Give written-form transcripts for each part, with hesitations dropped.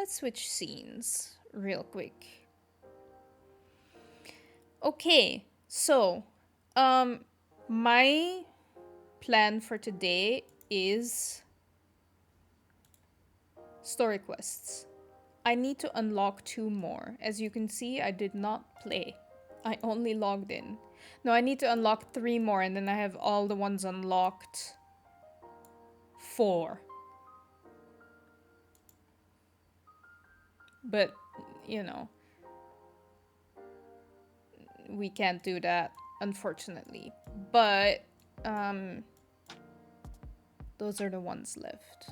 Let's switch scenes real quick. Okay, so my plan for today is story quests. I need to unlock 2 more. As you can see, I did not play. I only logged in. No, I need to unlock 3 more and then I have all the ones unlocked. 4. But, you know, we can't do that, unfortunately. But, those are the ones left.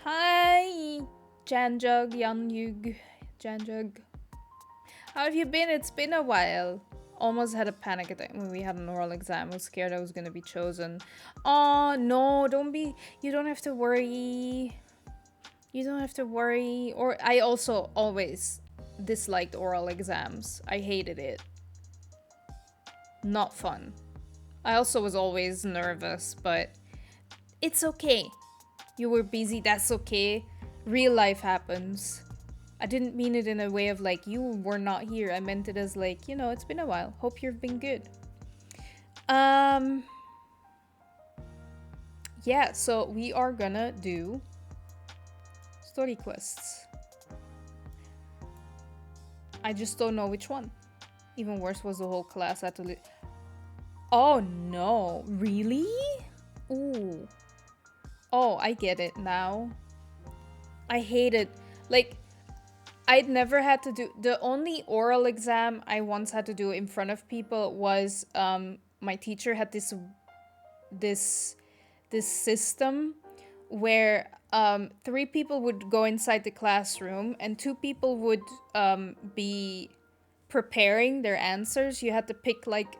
Hi, Janjug, Yanyug, Janjug. How have you been? It's been a while. Almost had a panic attack when we had an oral exam. I was scared I was gonna be chosen. Oh, no, don't be... You don't have to worry. You don't have to worry. Or I also always disliked oral exams. I hated it. Not fun. I also was always nervous, but it's okay. You were busy, that's okay. Real life happens. I didn't mean it in a way of like, you were not here. I meant it as like, you know, it's been a while. Hope you've been good. Yeah, so we are gonna do story quests. I just don't know which one. Even worse was the whole class had to Oh no, really? Ooh. Oh, I get it now. I hate it. Like, I'd never had to do... The only oral exam I once had to do in front of people was my teacher had this system where 3 people would go inside the classroom and 2 people would be preparing their answers. You had to pick like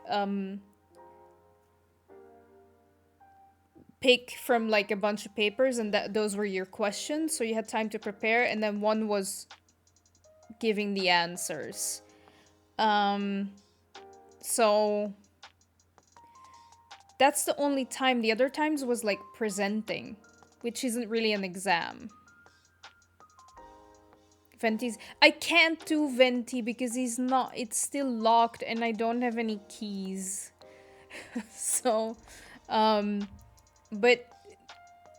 pick from like a bunch of papers and those were your questions, so you had time to prepare, and then one was giving the answers. So that's the only time. The other times was like presenting, which isn't really an exam. Venti's... I can't do Venti because he's not... It's still locked and I don't have any keys. So, but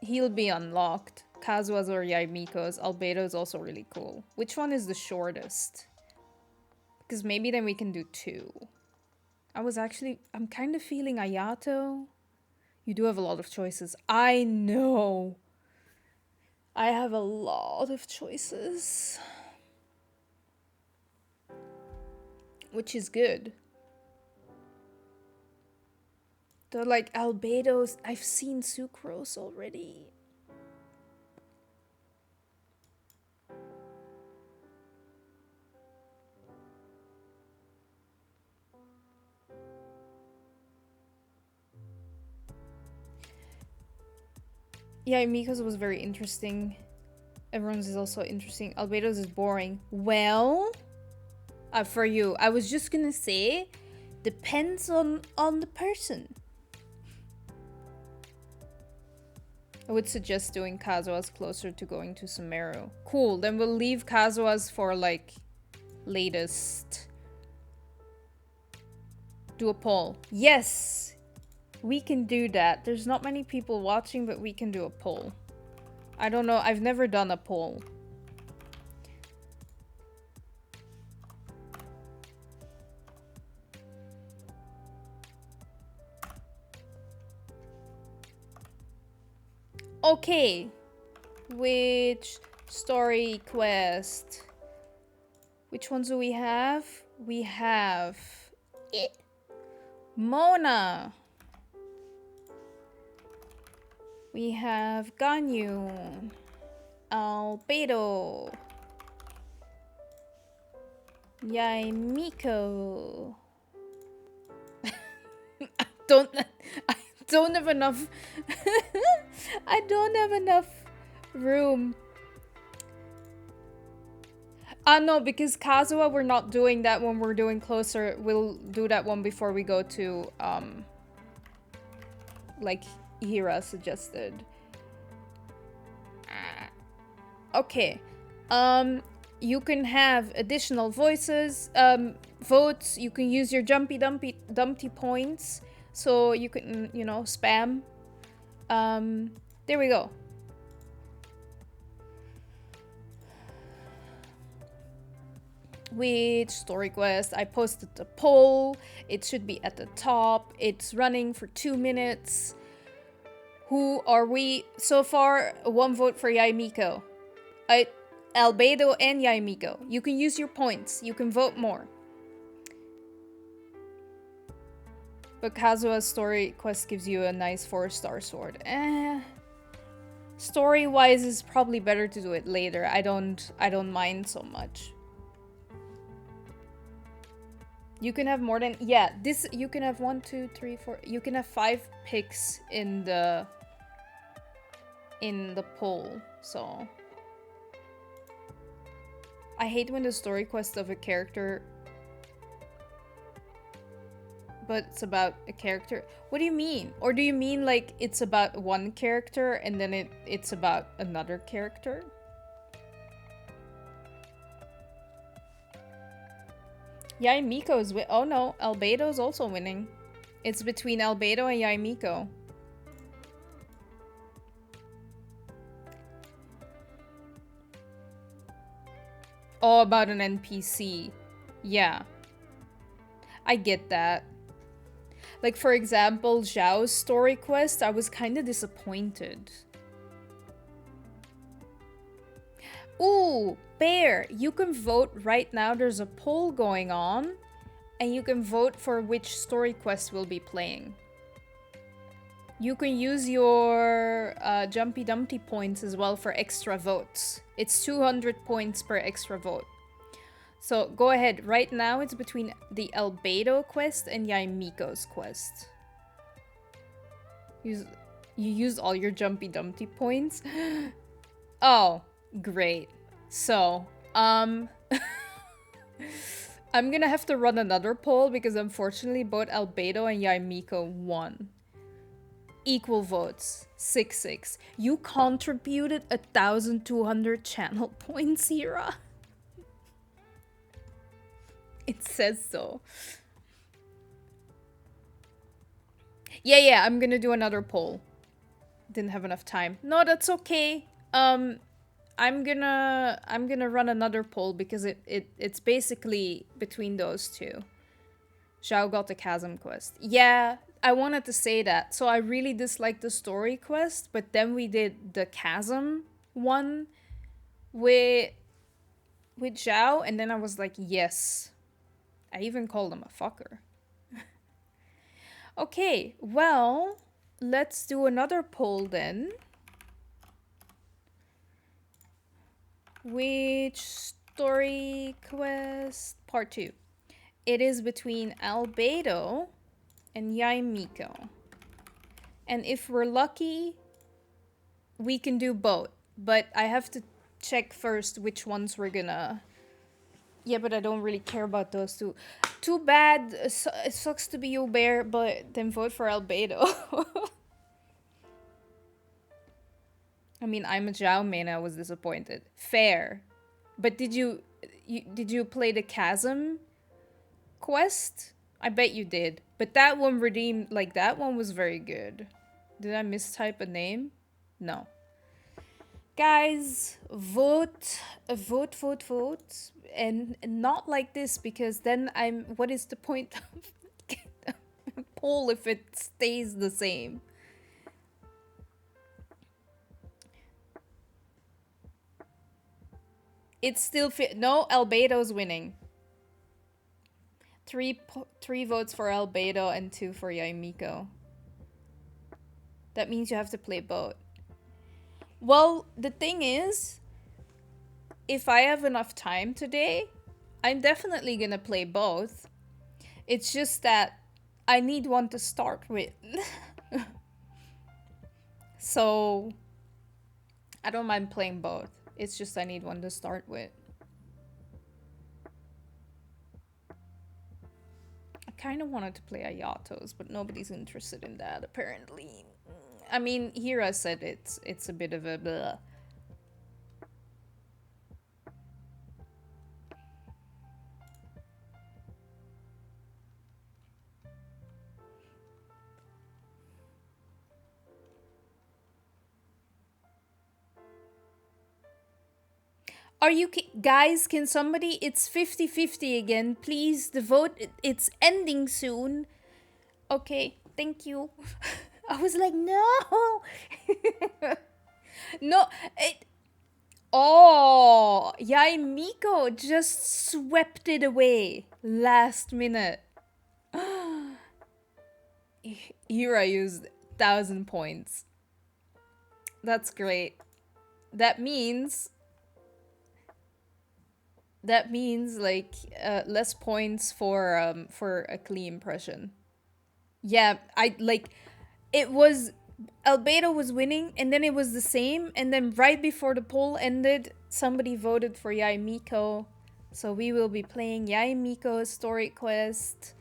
he'll be unlocked. Kazua's or Miko's. Albedo is also really cool. Which one is the shortest? Because maybe then we can do 2. I'm kind of feeling Ayato. You do have a lot of choices. I know. I have a lot of choices. Which is good. They're like Albedo's. I've seen Sucrose already. Yeah, Miko's was very interesting. Everyone's is also interesting. Albedo's is boring. Well, for you, I was just gonna say, depends on the person. I would suggest doing Kazua's closer to going to Sumeru. Cool, then we'll leave Kazua's for like latest. Do a poll. Yes! We can do that. There's not many people watching, but we can do a poll. I don't know, I've never done a poll. Okay. Which story quest? Which ones do we have? We have... Mona! We have Ganyu, Albedo, Miko. I don't have enough. I don't have enough room. No, because Kazuha, we're not doing that one. We're doing closer. We'll do that one before we go to, like Hira suggested. Okay. You can have additional voices, votes. You can use your Dumpty points, so you can, you know, spam. There we go. Which story quest? I posted the poll. It should be at the top. It's running for 2 minutes. Who are we? So far, 1 vote for Miko. Albedo and Miko. You can use your points. You can vote more. But Kazua's story quest gives you a nice 4-star sword. Story-wise, it's probably better to do it later. I don't mind so much. You can have more than, yeah, this, you can have 1, 2, 3, 4, you can have 5 picks in the poll, so. I hate when the story quest of a character, but it's about a character. What do you mean? Or do you mean like it's about one character and then it's about another character? Yeah, Miko is oh no, Albedo's also winning. It's between Albedo and Miko. Oh, about an NPC. Yeah. I get that. Like, for example, Zhao's story quest, I was kind of disappointed. Ooh, Bear, you can vote right now. There's a poll going on, and you can vote for which story quest we'll be playing. You can use your Jumpy Dumpty points as well for extra votes. It's 200 points per extra vote. So go ahead. Right now it's between the Albedo quest and Miko's quest. You used all your Jumpy Dumpty points? Oh, great. So, I'm gonna have to run another poll because unfortunately both Albedo and Miko won. Equal votes, 6-6. You contributed 1,200 channel points, Hira. It says so. Yeah, I'm gonna do another poll. Didn't have enough time. No, that's okay. I'm gonna run another poll because it's basically between those two. Zhao got the Chasm quest. Yeah, I wanted to say that. So I really disliked the story quest, but then we did the Chasm one with Zhao, and then I was like, yes. I even called him a fucker. Okay, well, let's do another poll then. Which story quest? Part 2. It is between Albedo and Miko. And if we're lucky, we can do both. But I have to check first which ones we're gonna... Yeah, but I don't really care about those two. Too bad. It sucks to be you, Bear, but then vote for Albedo. I mean, I'm a Zhao main. I was disappointed. Fair. But did you play the Chasm quest? I bet you did. But that one redeemed, like, that one was very good. Did I mistype a name? No. Guys, vote. And not like this, because then what is the point of a poll if it stays the same? It's still no, Albedo's winning. Three votes for Albedo and 2 for Miko. That means you have to play both. Well, the thing is, if I have enough time today, I'm definitely gonna play both. It's just that I need one to start with. So, I don't mind playing both. It's just I need one to start with. I kind of wanted to play Ayato's, but nobody's interested in that, apparently. I mean, Hira said it's a bit of a blah. Are you guys, can somebody, it's 50-50 again, please. The vote, it's ending soon. Okay, thank you. I was like, no. No, it, oh, Yai Miko just swept it away last minute. Yura used 1,000 points. That's great. That means like less points for a clean impression. Yeah, I like it was Albedo was winning and then it was the same and then right before the poll ended somebody voted for Yai Miko. So we will be playing Yai Miko's story quest.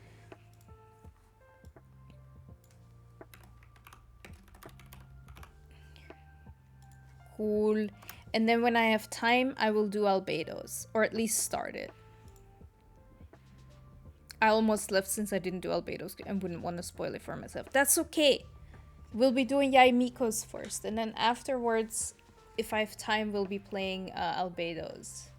Cool. And then when I have time, I will do Albedo's. Or at least start it. I almost left since I didn't do Albedo's and wouldn't want to spoil it for myself. That's okay. We'll be doing Yai Miko's first. And then afterwards, if I have time, we'll be playing Albedo's.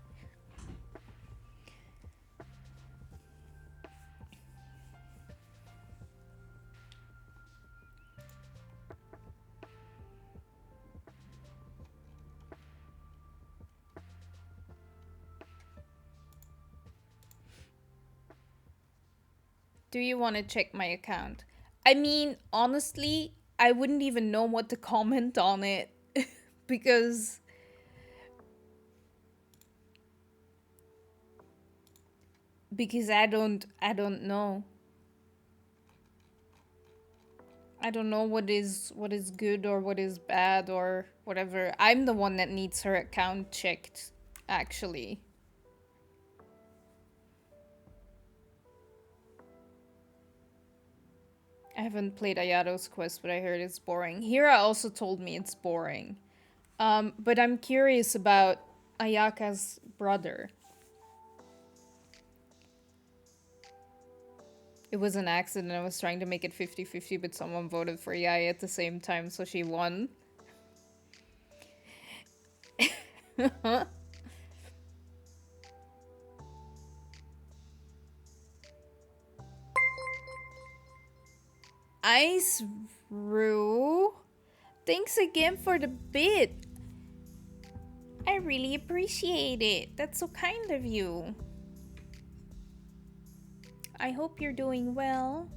Do you want to check my account? I mean, honestly, I wouldn't even know what to comment on it because I don't know. I don't know what is good or what is bad or whatever. I'm the one that needs her account checked, actually. I haven't played Ayato's quest, but I heard it's boring. Hira also told me it's boring. But I'm curious about Ayaka's brother. It was an accident. I was trying to make it 50-50, but someone voted for Yai at the same time, so she won. Ice Brew. Thanks again for the bid. I really appreciate it. That's so kind of you. I hope you're doing well.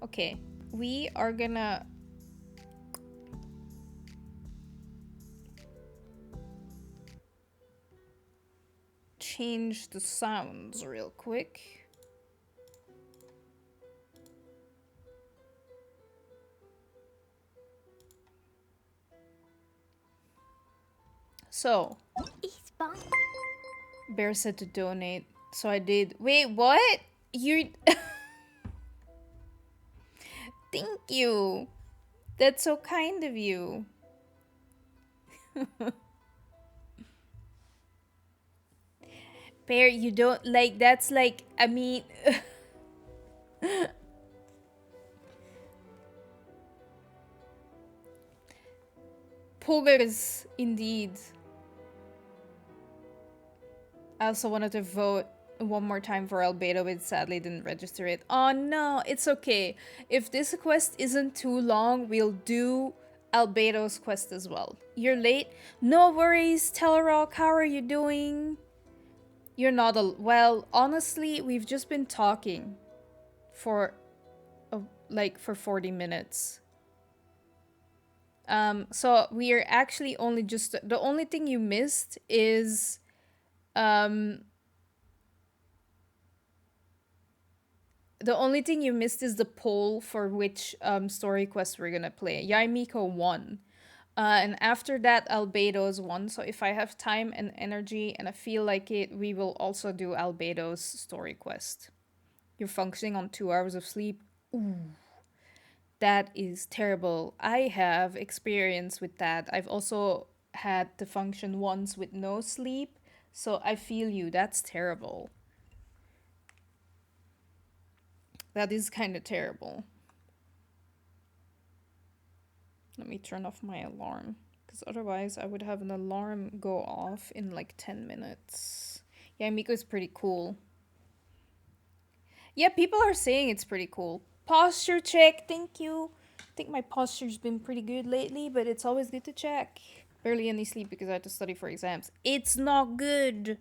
Okay, we are gonna change the sounds real quick. So, Bear said to donate, so I did. Wait, what? You... Thank you. That's so kind of you. Bear, you don't like, that's like, I mean... Poggers, indeed. I also wanted to vote one more time for Albedo, but sadly didn't register it. Oh no, it's okay. If this quest isn't too long, we'll do Albedo's quest as well. You're late? No worries, Telerock, how are you doing? You're not well, honestly, we've just been talking for like for 40 minutes. So we are actually only just, the only thing you missed is the only thing you missed is the poll for which story quest we're gonna play. Yai Miko won. And after that, Albedo's won. So if I have time and energy and I feel like it, we will also do Albedo's story quest. You're functioning on 2 hours of sleep. Ooh, that is terrible. I have experience with that. I've also had to function once with no sleep. So I feel you. That's terrible. That is kind of terrible. Let me turn off my alarm. Because otherwise I would have an alarm go off in like 10 minutes. Yeah, Miko is pretty cool. Yeah, people are saying it's pretty cool. Posture check, thank you. I think my posture's been pretty good lately, but it's always good to check. Barely any sleep because I had to study for exams. It's not good.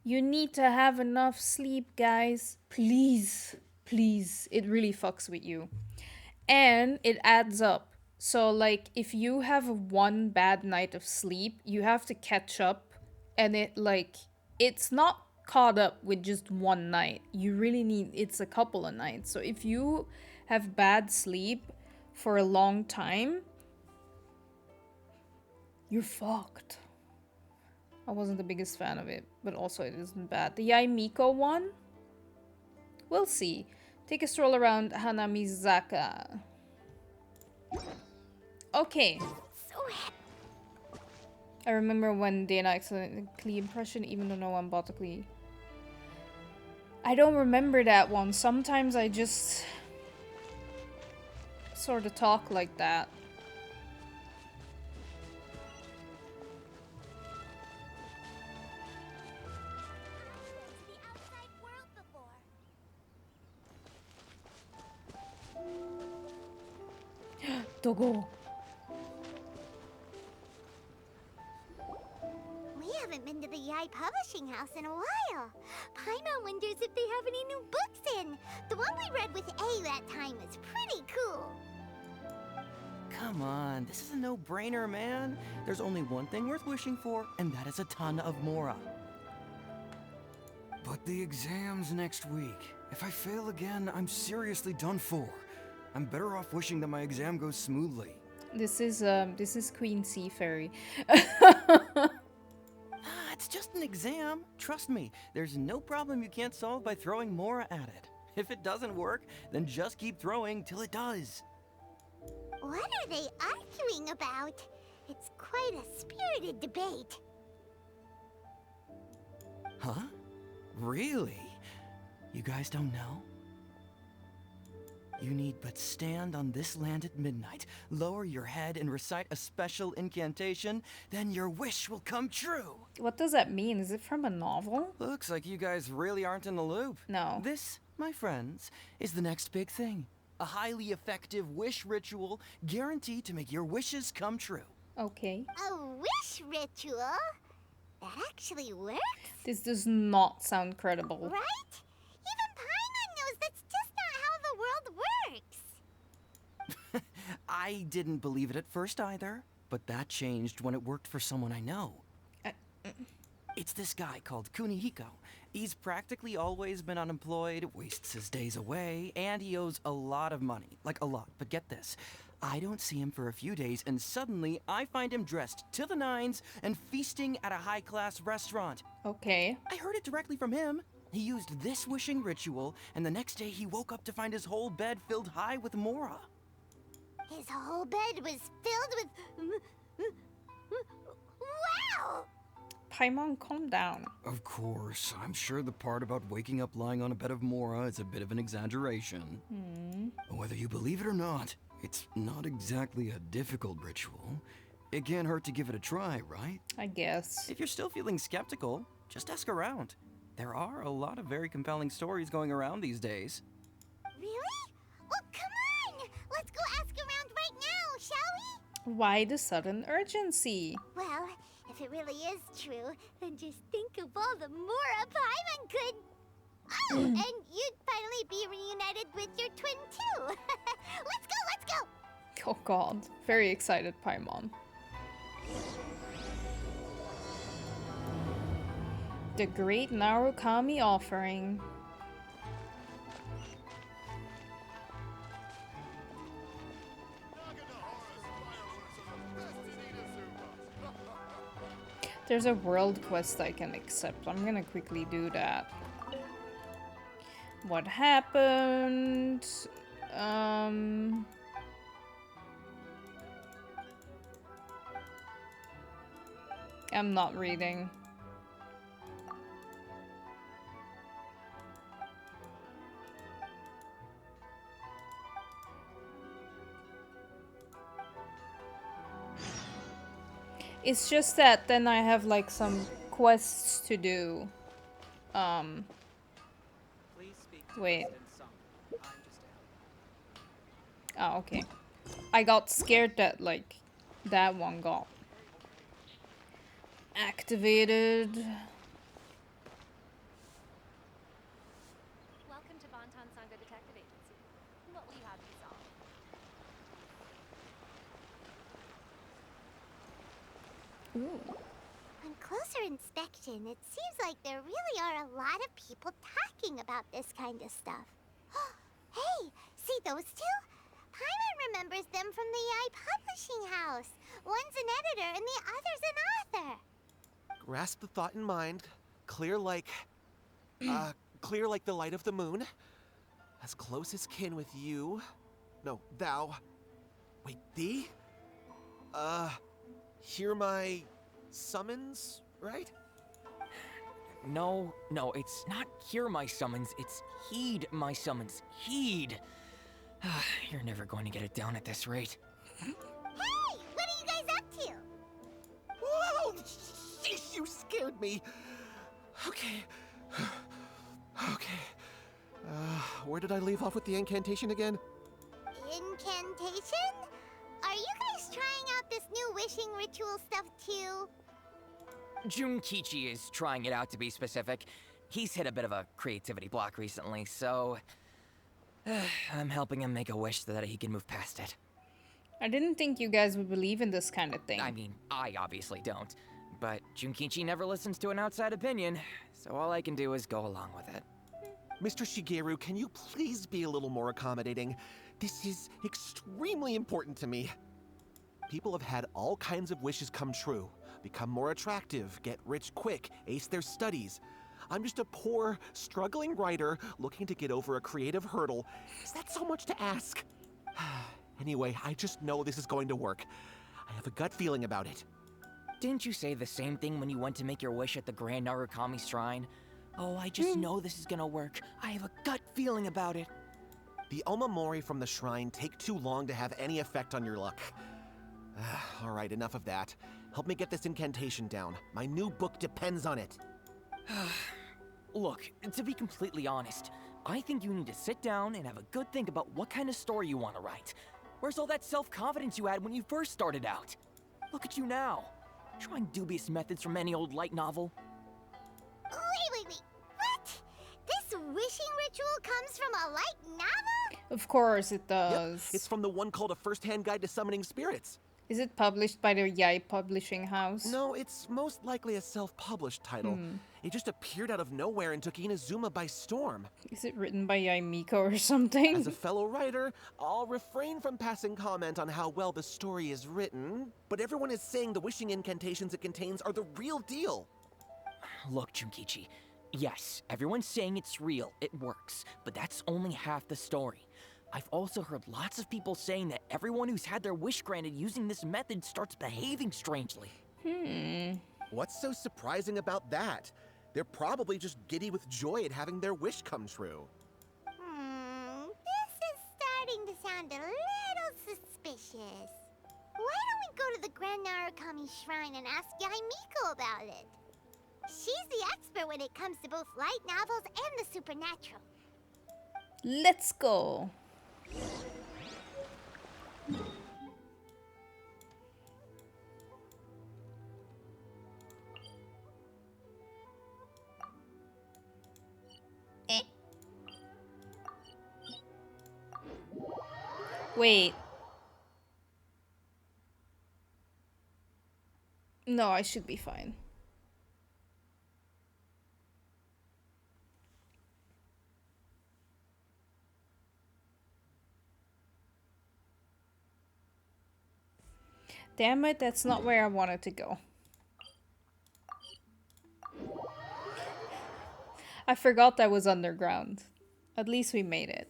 You need to have enough sleep, guys. Please. Please. It really fucks with you. And it adds up. So, like, if you have one bad night of sleep, you have to catch up. And it's not caught up with just one night. You really need, it's a couple of nights. So, if you have bad sleep for a long time, you're fucked. I wasn't the biggest fan of it, but also it isn't bad. The Yai Miko one? We'll see. Take a stroll around Hanamizaka. Okay. I remember when Dana accidentally Klee impression, even though no one bought the Klee. I don't remember that one. Sometimes I just sort of talk like that. Dogo. We haven't been to the Yai Publishing House in a while. Paimon wonders if they have any new books in. The one we read with A that time was pretty cool. Come on, this is a no-brainer, man. There's only one thing worth wishing for, and that is a ton of Mora. But the exam's next week. If I fail again, I'm seriously done for. I'm better off wishing that my exam goes smoothly. This is Queen Sea Fairy. It's just an exam. Trust me, there's no problem you can't solve by throwing Mora at it. If it doesn't work, then just keep throwing till it does. What are they arguing about? It's quite a spirited debate. Huh? Really? You guys don't know? You need but stand on this land at midnight, lower your head and recite a special incantation, then your wish will come true. What does that mean? Is it from a novel? Looks like you guys really aren't in the loop. No. This, my friends, is the next big thing. A highly effective wish ritual guaranteed to make your wishes come true. Okay. A wish ritual? That actually works? This does not sound credible. Right? Even Paimon knows that's just not how the world works. I didn't believe it at first either, but that changed when it worked for someone I know. It's this guy called Kunihiko. He's practically always been unemployed, wastes his days away, and he owes a lot of money. Like a lot, but get this. I don't see him for a few days, and suddenly I find him dressed to the nines and feasting at a high-class restaurant. Okay. I heard it directly from him. He used this wishing ritual, and the next day he woke up to find his whole bed filled high with Mora. His whole bed was filled with... Wow! Paimon, calm down. Of course, I'm sure the part about waking up lying on a bed of Mora is a bit of an exaggeration. Whether you believe it or not, it's not exactly a difficult ritual. It can't hurt to give it a try, right? I guess. If you're still feeling skeptical, just ask around. There are a lot of very compelling stories going around these days. Really? Well, come on! Let's go ask around right now, shall we? Why the sudden urgency? Well, if it really is true, then just think of all the Mora Paimon could... Oh, and you'd finally be reunited with your twin, too. Let's go, let's go! Oh god. Very excited, Paimon. The Great Narukami Offering. There's a world quest I can accept. I'm gonna quickly do that. What happened? I'm not reading. It's just that then I have like some quests to do. Wait. Oh, okay. I got scared that like that one got activated. Welcome to Bonton Sangha Detective Agency. What will you have me solve? Ooh. On closer inspection, it seems like there really are a lot of people talking about this kind of stuff. Hey, see those two? Paimon remembers them from the AI publishing house. One's an editor and the other's an author. Grasp the thought in mind. Clear like... clear like the light of the moon. As close as kin with you. No, thou. Wait, thee? Hear my summons, right? No, it's not hear my summons, it's heed my summons. Heed! You're never going to get it down at this rate. Hey, what are you guys up to? Whoa! Sheesh, you scared me. Okay. Okay. Where did I leave off with the incantation again? Incantation? Are you guys trying out this new wishing ritual stuff too? Junkichi is trying it out, to be specific. He's hit a bit of a creativity block recently, so... I'm helping him make a wish so that he can move past it. I didn't think you guys would believe in this kind of thing. I mean, I obviously don't. But Junkichi never listens to an outside opinion, so all I can do is go along with it. Mr. Shigeru, can you please be a little more accommodating? This is extremely important to me. People have had all kinds of wishes come true. Become more attractive, get rich quick, ace their studies. I'm just a poor, struggling writer looking to get over a creative hurdle. Is that so much to ask? Anyway, I just know this is going to work. I have a gut feeling about it. Didn't you say the same thing when you went to make your wish at the Grand Narukami Shrine? Oh, I just know this is gonna work. I have a gut feeling about it. The Omamori from the shrine take too long to have any effect on your luck. All right, enough of that. Help me get this incantation down. My new book depends on it. Look, to be completely honest, I think you need to sit down and have a good think about what kind of story you want to write. Where's all that self-confidence you had when you first started out? Look at you now, trying dubious methods from any old light novel. Wait. What? This wishing ritual comes from a light novel? Of course it does. Yep, it's from the one called A First-Hand Guide to Summoning Spirits. Is it published by the Yai Publishing House? No, it's most likely a self-published title. It just appeared out of nowhere and took Inazuma by storm. Is it written by Yai Miko or something? As a fellow writer, I'll refrain from passing comment on how well the story is written, but everyone is saying the wishing incantations it contains are the real deal. Look, Junkichi, yes, everyone's saying it's real, it works, but that's only half the story. I've also heard lots of people saying that everyone who's had their wish granted using this method starts behaving strangely. What's so surprising about that? They're probably just giddy with joy at having their wish come true. This is starting to sound a little suspicious. Why don't we go to the Grand Narukami Shrine and ask Yai Miko about it? She's the expert when it comes to both light novels and the supernatural. Let's go. Wait. No, I should be fine. Damn it, that's not where I wanted to go. I forgot that was underground. At least we made it.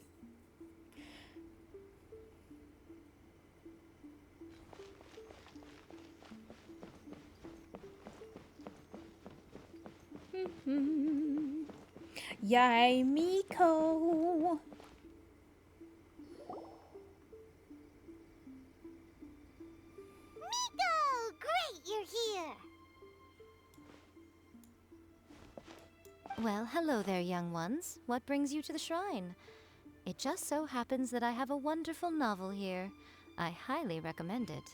Yai Miko. Miko! Great, you're Well, hello there, young ones. What brings you to the shrine? It just so happens that I have a wonderful novel here. I highly recommend it.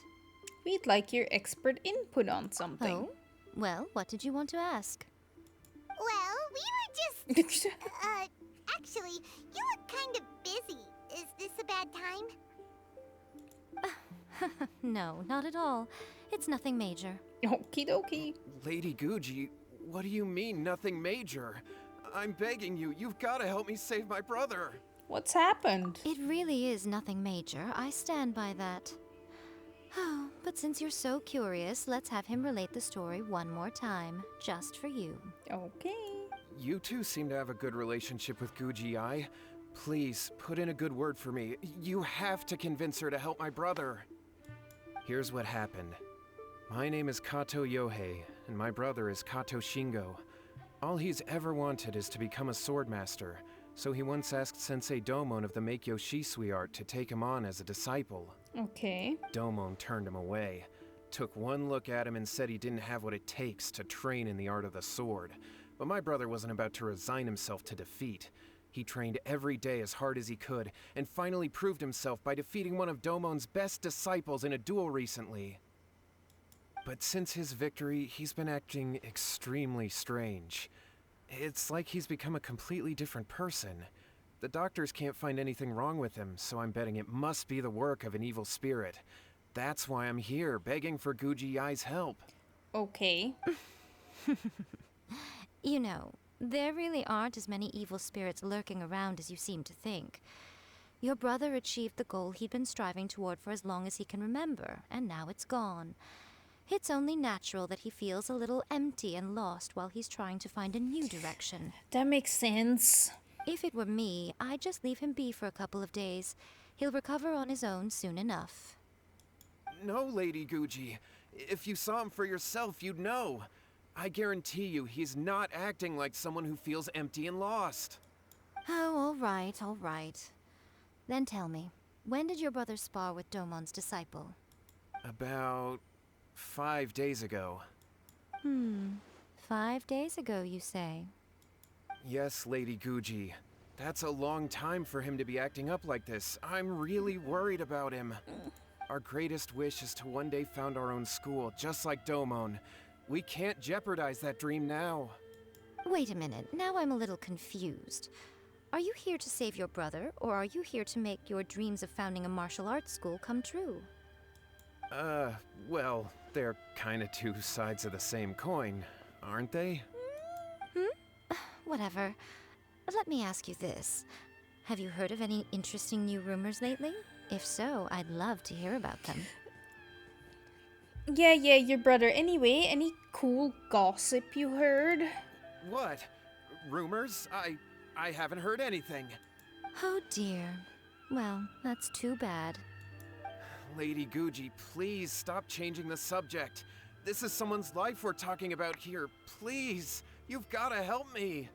We'd like your expert input on something. Oh? Well, what did you want to ask? Well, we were just. Actually, you look kind of busy. Is this a bad time? No, not at all. It's nothing major. Okie dokie. Lady Guji, what do you mean, nothing major? I'm begging you, you've got to help me save my brother. What's happened? It really is nothing major. I stand by that. Oh, but since you're so curious, let's have him relate the story one more time, just for you. Okay. You two seem to have a good relationship with Guji-ai. Please, put in a good word for me. You have to convince her to help my brother. Here's what happened. My name is Kato Yohei, and my brother is Kato Shingo. All he's ever wanted is to become a swordmaster, so he once asked Sensei Domon of the Meikyo Shisui art to take him on as a disciple. Okay. Domon turned him away, took one look at him and said he didn't have what it takes to train in the art of the sword. But my brother wasn't about to resign himself to defeat. He trained every day as hard as he could, and finally proved himself by defeating one of Domon's best disciples in a duel recently. But since his victory, he's been acting extremely strange. It's like he's become a completely different person. The doctors can't find anything wrong with him, so I'm betting it must be the work of an evil spirit. That's why I'm here, begging for Guji-ai's help. Okay. You know, there really aren't as many evil spirits lurking around as you seem to think. Your brother achieved the goal he'd been striving toward for as long as he can remember, and now it's gone. It's only natural that he feels a little empty and lost while he's trying to find a new direction. That makes sense. If it were me, I'd just leave him be for a couple of days. He'll recover on his own soon enough. No, Lady Guji. If you saw him for yourself, you'd know. I guarantee you, he's not acting like someone who feels empty and lost. Oh, all right. Then tell me, when did your brother spar with Domon's disciple? About 5 days ago. 5 days ago, you say? Yes, Lady Guji. That's a long time for him to be acting up like this. I'm really worried about him. Our greatest wish is to one day found our own school, just like Domon. We can't jeopardize that dream now. Wait a minute, now I'm a little confused. Are you here to save your brother, or are you here to make your dreams of founding a martial arts school come true? Well, they're kinda two sides of the same coin, aren't they? Whatever. Let me ask you this. Have you heard of any interesting new rumors lately? If so, I'd love to hear about them. Yeah, your brother. Anyway, any cool gossip you heard? What? Rumors? I haven't heard anything. Oh dear. Well, that's too bad. Lady Guji, please stop changing the subject. This is someone's life we're talking about here. Please, you've gotta help me.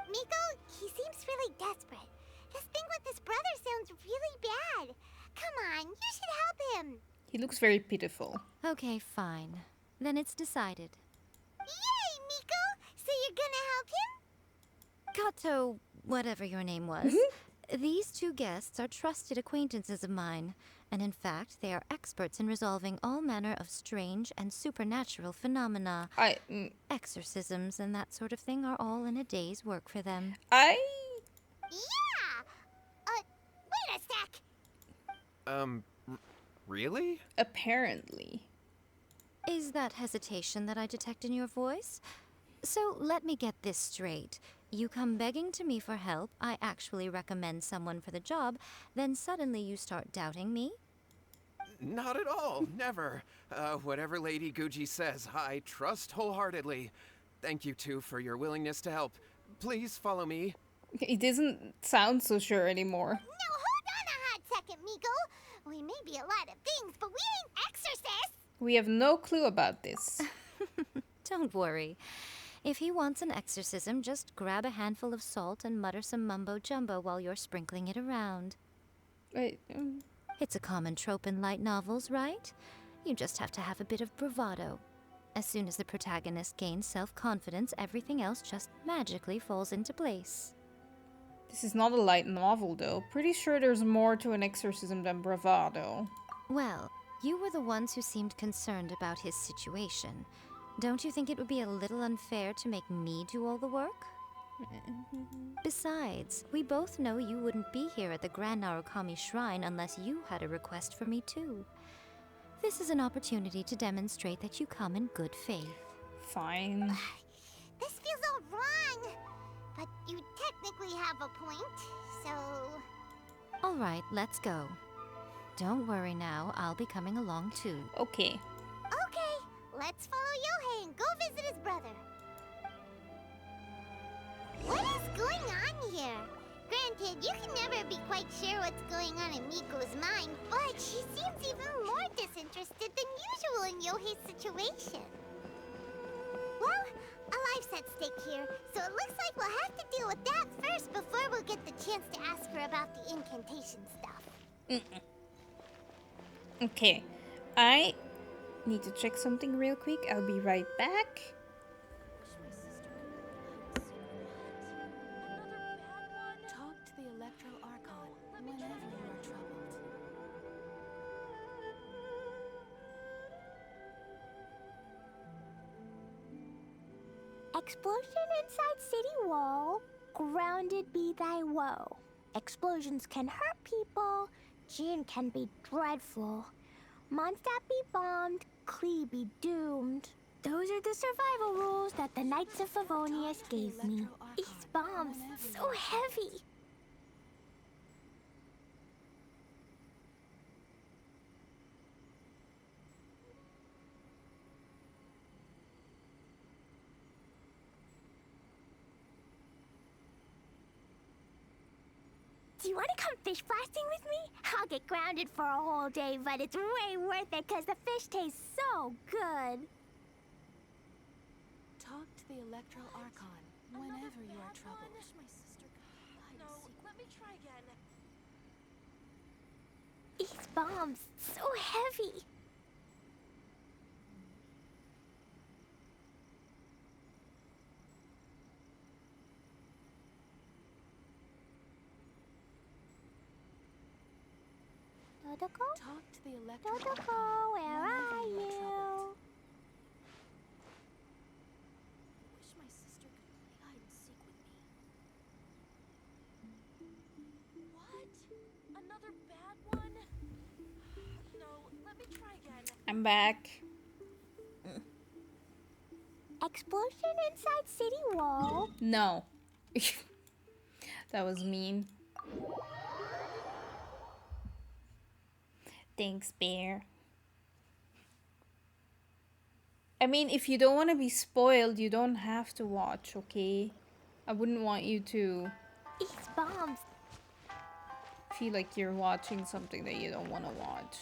Miko, he seems really desperate. His thing with his brother sounds really bad. Come on, you should help him. He looks very pitiful. Okay, fine. Then it's decided. Yay, Miko! So you're gonna help him? Kato, whatever your name was. These two guests are trusted acquaintances of mine, and in fact, they are experts in resolving all manner of strange and supernatural phenomena. Exorcisms and that sort of thing are all in a day's work for them. Yeah! Wait a sec! Really? Apparently. Is that hesitation that I detect in your voice? So let me get this straight. You come begging to me for help, I actually recommend someone for the job, then suddenly you start doubting me? Not at all, never. Whatever Lady Guji says, I trust wholeheartedly. Thank you two for your willingness to help. Please follow me. He doesn't sound so sure anymore. No, hold on a hot second, Miko. We may be a lot of things, but we ain't exorcists. We have no clue about this. Don't worry. If he wants an exorcism, just grab a handful of salt and mutter some mumbo-jumbo while you're sprinkling it around. Wait, It's a common trope in light novels, right? You just have to have a bit of bravado. As soon as the protagonist gains self-confidence, everything else just magically falls into place. This is not a light novel, though. Pretty sure there's more to an exorcism than bravado. Well, you were the ones who seemed concerned about his situation. Don't you think it would be a little unfair to make me do all the work? Besides, we both know you wouldn't be here at the Grand Narukami Shrine unless you had a request for me too. This is an opportunity to demonstrate that you come in good faith. Fine. This feels all wrong. But you technically have a point, so... All right, let's go. Don't worry now, I'll be coming along too. Okay. Okay, let's follow Yohei and go visit his brother. What is going on here? Granted, you can never be quite sure what's going on in Miko's mind, but she seems even more disinterested than usual in Yohei's situation. Well, a life's at stake here, so it looks like we'll have to deal with that first before we'll get the chance to ask her about the incantation stuff. Okay. I need to check something real quick. I'll be right back. Talk to the Electro Archon whenever you are troubled. Explosion inside city wall. Grounded be thy woe. Explosions can hurt people. Jin can be dreadful. Mondstadt be bombed. Klee be doomed. Those are the survival rules that the Knights of Favonius gave me. These bombs, so heavy. Do you want to come fish blasting with me? I'll get grounded for a whole day, but it's way worth it because the fish tastes so good. Talk to the Electro Archon whenever you are troubled. My sister no, let me try again. These bombs, so heavy. Dodoko? Talk to the Electro Dodoko, where are you? Wish my sister could play hide and seek with me. What? Another bad one? No, let me try again. I'm back. Explosion inside city wall. No. That was mean. Thanks, Bear. I mean, if you don't want to be spoiled, you don't have to watch, okay? I wouldn't want you to These bombs. feel like you're watching something that you don't want to watch.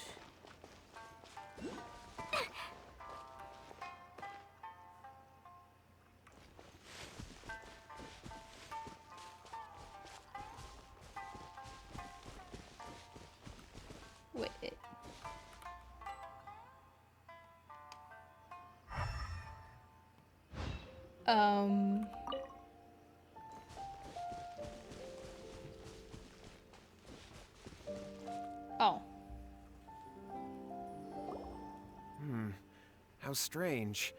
Wait. Oh. How strange.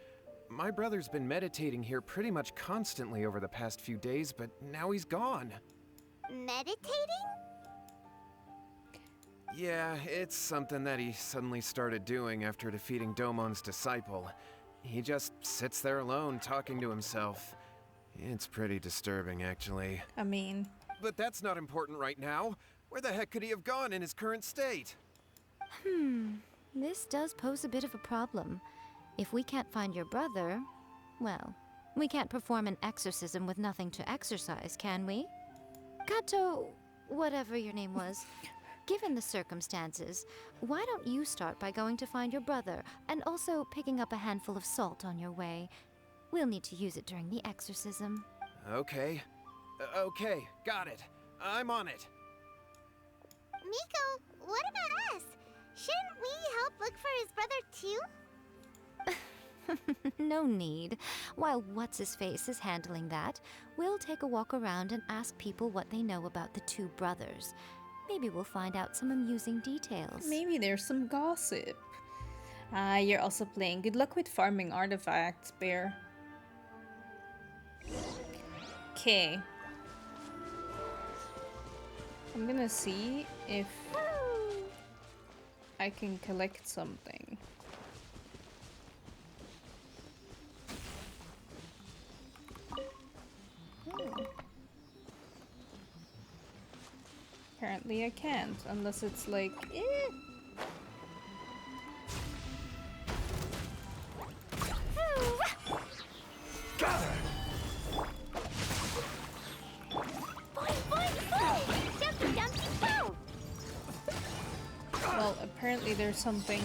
My brother's been meditating here pretty much constantly over the past few days, but now he's gone. Meditating? Yeah, it's something that he suddenly started doing after defeating Domon's disciple. He just sits there alone, talking to himself. It's pretty disturbing, actually. I mean, But that's not important right now. Where the heck could he have gone in his current state? This does pose a bit of a problem. If we can't find your brother, well, we can't perform an exorcism with nothing to exorcise, can we? Kato, whatever your name was, given the circumstances, why don't you start by going to find your brother and also picking up a handful of salt on your way? We'll need to use it during the exorcism. Okay. Okay, got it. I'm on it. Miko, what about us? Shouldn't we help look for his brother too? No need. While What's-His-Face is handling that, we'll take a walk around and ask people what they know about the two brothers. Maybe we'll find out some amusing details. Maybe there's some gossip. Ah, you're also playing. Good luck with farming artifacts, Bear. Okay. I'm gonna see if I can collect something. Apparently I can't, unless it's like, Well, apparently there's something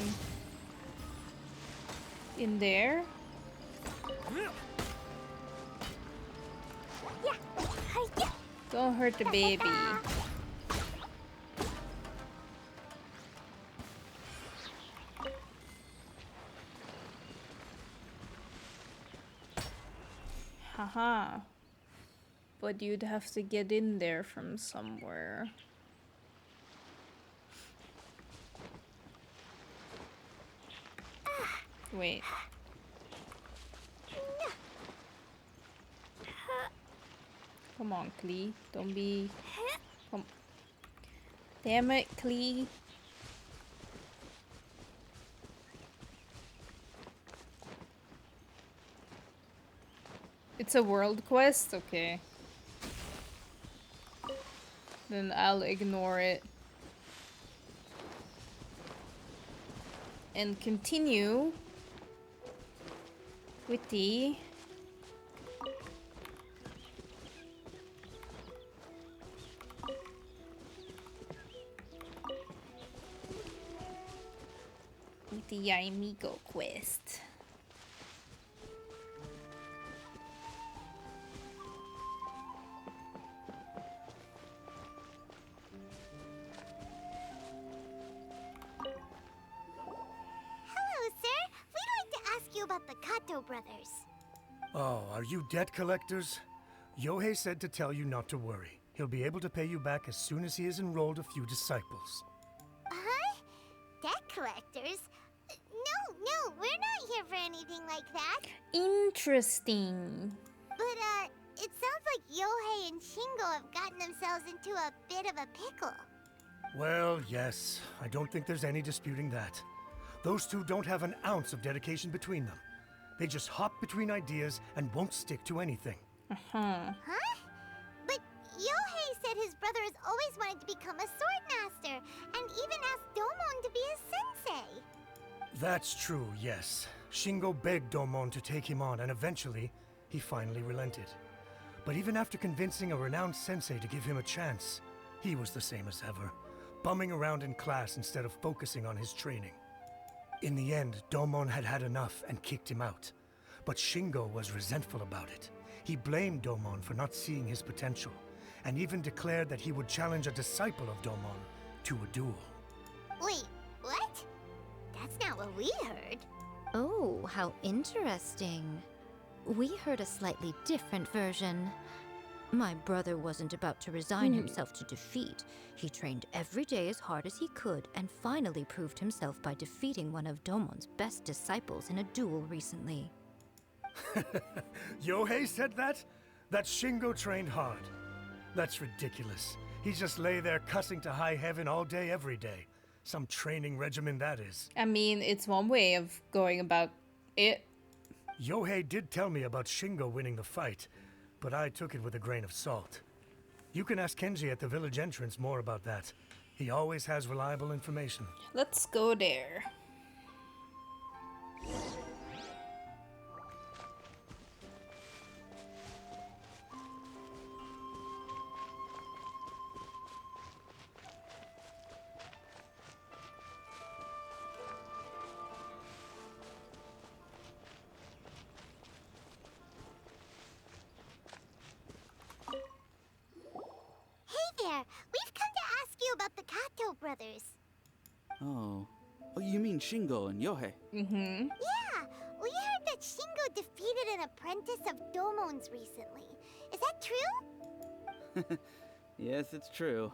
in there. Don't hurt the baby. Haha. But you'd have to get in there from somewhere. Wait. Come on, Klee. Don't be... Come. Damn it, Klee. It's a world quest? Okay. Then I'll ignore it. And continue with the Miko quest. About the Kato brothers. Oh, are you debt collectors? Yohei said to tell you not to worry. He'll be able to pay you back as soon as he has enrolled a few disciples. Huh? Debt collectors? No, we're not here for anything like that. Interesting. But, it sounds like Yohei and Shingo have gotten themselves into a bit of a pickle. Well, yes. I don't think there's any disputing that. Those two don't have an ounce of dedication between them. They just hop between ideas and won't stick to anything. Huh? But Yohei said his brother has always wanted to become a sword master, and even asked Domon to be his sensei. That's true, yes. Shingo begged Domon to take him on, and eventually, he finally relented. But even after convincing a renowned sensei to give him a chance, he was the same as ever, bumming around in class instead of focusing on his training. In the end, Domon had had enough and kicked him out. But Shingo was resentful about it. He blamed Domon for not seeing his potential, and even declared that he would challenge a disciple of Domon to a duel. Wait, what? That's not what we heard. Oh, how interesting. We heard a slightly different version. My brother wasn't about to resign himself to defeat. He trained every day as hard as he could and finally proved himself by defeating one of Domon's best disciples in a duel recently. Yohei said that? That Shingo trained hard. That's ridiculous. He just lay there cussing to high heaven all day, every day. Some training regimen, that is. I mean, it's one way of going about it. Yohei did tell me about Shingo winning the fight, but I took it with a grain of salt. You can ask Kenji at the village entrance more about that. He always has reliable information. Let's go there. We've come to ask you about the Kato brothers. Oh, you mean Shingo and Yohei? Yeah, we heard that an apprentice of Domon's recently. Is that true? Yes, it's true.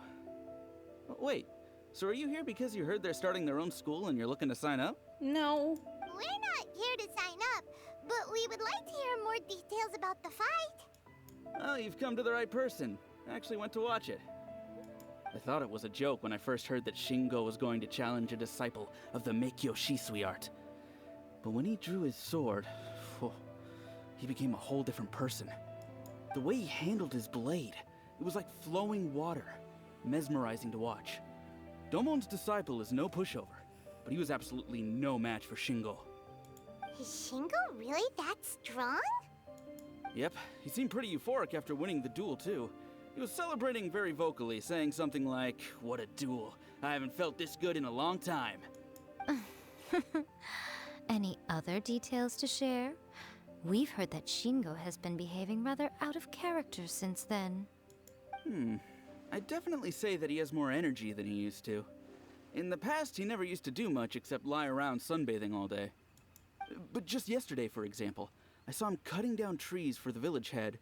Wait, so are you here because you heard they're starting their own school and you're looking to sign up? No. We're not here to sign up, but we would like to hear more details about the fight. Oh, you've come to the right person. I actually went to watch it. I thought it was a joke when I first heard that Shingo was going to challenge a disciple of the Meikyo Shisui art. But when he drew his sword, he became a whole different person. The way he handled his blade, it was like flowing water, mesmerizing to watch. Domon's disciple is no pushover, but he was absolutely no match for Shingo. Is Shingo really that strong? Yep, he seemed pretty euphoric after winning the duel too. He was celebrating very vocally, saying something like, "What a duel. I haven't felt this good in a long time." Any other details to share? We've heard that Shingo has been behaving rather out of character since then. I'd definitely say that he has more energy than he used to. In the past, he never used to do much except lie around sunbathing all day. But just yesterday, for example, I saw him cutting down trees for the village head.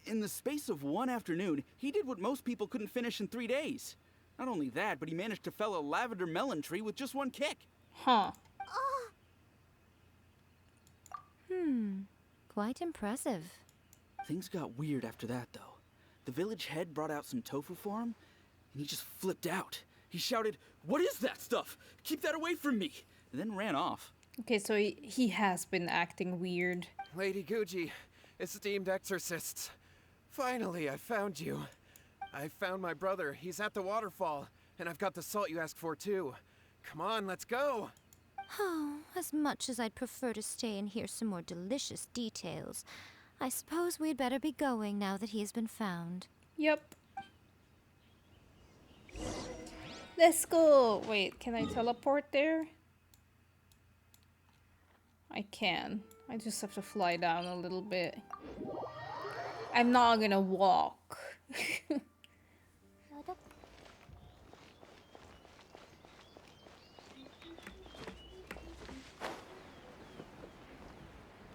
In the space of one afternoon, he did what most people couldn't finish in 3 days. Not only that, but he managed to fell a lavender melon tree with just one kick. Huh. Oh, Quite impressive. Things got weird after that, though. The village head brought out some tofu for him, and he just flipped out. He shouted, "What is that stuff? Keep that away from me!" and then ran off. Okay, so he has been acting weird. Lady Guji, esteemed exorcists. Finally, I found you. I found my brother. He's at the waterfall. And I've got the salt you asked for, too. Come on, let's go. Oh, as much as I'd prefer to stay and hear some more delicious details, I suppose we'd better be going now that he has been found. Yep. Let's go. Wait, can I teleport there? I can. I just have to fly down a little bit. I'm not gonna walk.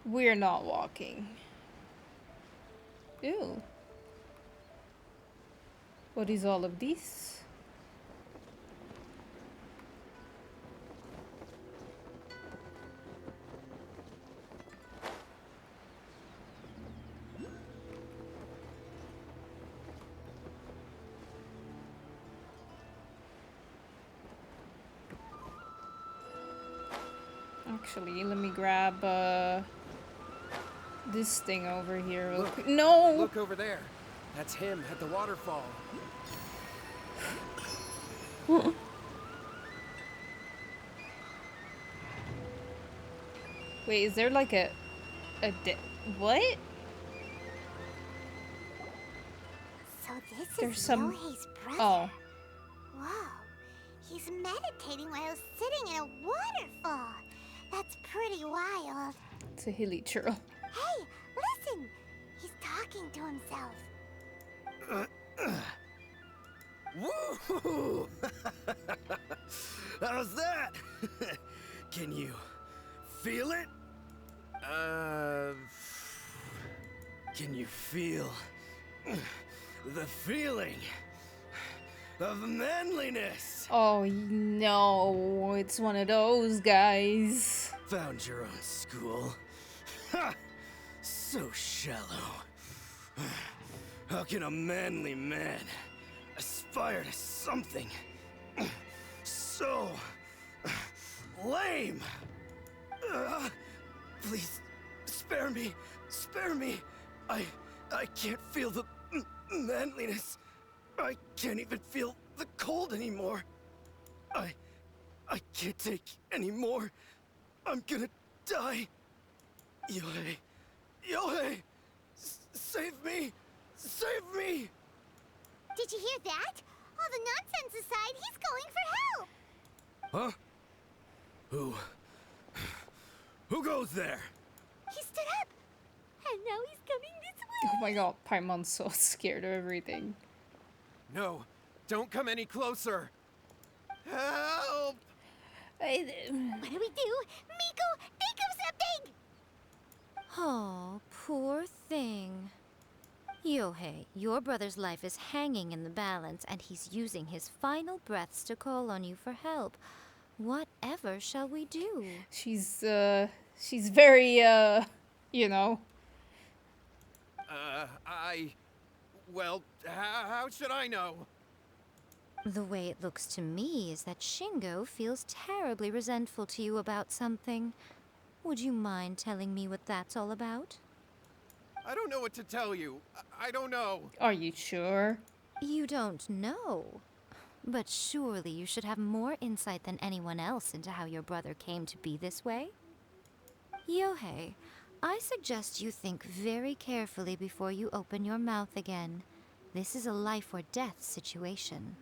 We're not walking. Ew. What is all of this? Actually, let me grab this thing over here real quick. No! Look over there. That's him at the waterfall. Wait, is there like a what? so this There's is some- Ryohei's brother. Oh. Whoa. He's meditating while sitting in a waterfall. That's pretty wild. It's a hilly churl. Hey, listen! He's talking to himself. Woo! How's that? Can you feel it? Can you feel the feeling of manliness? Oh no, it's one of those guys. Found your own school. Ha! So shallow. How can a manly man aspire to something so lame? Please, spare me. Spare me. I can't feel the manliness. I can't even feel the cold anymore. I can't take any more. I'm gonna die. Yohei. Yohei! Save me! Save me! Did you hear that? All the nonsense aside, he's going for help. Huh? Who goes there? He stood up, and now he's coming this way. Oh my god, Paimon's so scared of everything. No, don't come any closer. Help! What do we do? Miko, think of something! Oh, poor thing. Yohei, your brother's life is hanging in the balance, and he's using his final breaths to call on you for help. Whatever shall we do? She's very, you know. Well, how should I know? The way it looks to me is that Shingo feels terribly resentful to you about something. Would you mind telling me what that's all about? I don't know what to tell you. I don't know. Are you sure? You don't know. But surely you should have more insight than anyone else into how your brother came to be this way. Yohei, I suggest you think very carefully before you open your mouth again. This is a life or death situation.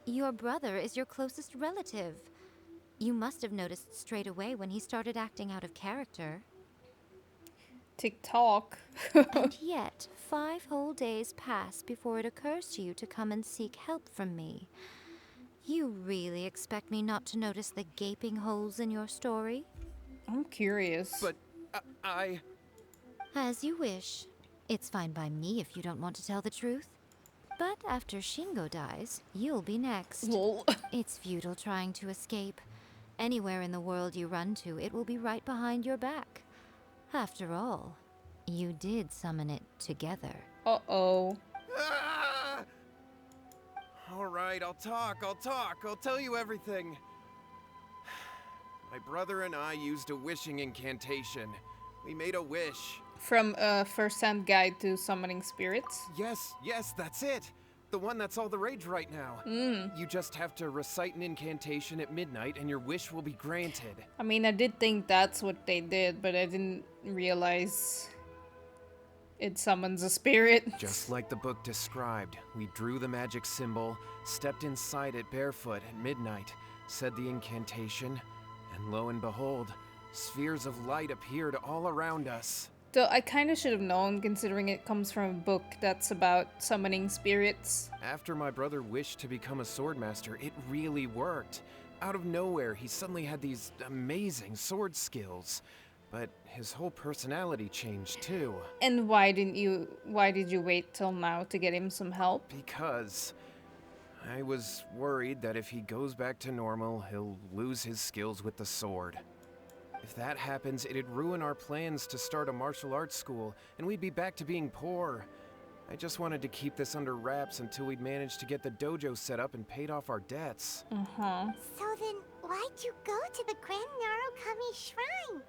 Your brother is your closest relative. You must have noticed straight away when he started acting out of character. TikTok. And yet, 5 whole days pass before it occurs to you to come and seek help from me. You really expect me not to notice the gaping holes in your story? I'm curious. But I... As you wish. It's fine by me if you don't want to tell the truth. But after Shingo dies, you'll be next. Lol. It's futile trying to escape. Anywhere in the world you run to, it will be right behind your back. After all, you did summon it together. Uh-oh. Ah! All right, I'll talk. I'll tell you everything. My brother and I used a wishing incantation. We made a wish. From First-Hand Guide to Summoning Spirits? Yes, that's it. The one that's all the rage right now. You just have to recite an incantation at midnight and your wish will be granted. I mean, I did think that's what they did, but I didn't realize it summons a spirit. Just like the book described, we drew the magic symbol, stepped inside it barefoot at midnight, said the incantation, and lo and behold, spheres of light appeared all around us. So I kind of should have known, considering it comes from a book that's about summoning spirits. After my brother wished to become a swordmaster, it really worked. Out of nowhere, he suddenly had these amazing sword skills. But his whole personality changed too. And why did you wait till now to get him some help? Because I was worried that if he goes back to normal, he'll lose his skills with the sword. If that happens, it'd ruin our plans to start a martial arts school, and we'd be back to being poor. I just wanted to keep this under wraps until we'd managed to get the dojo set up and paid off our debts. Uh-huh. So then, why'd you go to the Grand Narukami Shrine?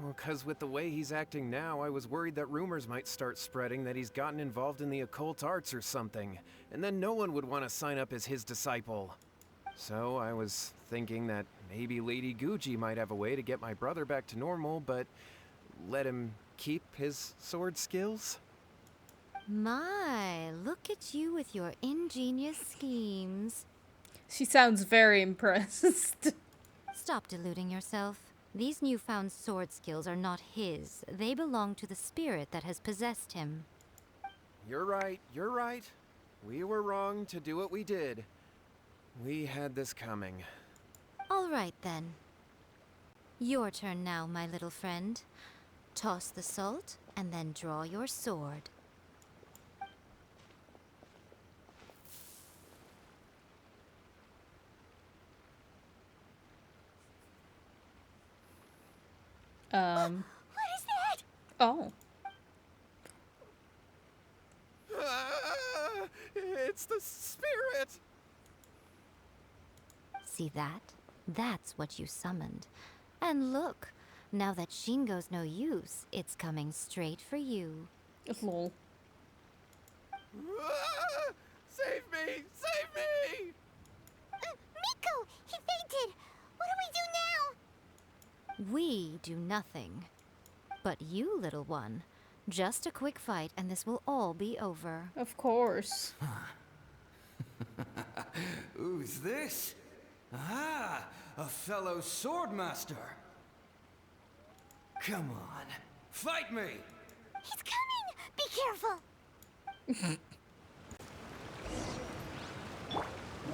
Well, 'cause with the way he's acting now, I was worried that rumors might start spreading that he's gotten involved in the occult arts or something, and then no one would want to sign up as his disciple. So I was thinking that maybe Lady Guji might have a way to get my brother back to normal, but let him keep his sword skills? My, look at you with your ingenious schemes. She sounds very impressed. Stop deluding yourself. These newfound sword skills are not his. They belong to the spirit that has possessed him. You're right. We were wrong to do what we did. We had this coming. All right, then. Your turn now, my little friend. Toss the salt, and then draw your sword. What is that? Oh. It's the spirit! See that? That's what you summoned. And look, now that Shingo's no use, it's coming straight for you. Lol. Save me! Save me! Miko! He fainted! What do we do now? We do nothing. But you, little one, just a quick fight and this will all be over. Of course. Who's this? Ah, a fellow swordmaster. Come on, fight me! He's coming! Be careful!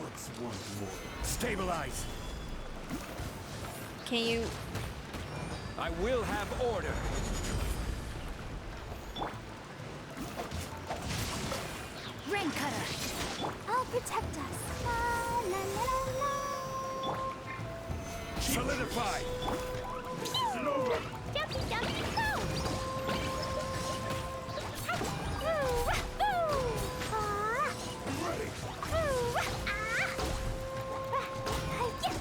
What's one more? Stabilize! Can you... I will have order. Rain Cutter! I'll protect us. La la la la. Solidify! Jumpy, jumpy, go! Ooh, ooh. Ah. Ready! Ooh, ah. Yeah.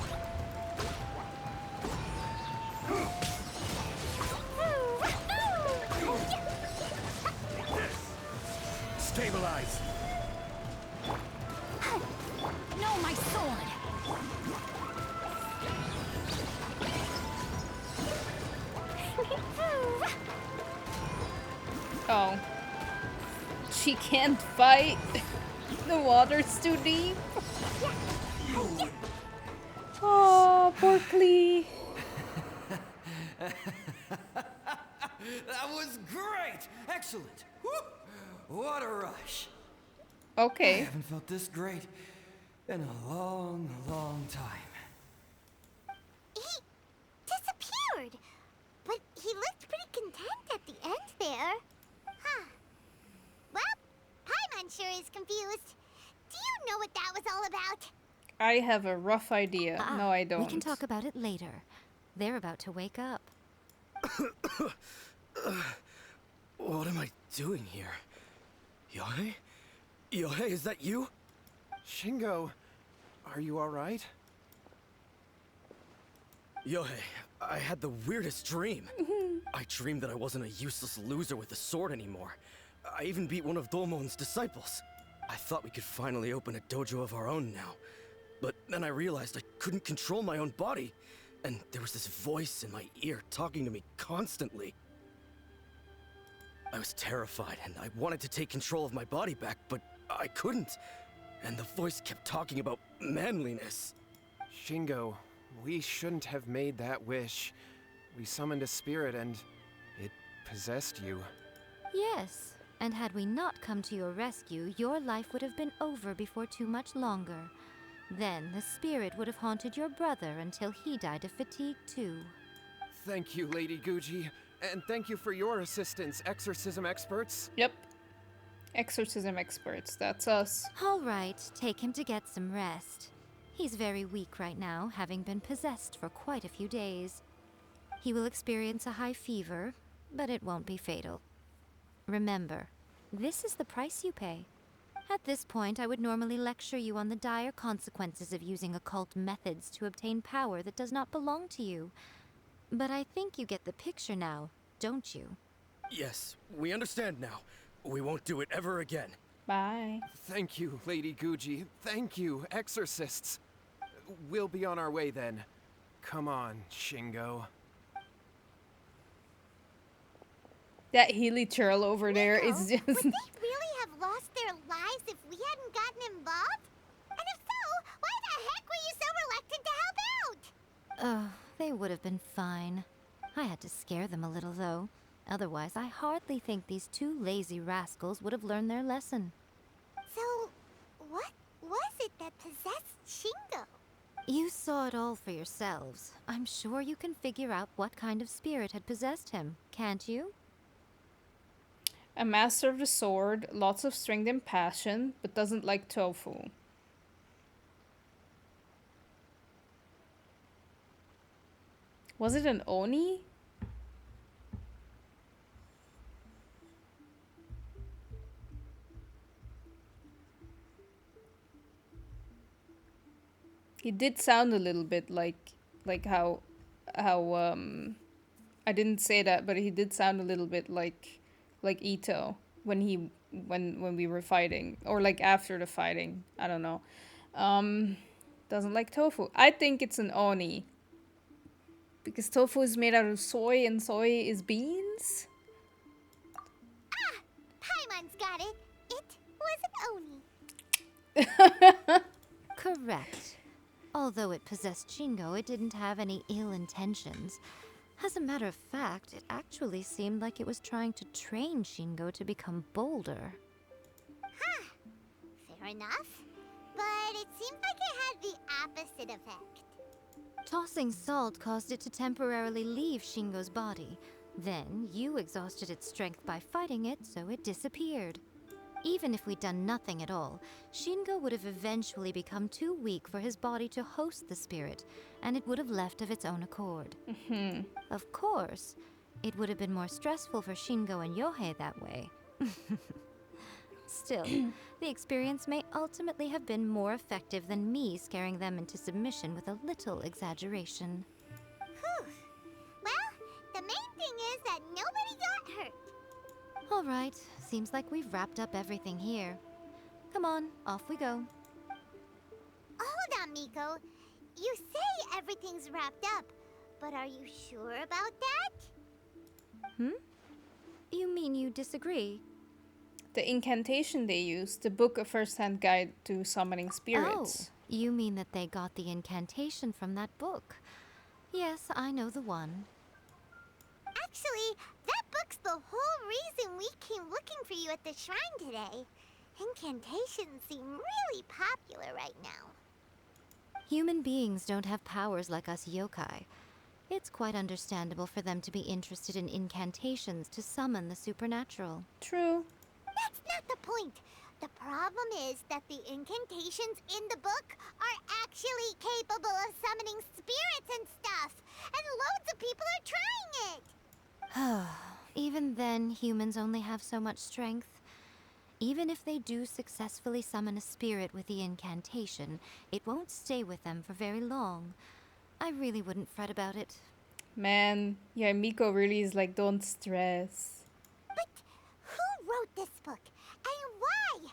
Ooh, ooh. Yeah. Stabilize! No, my sword! Oh. She can't fight. The water's too deep. Oh, poor Klee. That was great! Excellent! Woo! What a rush! I Okay. haven't felt this great in a long, long time. He disappeared! But he looked pretty content at the end there. Huh. Well, Paimon sure is confused. Do you know what that was all about? I have a rough idea. No, I don't. We can talk about it later. They're about to wake up. What am I doing here? Yohei? Yohei, is that you? Shingo, are you alright? Yohei, I had the weirdest dream. I dreamed that I wasn't a useless loser with a sword anymore. I even beat one of Domon's disciples. I thought we could finally open a dojo of our own now. But then I realized I couldn't control my own body. And there was this voice in my ear talking to me constantly. I was terrified and I wanted to take control of my body back, but I couldn't. And the voice kept talking about manliness. Shingo, we shouldn't have made that wish. We summoned a spirit and it possessed you. Yes, and had we not come to your rescue, your life would have been over before too much longer. Then the spirit would have haunted your brother until he died of fatigue too. Thank you, Lady Guji. And thank you for your assistance, exorcism experts. Yep. Exorcism experts. That's us. All right, take him to get some rest. He's very weak right now, having been possessed for quite a few days. He will experience a high fever, but it won't be fatal. Remember, this is the price you pay. At this point, I would normally lecture you on the dire consequences of using occult methods to obtain power that does not belong to you. But I think you get the picture now, don't you? Yes, we understand now. We won't do it ever again. Bye. Thank you, Lady Guji. Thank you, exorcists. We'll be on our way then. Come on, Shingo. That Healy churl over there is Would just... they really have lost their lives if we hadn't gotten involved? And if so, why the heck were you so reluctant to help out? Oh, they would have been fine. I had to scare them a little, though. Otherwise, I hardly think these two lazy rascals would have learned their lesson. So, what was it that possessed Shingo? You saw it all for yourselves. I'm sure you can figure out what kind of spirit had possessed him, can't you? A master of the sword, lots of strength and passion, but doesn't like tofu. Was it an Oni? He did sound a little bit like how I didn't say that, but he did sound a little bit like Ito when we were fighting, or like after the fighting. I don't know. Doesn't like tofu. I think it's an Oni. Because tofu is made out of soy and soy is beans? Ah! Paimon's got it. It was an Oni. Correct. Although it possessed Shingo, it didn't have any ill intentions. As a matter of fact, it actually seemed like it was trying to train Shingo to become bolder. Huh. Fair enough. but it seems like it had the opposite effect. Tossing salt caused it to temporarily leave Shingo's body. Then you exhausted its strength by fighting it, so it disappeared. Even if we'd done nothing at all, Shingo would have eventually become too weak for his body to host the spirit, and it would have left of its own accord. Of course, it would have been more stressful for Shingo and Yohei that way. Still, the experience may ultimately have been more effective than me scaring them into submission with a little exaggeration. Whew. Well, the main thing is that nobody got hurt. All right, seems like we've wrapped up everything here. Come on, off we go. Hold on, Miko. You say everything's wrapped up, but are you sure about that? You mean you disagree? The incantation they used, the book A First-Hand Guide to Summoning Spirits. Oh, you mean that they got the incantation from that book? Yes, I know the one. Actually, that book's the whole reason we came looking for you at the shrine today. Incantations seem really popular right now. Human beings don't have powers like us yokai. It's quite understandable for them to be interested in incantations to summon the supernatural. True. That's not the point. The problem is that the incantations in the book are actually capable of summoning spirits and stuff. And loads of people are trying it. Even then, humans only have so much strength. Even if they do successfully summon a spirit with the incantation, it won't stay with them for very long. I really wouldn't fret about it. Man, yeah, Miko really is like, don't stress. But who wrote this book? And why?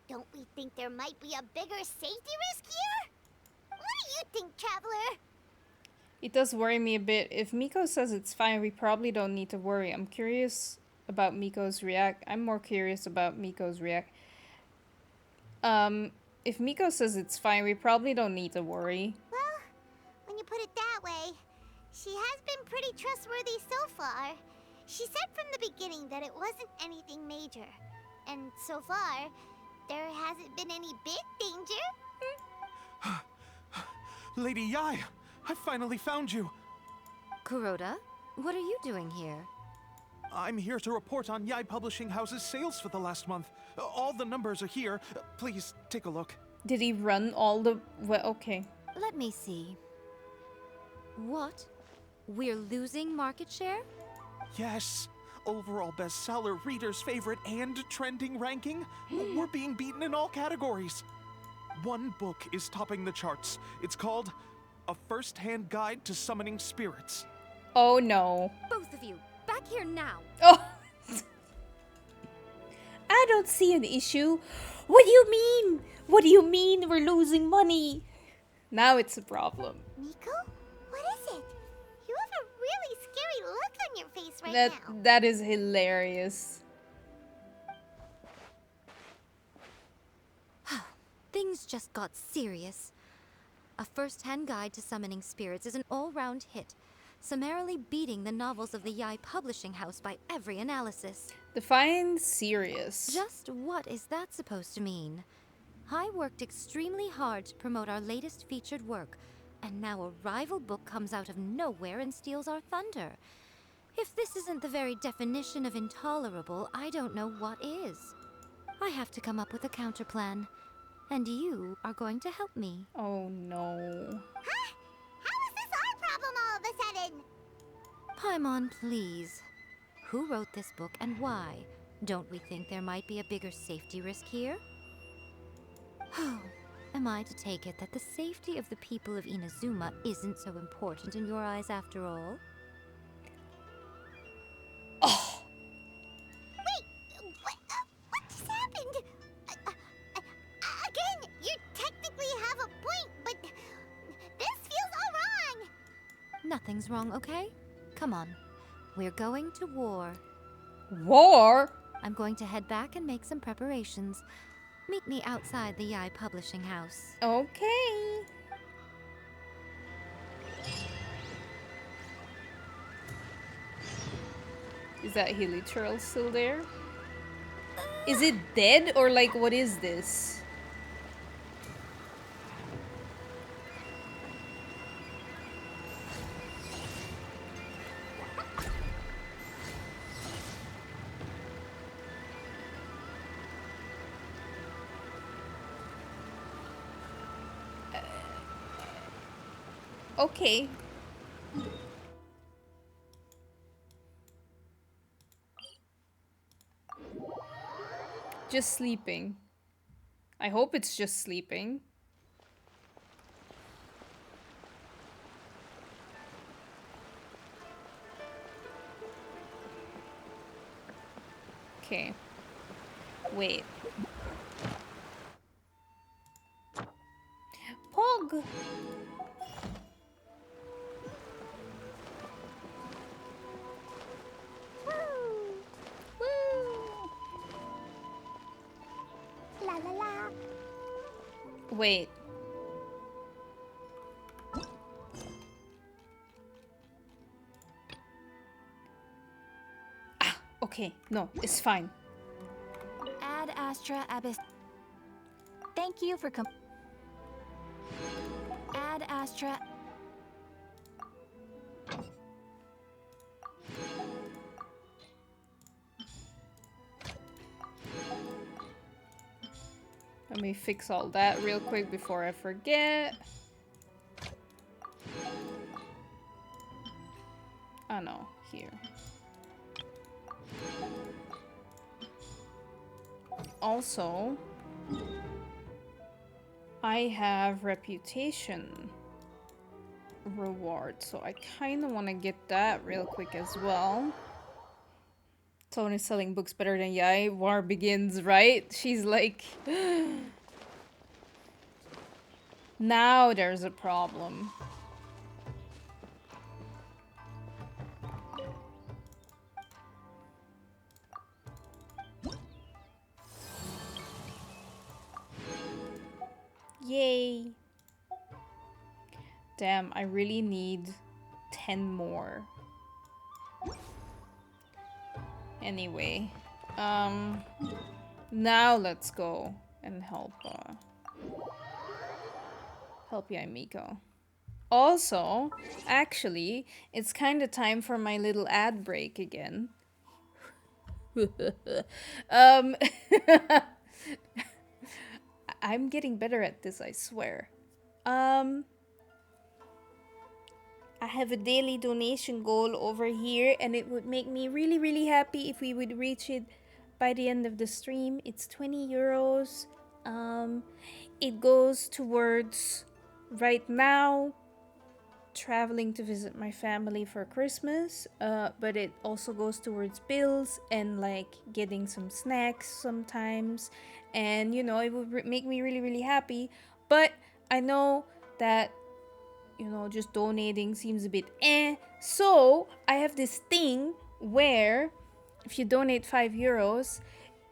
Don't we think there might be a bigger safety risk here? What do you think, Traveler? It does worry me a bit. If Miko says it's fine, we probably don't need to worry. I'm curious about Miko's react. I'm more curious about Miko's react. If Miko says it's fine, we probably don't need to worry. Well, when you put it that way, she has been pretty trustworthy so far. She said from the beginning that it wasn't anything major. And so far, there hasn't been any big danger. Lady Yai, I finally found you. Kuroda, what are you doing here? I'm here to report on Yai Publishing House's sales for the last month. All the numbers are here. Please take a look. Did he run all the... Well, okay. Let me see. What? We're losing market share? Yes. Overall bestseller, readers' favorite, and trending ranking. We're being beaten in all categories. One book is topping the charts. It's called A First-Hand Guide to Summoning Spirits. Oh no. Both of you, back here now. Oh! I don't see an issue. What do you mean? What do you mean we're losing money? Now it's a problem. Miko? What is it? You have a really scary look on your face right now. That is hilarious. Things just got serious. A First-Hand Guide to Summoning Spirits is an all-round hit, summarily beating the novels of the Yai Publishing House by every analysis. Define serious. Just what is that supposed to mean? I worked extremely hard to promote our latest featured work, and now a rival book comes out of nowhere and steals our thunder. If this isn't the very definition of intolerable, I don't know what is. I have to come up with a counterplan, and you are going to help me. Oh no. Huh? How is this our problem all of a sudden? Paimon, please. Who wrote this book and why? Don't we think there might be a bigger safety risk here? Oh, am I to take it that the safety of the people of Inazuma isn't so important in your eyes after all? Oh. Wait, what just happened? Again, you technically have a point, but this feels all wrong. Nothing's wrong, okay? Come on. We're going to war. War? I'm going to head back and make some preparations. Meet me outside the Yai Publishing House. Okay. Is that Hilichurl still there? Is it dead or like what is this? Okay. Just sleeping. I hope it's just sleeping. Okay. Wait. Pog! La la la. Wait. Ah, okay. No, it's fine. Ad Astra Abyss. Thank you for Ad Astra. Let me fix all that real quick before I forget. Oh no, here. Also, I have reputation reward, so I kind of want to get that real quick as well. Tony's selling books better than Yai. War begins, right? She's like... Now there's a problem. Yay. Damn, I really need 10 more. Anyway, now let's go and help Yai Miko. Also, actually, it's kind of time for my little ad break again. I'm getting better at this, I swear. I have a daily donation goal over here, and it would make me really, really happy if we would reach it by the end of the stream. It's 20 euros. It goes towards, right now, traveling to visit my family for Christmas, but it also goes towards bills and like getting some snacks sometimes, and you know, it would make me really, really happy. But I know that, you know, just donating seems a bit so I have this thing where if you donate 5 euros,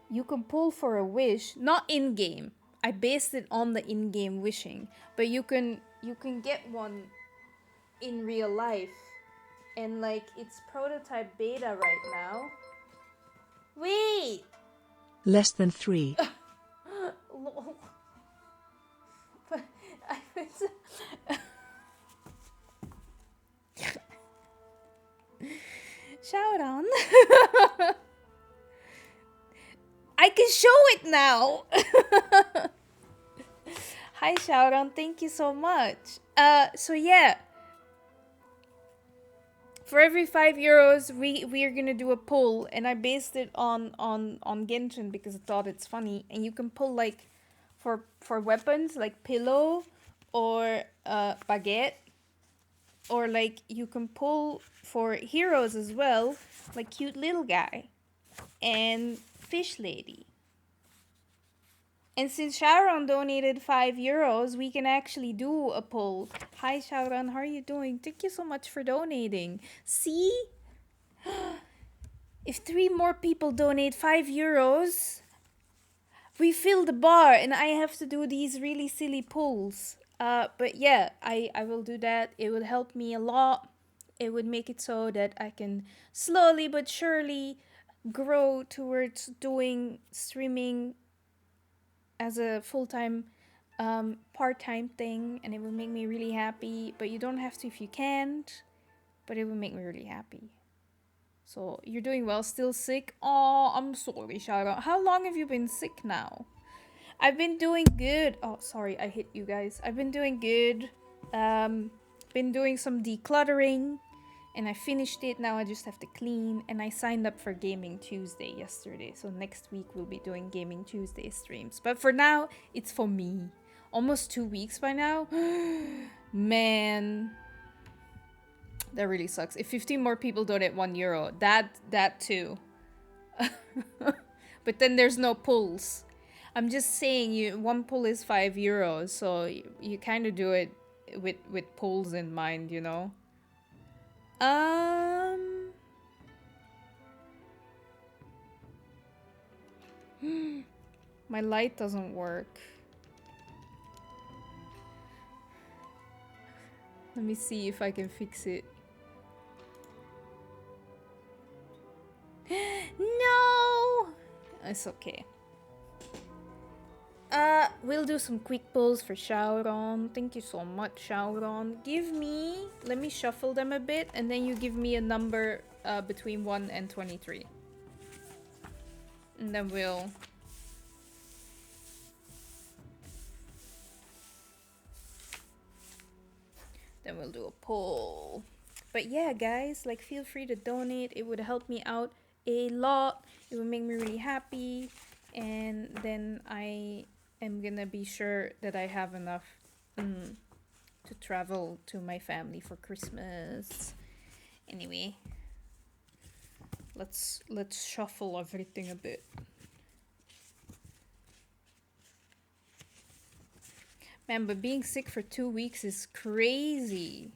you can pull for a wish, not in game. I based it on the in-game wishing, but you can get one in real life, and like it's prototype beta right now. Wait. Less than 3. Lol. But shout on. I can show it now. Hi Shouton, thank you so much. So yeah. For every 5 euros, we are gonna do a pull, and I based it on Genshin because I thought it's funny. And you can pull like for weapons like pillow or baguette, or like you can pull for heroes as well, like cute little guy and fish lady. And since Sharon donated 5 euros, we can actually do a poll. Hi Sharon, how are you doing? Thank you so much for donating. See? If 3 more people donate 5 euros, we fill the bar and I have to do these really silly polls. But yeah, I will do that. It would help me a lot. It would make it so that I can slowly but surely grow towards doing streaming as a full-time part-time thing, and it would make me really happy. But you don't have to if you can't, but it would make me really happy. So you're doing well, still sick? Oh, I'm sorry, Shara. How long have you been sick now? I've been doing good. Oh, sorry, I hit you guys. I've been doing good. been doing some decluttering. And I finished it. Now I just have to clean. And I signed up for Gaming Tuesday yesterday. So next week we'll be doing Gaming Tuesday streams. But for now, it's for me. Almost 2 weeks by now. Man. That really sucks. If 15 more people donate €1, that too. But then there's no pulls. I'm just saying, one pull is €5, so you kind of do it with pulls in mind, you know. My light doesn't work. Let me see if I can fix it. No! It's okay. We'll do some quick pulls for Shauron. Thank you so much, Shauron. Let me shuffle them a bit, and then you give me a number between 1 and 23. And then we'll do a pull. But yeah, guys, like, feel free to donate. It would help me out a lot. It would make me really happy. And then I am gonna be sure that I have enough to travel to my family for Christmas. Anyway, let's shuffle everything a bit. Man, but being sick for 2 weeks is crazy.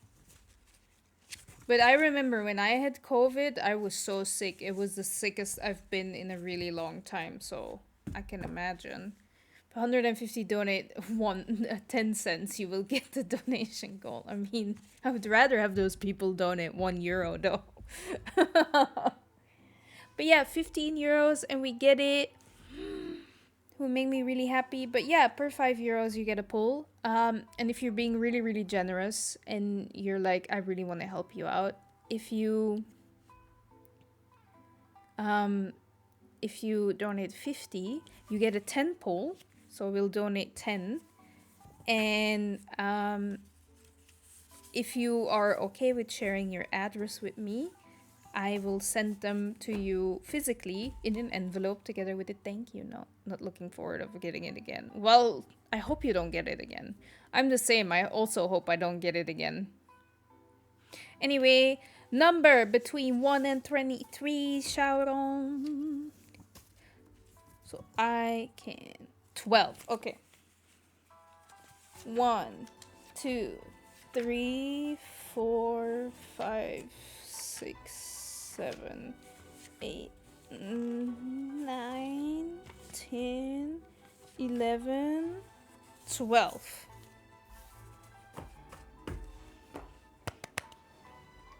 But I remember when I had COVID, I was so sick. It was the sickest I've been in a really long time, so I can imagine. 150 donate 10 cents, you will get the donation goal. I mean, I would rather have those people donate €1 though. But yeah, €15 and we get it. Will make me really happy. But yeah, per €5 you get a pull. And if you're being really, really generous and you're like, I really want to help you out, if you donate 50, you get a 10 pull. So we'll donate 10. And if you are okay with sharing your address with me, I will send them to you physically in an envelope together with a thank you note. Not looking forward of getting it again. Well, I hope you don't get it again. I'm the same. I also hope I don't get it again. Anyway, number between 1 and 23, Shauron. So I can... 12. Okay. 1, 2, 3, 4, 5, 6, 7, 8, 9, 10, 11, 12.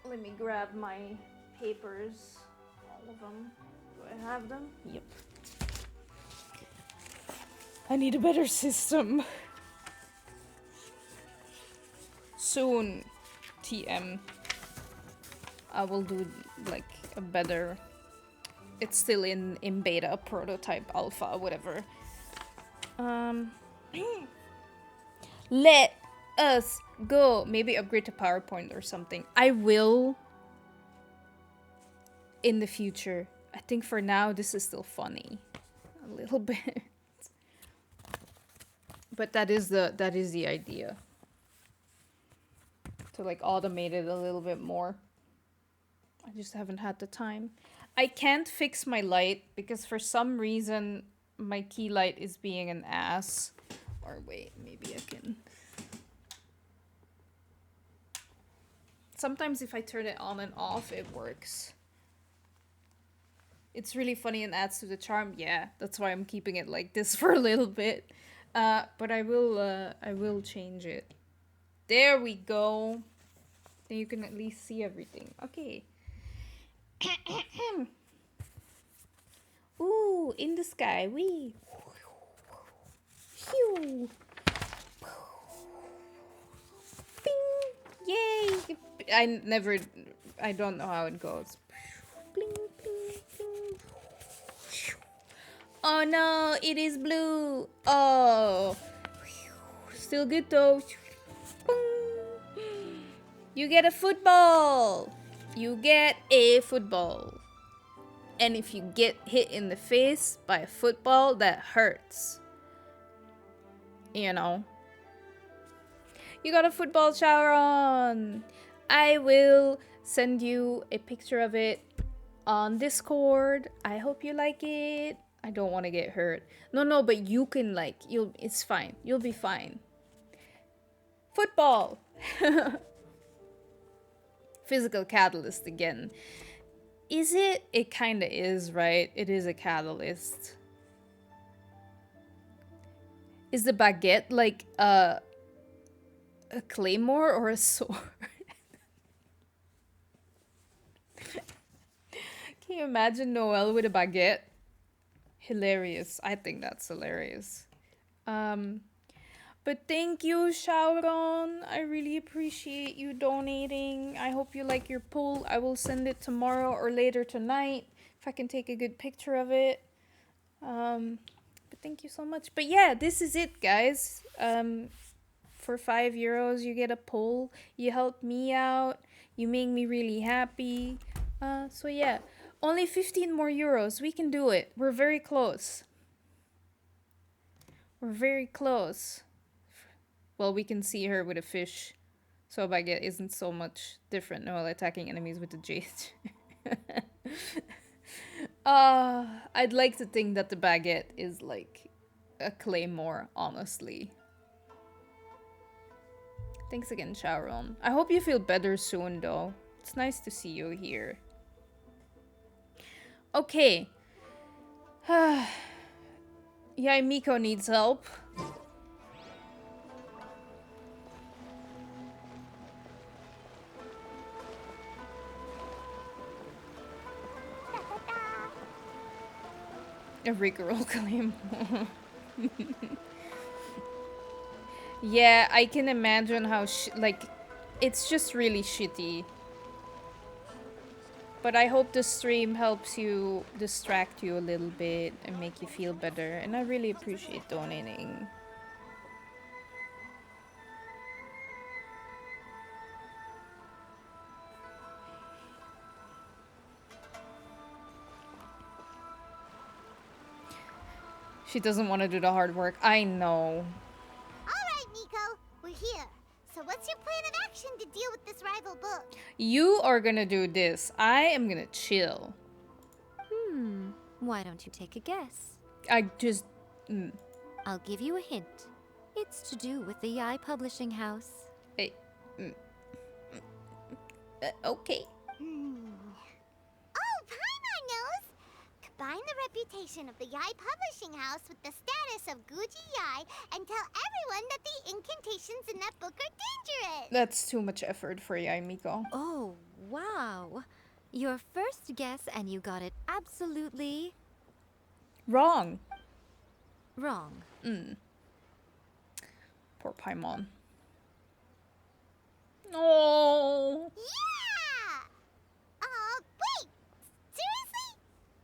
Let me grab my papers. All of them. Do I have them? Yep. I need a better system. Soon, TM. I will do like a better... It's still in beta, prototype, alpha, whatever. Let us go. Maybe upgrade to PowerPoint or something. I will in the future. I think for now this is still funny. A little bit. But that is the idea. To like automate it a little bit more. I just haven't had the time. I can't fix my light because for some reason my key light is being an ass. Or wait, maybe I can. Sometimes if I turn it on and off, it works. It's really funny and adds to the charm. Yeah, that's why I'm keeping it like this for a little bit. But I will change it. There we go. Then you can at least see everything. Okay. Ooh, in the sky. Wee. Phew. Bing. Yay. I don't know how it goes. Bling, bling, bling. Oh no, it is blue. Oh. Still good though. You get a football! You get a football. And if you get hit in the face by a football, that hurts. You know. You got a football shower on! I will send you a picture of it on Discord. I hope you like it. I don't want to get hurt. No, but you can like, it's fine. You'll be fine. Football! Physical catalyst again. Is it? It kinda is, right? It is a catalyst. Is the baguette like a claymore or a sword? Can you imagine Noelle with a baguette? Hilarious. I think that's hilarious. But thank you, Shauron. I really appreciate you donating. I hope you like your poll. I will send it tomorrow or later tonight if I can take a good picture of it. But thank you so much. But yeah, this is it, guys. For €5, you get a poll. You help me out. You make me really happy. So yeah, only 15 more euros. We can do it. We're very close. We're very close. Well, we can see her with a fish. So baguette isn't so much different while attacking enemies with the jade. I'd like to think that the baguette is like a claymore, honestly. Thanks again, Shauron. I hope you feel better soon, though. It's nice to see you here. Okay. Yeah, Miko needs help. Every girl claim. Yeah, I can imagine how like it's just really shitty. But I hope the stream helps you distract you a little bit and make you feel better. And I really appreciate donating. She doesn't want to do the hard work. I know. Alright, Miko. We're here. So what's your plan of action to deal with this rival book? You are gonna do this. I am gonna chill. Why don't you take a guess? I just... I'll give you a hint. It's to do with the Yai Publishing House. Hey. Okay. Oh, Paimon knows! Combine the reputation of the Yai Publishing House with the status of Guji Yai and tell everyone that the incantations in that book are dangerous! That's too much effort for Yai, Miko. Oh, wow. Your first guess and you got it absolutely... Wrong. wrong. Poor Paimon. Oh. Yeah! Wait! Seriously?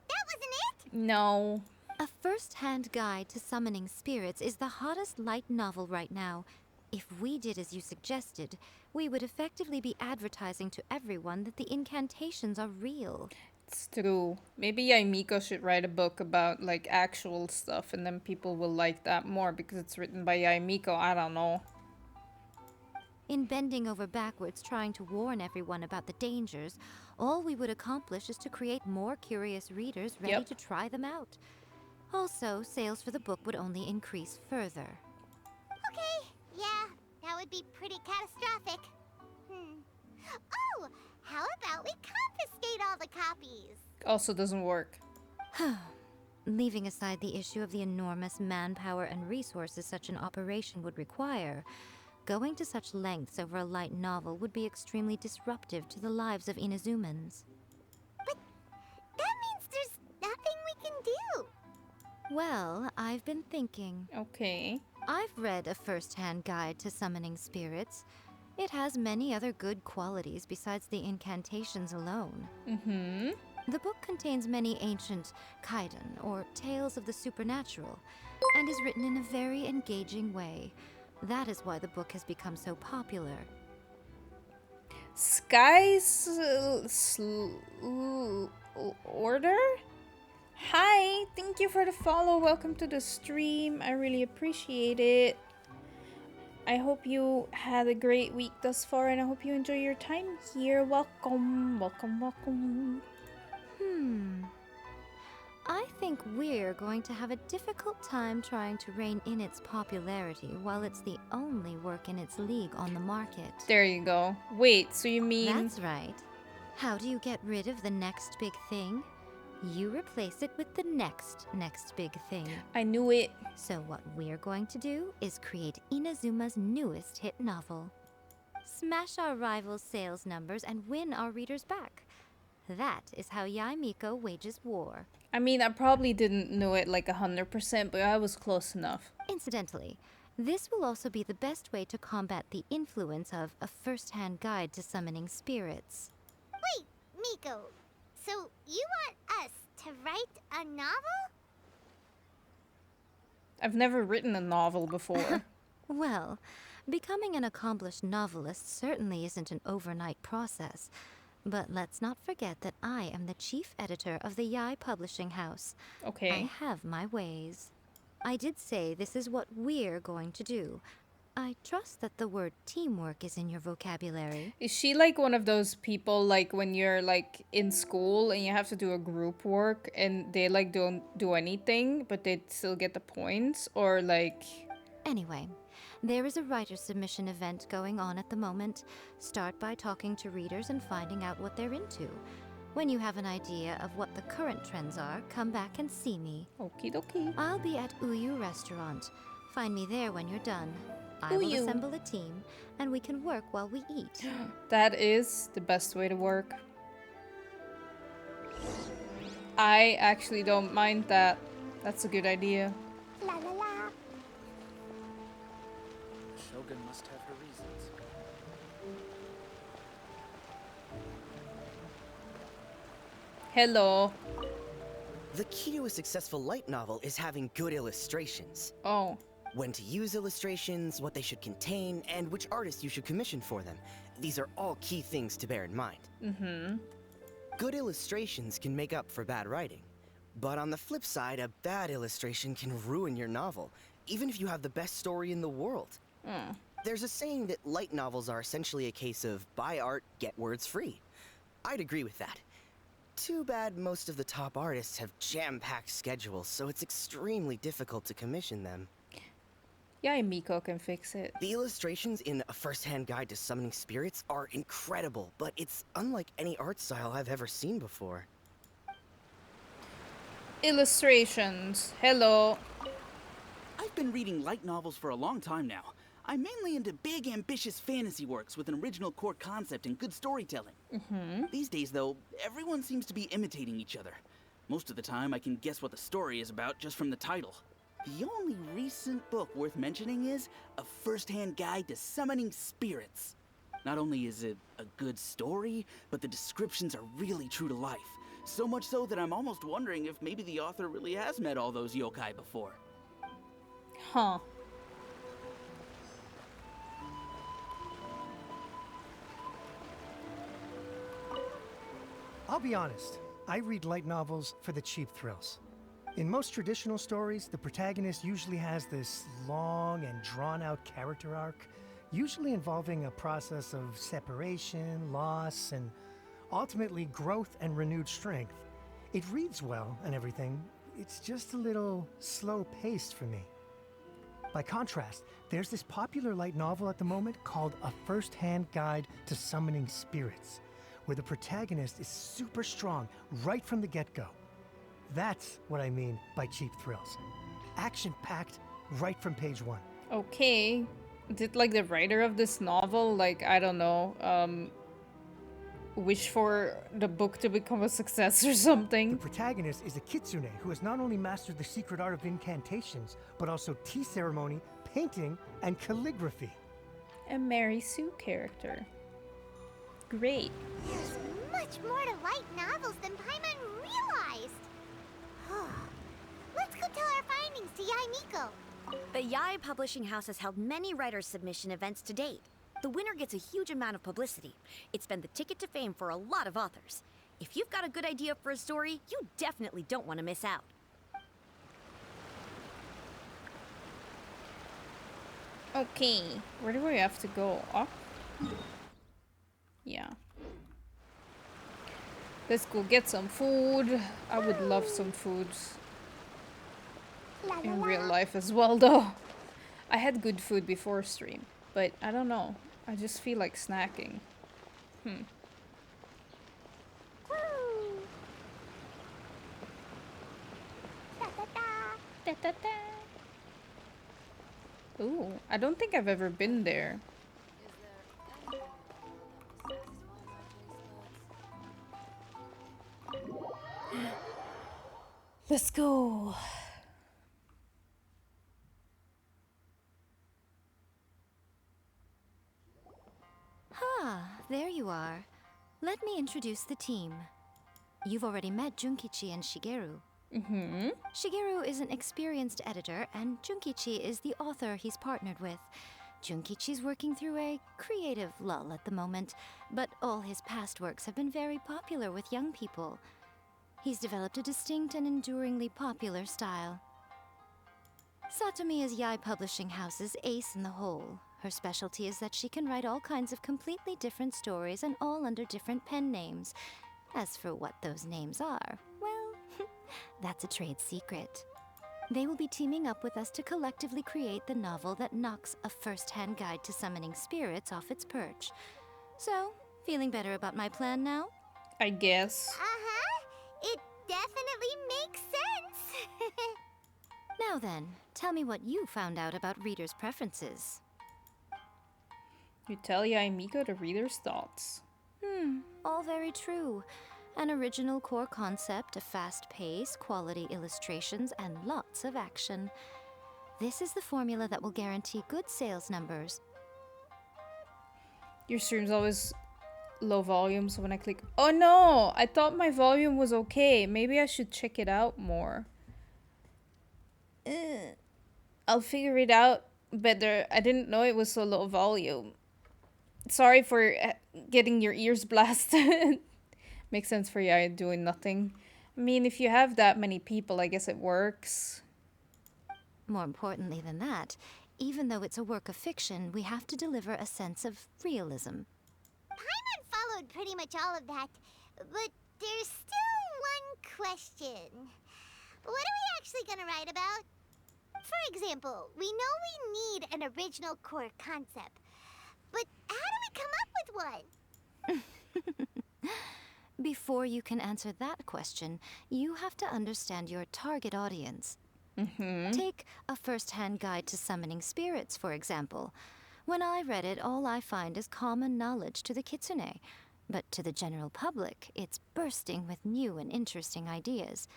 That wasn't it? No. A first-hand guide to summoning spirits is the hottest light novel right now. If we did as you suggested, we would effectively be advertising to everyone that the incantations are real. It's true. Maybe Miko should write a book about like actual stuff and then people will like that more because it's written by Miko. I don't know. In bending over backwards trying to warn everyone about the dangers, all we would accomplish is to create more curious readers ready to try them out. Also, sales for the book would only increase further. Okay, yeah, that would be pretty catastrophic. Oh, how about we confiscate all the copies? Also doesn't work. Leaving aside the issue of the enormous manpower and resources such an operation would require, going to such lengths over a light novel would be extremely disruptive to the lives of Inazumans. But that means there's nothing we can do. Well, I've been thinking. Okay. I've read a first-hand guide to summoning spirits. It has many other good qualities besides the incantations alone. The book contains many ancient kaiden, or tales of the supernatural, and is written in a very engaging way. That is why the book has become so popular. guys, order? Hi, thank you for the follow. Welcome to the stream. I really appreciate it. I hope you had a great week thus far, and I hope you enjoy your time here. Welcome, welcome, welcome. I think we're going to have a difficult time trying to rein in its popularity while it's the only work in its league on the market. There you go. Wait, so you mean... That's right. How do you get rid of the next big thing? You replace it with the next big thing. I knew it. So what we're going to do is create Inazuma's newest hit novel. Smash our rivals' sales numbers and win our readers back. That is how Yae Miko wages war. I mean, I probably didn't know it like 100%, but I was close enough. Incidentally, this will also be the best way to combat the influence of a first-hand guide to summoning spirits. Wait, Miko. So you want us to write a novel? I've never written a novel before. Well, becoming an accomplished novelist certainly isn't an overnight process. But let's not forget that I am the chief editor of the Yae Publishing House. Okay. I have my ways. I did say this is what we're going to do. I trust that the word teamwork is in your vocabulary. Is she like one of those people like when you're like in school and you have to do a group work and they like don't do anything but they still get the points, or like... Anyway, there is a writer submission event going on at the moment. Start by talking to readers and finding out what they're into. When you have an idea of what the current trends are, come back and see me. Okie dokie. I'll be at Uyu Restaurant. Find me there when you're done. I will Uyu. assemble a team, and we can work while we eat. That is the best way to work. I actually don't mind that. That's a good idea. La la la. Shogun must have her reasons. Hello. The key to a successful light novel is having good illustrations. Oh. When to use illustrations, what they should contain, and which artist you should commission for them. These are all key things to bear in mind. Mm-hmm. Good illustrations can make up for bad writing. But on the flip side, a bad illustration can ruin your novel, even if you have the best story in the world. There's a saying that light novels are essentially a case of buy art, get words free. I'd agree with that. Too bad most of the top artists have jam-packed schedules, so it's extremely difficult to commission them. Yeah, Miko can fix it. The illustrations in A First-Hand Guide to Summoning Spirits are incredible, but it's unlike any art style I've ever seen before. Illustrations. Hello. I've been reading light novels for a long time now. I'm mainly into big, ambitious fantasy works with an original core concept and good storytelling. These days, though, everyone seems to be imitating each other. Most of the time, I can guess what the story is about just from the title. The only recent book worth mentioning is A First-Hand Guide to Summoning Spirits. Not only is it a good story, but the descriptions are really true to life. So much so that I'm almost wondering if maybe the author really has met all those yokai before. Huh. I'll be honest, I read light novels for the cheap thrills. In most traditional stories, the protagonist usually has this long and drawn-out character arc, usually involving a process of separation, loss, and ultimately growth and renewed strength. It reads well and everything, it's just a little slow-paced for me. By contrast, there's this popular light novel at the moment called A First-Hand Guide to Summoning Spirits, where the protagonist is super strong right from the get-go. That's what I mean by cheap thrills. Action-packed right from page one. Okay. Did like the writer of this novel, like, I don't know, wish for the book to become a success or something? The protagonist is a kitsune who has not only mastered the secret art of incantations, but also tea ceremony, painting, and calligraphy. A Mary Sue character. Great. There's much more to light novels than Paimon realized. Let's go tell our findings to Yae Miko. The Yae Publishing House has held many writer submission events to date. The winner gets a huge amount of publicity. It's been the ticket to fame for a lot of authors. If you've got a good idea for a story, you definitely don't want to miss out. Okay, where do we have to go? Up? Yeah. Let's go get some food. I would love some food in real life as well, though. I had good food before stream, but I don't know. I just feel like snacking. Da, da, da. Ooh, I don't think I've ever been there. Let's go. Ah, there you are. Let me introduce the team. You've already met Junkichi and Shigeru. Shigeru is an experienced editor, and Junkichi is the author he's partnered with. Junkichi's working through a creative lull at the moment, but all his past works have been very popular with young people. He's developed a distinct and enduringly popular style. Satomi is Yae Publishing House's ace in the hole. Her specialty is that she can write all kinds of completely different stories and all under different pen names. As for what those names are, well, that's a trade secret. They will be teaming up with us to collectively create the novel that knocks a first-hand guide to summoning spirits off its perch. So, feeling better about my plan now? I guess. It definitely makes sense. Now then, tell me what you found out about readers' preferences. You tell Yae Miko the reader's thoughts. All very true. An original core concept, a fast pace, quality illustrations, and lots of action. This is the formula that will guarantee good sales numbers. Your stream's always low volume, so when I click... Oh no! I thought my volume was okay. Maybe I should check it out more. I'll figure it out better. I didn't know it was so low volume. Sorry for getting your ears blasted. Makes sense for you doing nothing. I mean, if you have that many people, I guess it works. More importantly than that, even though it's a work of fiction, we have to deliver a sense of realism. Paimon followed pretty much all of that, but there's still one question. What are we actually gonna write about? For example, we know we need an original core concept, but how do we come up with one? Before you can answer that question, you have to understand your target audience. Take a first-hand guide to summoning spirits, for example. When I read it, all I find is common knowledge to the kitsune. But to the general public, it's bursting with new and interesting ideas.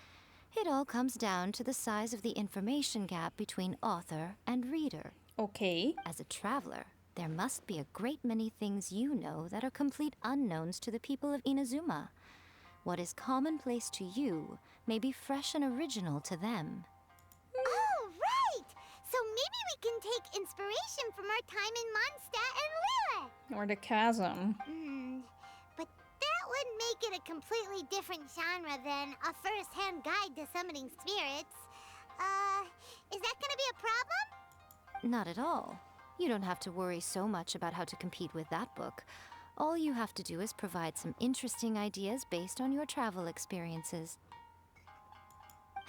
It all comes down to the size of the information gap between author and reader. Okay. As a traveler, there must be a great many things you know that are complete unknowns to the people of Inazuma. What is commonplace to you may be fresh and original to them. Oh, right! So maybe we can take inspiration from our time in Mondstadt and Lille. Or the chasm. But that would make it a completely different genre than a first-hand guide to summoning spirits. Is that gonna be a problem? Not at all. You don't have to worry so much about how to compete with that book. All you have to do is provide some interesting ideas based on your travel experiences.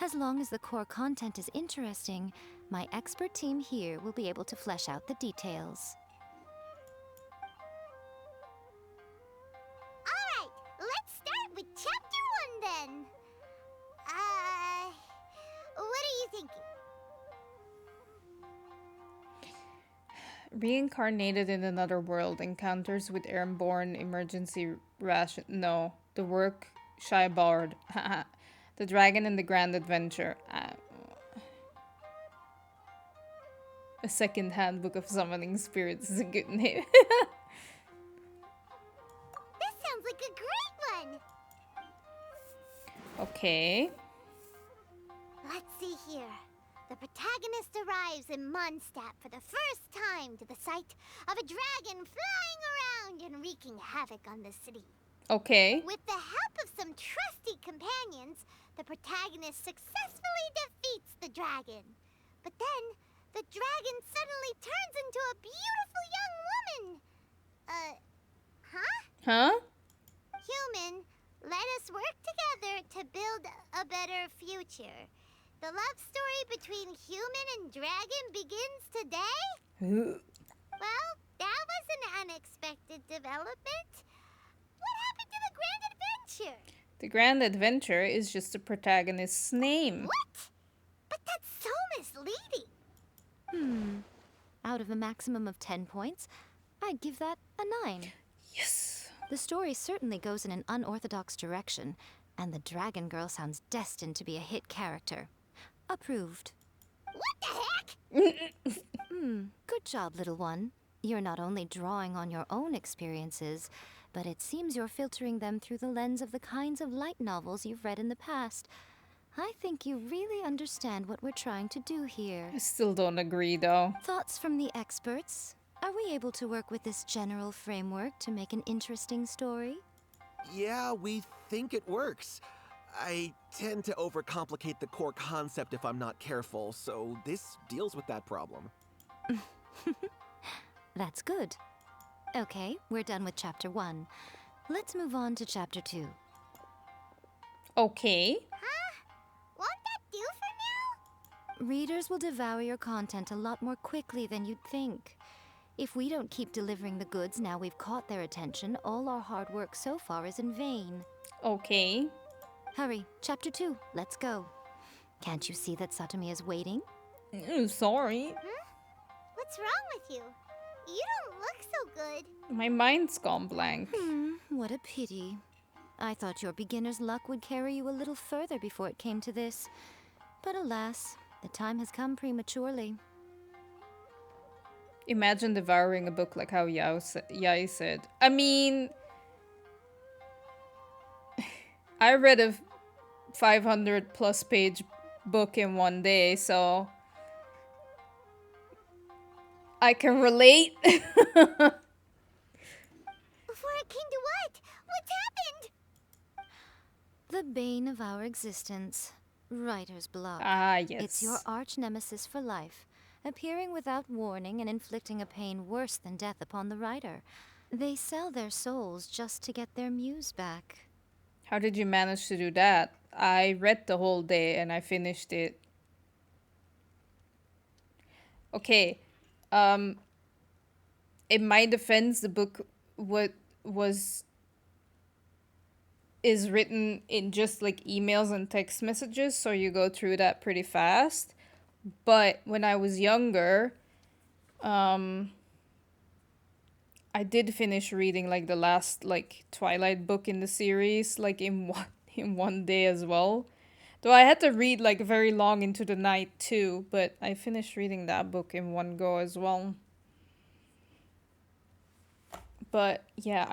As long as the core content is interesting, my expert team here will be able to flesh out the details. Alright, let's start with Chapter 1 then. What are you thinking? Reincarnated in another world, encounters with airborne emergency ration. No, the work Shy Bard. The Dragon and the Grand Adventure. A second handbook of summoning spirits is a good name. This sounds like a great one. Okay. Let's see here. the protagonist arrives in Mondstadt for the first time to the sight of a dragon flying around and wreaking havoc on the city. Okay. With the help of some trusty companions, the protagonist successfully defeats the dragon. But then, the dragon suddenly turns into a beautiful young woman. Huh? Huh? Human, let us work together to build a better future. The love story between human and dragon begins today? Well, that was an unexpected development. What happened to the Grand Adventure? The Grand Adventure is just the protagonist's name. What? But that's so misleading. Out of a maximum of 10 points, I'd give that a 9. Yes. The story certainly goes in an unorthodox direction, and the Dragon Girl sounds destined to be a hit character. Approved. What the heck? Good job, little one. You're not only drawing on your own experiences, but it seems you're filtering them through the lens of the kinds of light novels you've read in the past. I think you really understand what we're trying to do here. I still don't agree, though. Thoughts from the experts? Are we able to work with this general framework to make an interesting story? Yeah, we think it works. I tend to overcomplicate the core concept if I'm not careful, so this deals with that problem. That's good. Okay, we're done with Chapter 1. Let's move on to Chapter 2. Okay. Won't that do for now? Readers will devour your content a lot more quickly than you'd think. If we don't keep delivering the goods now we've caught their attention, all our hard work so far is in vain. Okay. Hurry, Chapter 2, let's go. Can't you see that Satomi is waiting? Sorry. What's wrong with you? You don't look so good. My mind's gone blank. What a pity. I thought your beginner's luck would carry you a little further before it came to this. But alas, the time has come prematurely. Imagine devouring a book like how Yai said. I mean, I read a 500 plus page book in one day, so I can relate. Before it came to what? What's happened? The bane of our existence. Writer's block. Ah, yes. It's your arch nemesis for life, appearing without warning and inflicting a pain worse than death upon the writer. They sell their souls just to get their muse back. How did you manage to do that? I read the whole day and I finished it. Okay. In my defense, the book is written in just like emails and text messages, so you go through that pretty fast. But when I was younger, I did finish reading like the last like Twilight book in the series like in one day as well. Though I had to read like very long into the night too, but I finished reading that book in one go as well. But yeah,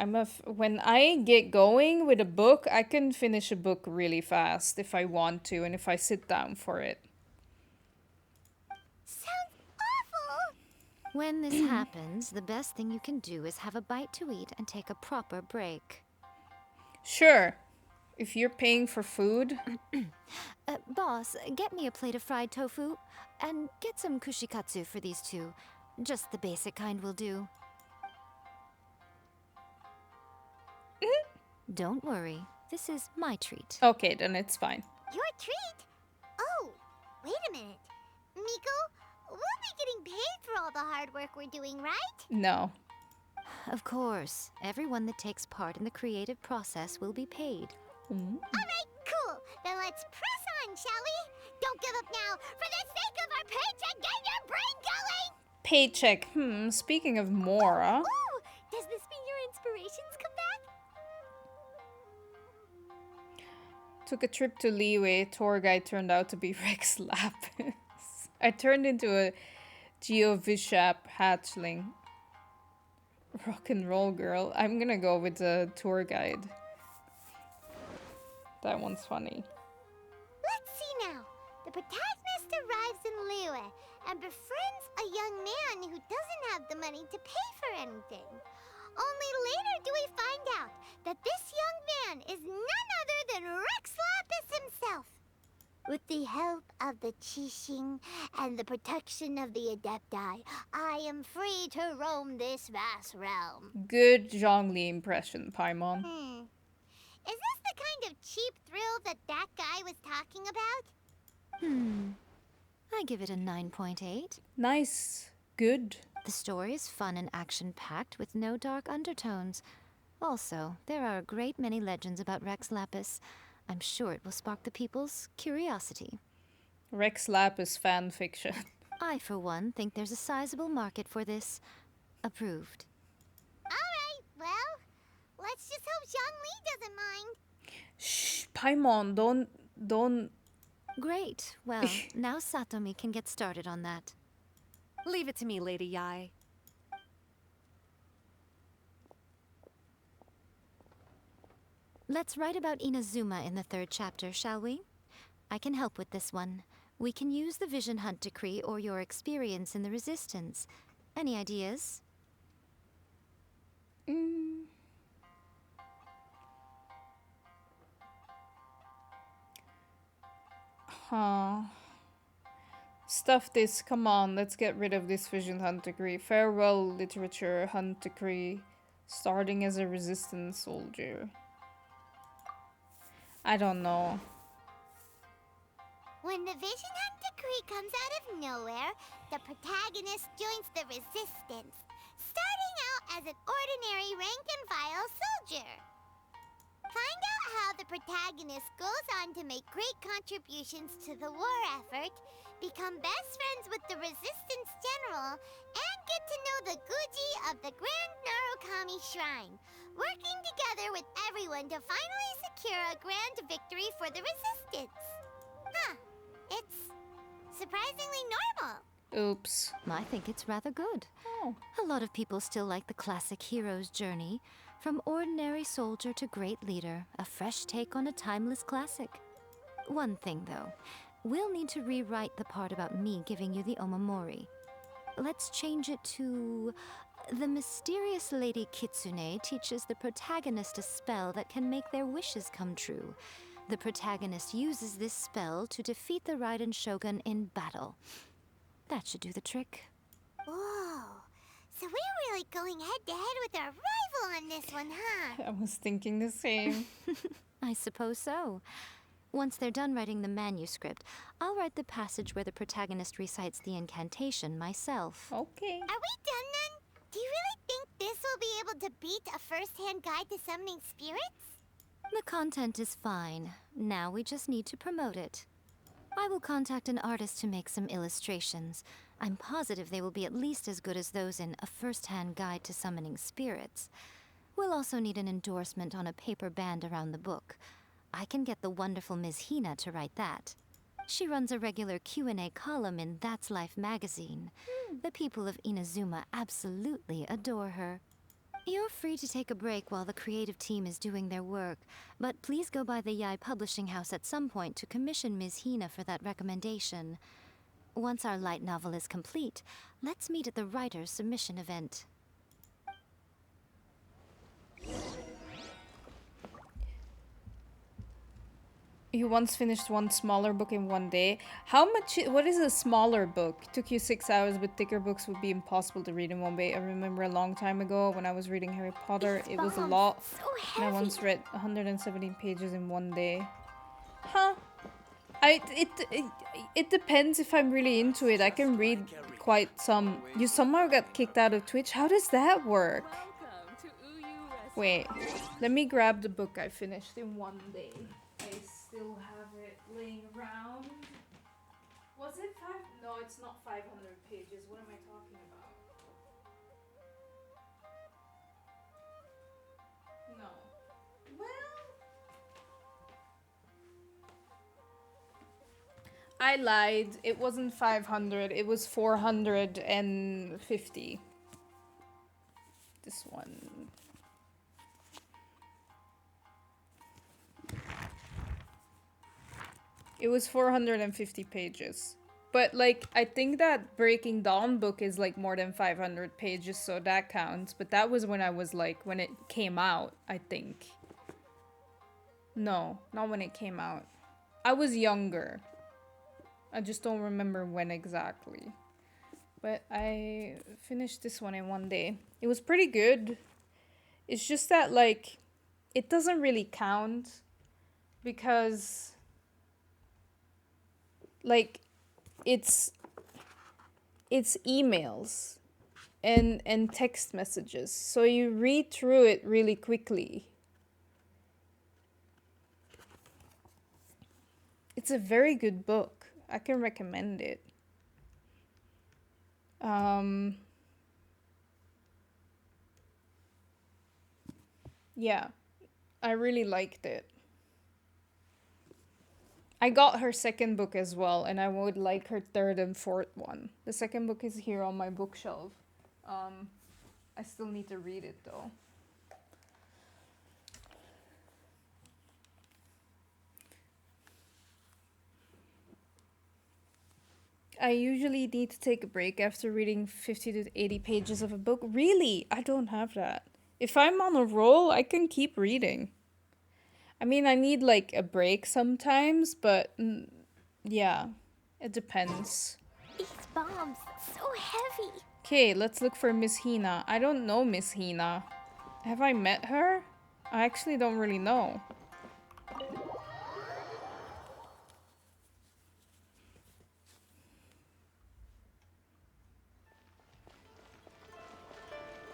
when I get going with a book, I can finish a book really fast if I want to and if I sit down for it. Sounds awful! When this happens, the best thing you can do is have a bite to eat and take a proper break. Sure. If you're paying for food. Boss, get me a plate of fried tofu and get some kushikatsu for these two. Just the basic kind will do. Don't worry, this is my treat. Okay, then it's fine. Your treat? Oh, wait a minute. Miko, we'll be getting paid for all the hard work we're doing, right? No. Of course, everyone that takes part in the creative process will be paid. Alright, cool. Then let's press on, shall we? Don't give up now. For the sake of our paycheck, get your brain going! Paycheck. Speaking of Mora. Ooh, does this mean your inspirations come back? Took a trip to Leeway. Tour guide turned out to be Rex Lapis. I turned into a Geovishap hatchling. Rock and roll girl. I'm gonna go with the tour guide. That one's funny. Let's see now. The protagonist arrives in Liyue and befriends a young man who doesn't have the money to pay for anything. Only later do we find out that this young man is none other than Rex Lapis himself. With the help of the Qixing and the protection of the Adepti, I am free to roam this vast realm. Good Zhongli impression, Paimon. Is this the kind of cheap thrill that guy was talking about? I give it a 9.8. Nice. Good. The story is fun and action-packed with no dark undertones. Also, there are a great many legends about Rex Lapis. I'm sure it will spark the people's curiosity. Rex Lapis fan fiction. I, for one, think there's a sizable market for this. Approved. Alright, well, let's just hope Zhongli doesn't mind. Shh, Paimon, don't... Great. Well, now Satomi can get started on that. Leave it to me, Lady Yai. Let's write about Inazuma in the 3rd chapter, shall we? I can help with this one. We can use the Vision Hunt Decree or your experience in the Resistance. Any ideas? Huh. Stuff this, come on, let's get rid of this Vision Hunt Decree. Farewell, literature, Hunt Decree. Starting as a resistance soldier. I don't know. When the Vision Hunt Decree comes out of nowhere, the protagonist joins the Resistance, starting out as an ordinary rank-and-file soldier. Find out how the protagonist goes on to make great contributions to the war effort, become best friends with the Resistance General, and get to know the Guji of the Grand Narukami Shrine, working together with everyone to finally secure a grand victory for the Resistance. Huh. It's surprisingly normal. Oops. I think it's rather good. Oh. A lot of people still like the classic hero's journey. From ordinary soldier to great leader, a fresh take on a timeless classic. One thing, though. We'll need to rewrite the part about me giving you the Omamori. Let's change it to... The mysterious Lady Kitsune teaches the protagonist a spell that can make their wishes come true. The protagonist uses this spell to defeat the Raiden Shogun in battle. That should do the trick. Whoa. So we're really going head-to-head with our rival on this one, huh? I was thinking the same. I suppose so. Once they're done writing the manuscript, I'll write the passage where the protagonist recites the incantation myself. Okay. Are we done then? Do you really think this will be able to beat a first-hand guide to summoning spirits? The content is fine. Now we just need to promote it. I will contact an artist to make some illustrations. I'm positive they will be at least as good as those in A First-Hand Guide to Summoning Spirits. We'll also need an endorsement on a paper band around the book. I can get the wonderful Ms. Hina to write that. She runs a regular Q&A column in That's Life magazine. The people of Inazuma absolutely adore her. You're free to take a break while the creative team is doing their work, but please go by the Yai Publishing House at some point to commission Ms. Hina for that recommendation. Once our light novel is complete, let's meet at the writer's submission event. You once finished one smaller book in one day. How much? What is a smaller book? Took you 6 hours, but thicker books would be impossible to read in one day. I remember a long time ago when I was reading Harry Potter, it was a lot. So And I heavy. once read 117 pages in one day. Huh? It depends if I'm really into it. I can read quite some. You somehow got kicked out of Twitch. How does that work? Wait, let me grab the book I finished in one day. I still have it laying around. Was it five? No, it's not 500 pages. What am I talking about? No. Well, I lied. It wasn't 500. It was 450. This one. It was 450 pages. But like, I think that Breaking Dawn book is like more than 500 pages, so that counts. But that was when I was like, when it came out, I think. No, not when it came out. I was younger. I just don't remember when exactly. But I finished this one in one day. It was pretty good. It's just that like, it doesn't really count because like it's emails and text messages, so you read through it really quickly. It's a very good book. I can recommend it. Yeah, I really liked it. I got her second book as well, and I would like her third and fourth one. The second book is here on my bookshelf. I still need to read it though. I usually need to take a break after reading 50 to 80 pages of a book. Really? I don't have that. If I'm on a roll, I can keep reading. I mean, I need like a break sometimes, but yeah, it depends. These bombs, so heavy. Okay, let's look for Miss Hina. I don't know Miss Hina. Have I met her? I actually don't really know.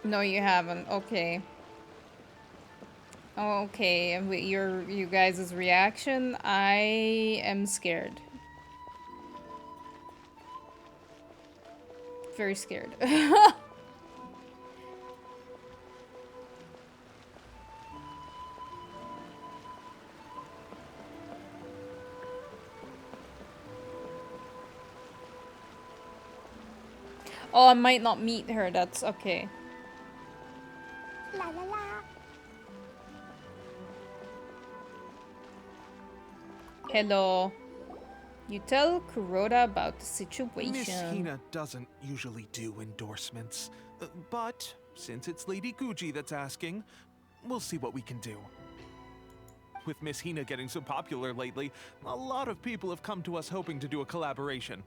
No, you haven't. Okay. Okay, and with you guys' reaction, I am scared. Very scared. Oh, I might not meet her. That's okay. La la la. Hello. You tell Kuroda about the situation. Miss Hina doesn't usually do endorsements, but since it's Lady Guji that's asking, we'll see what we can do. With Miss Hina getting so popular lately, a lot of people have come to us hoping to do a collaboration.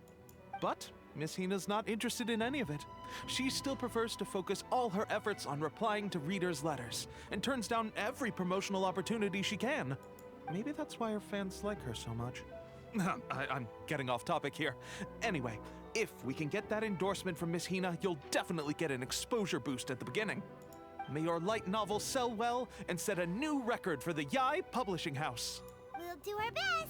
But Miss Hina's not interested in any of it. She still prefers to focus all her efforts on replying to readers' letters, and turns down every promotional opportunity she can. Maybe that's why her fans like her so much. I'm getting off topic here. Anyway, if we can get that endorsement from Miss Hina, you'll definitely get an exposure boost at the beginning. May your light novel sell well and set a new record for the Yai Publishing House. We'll do our best.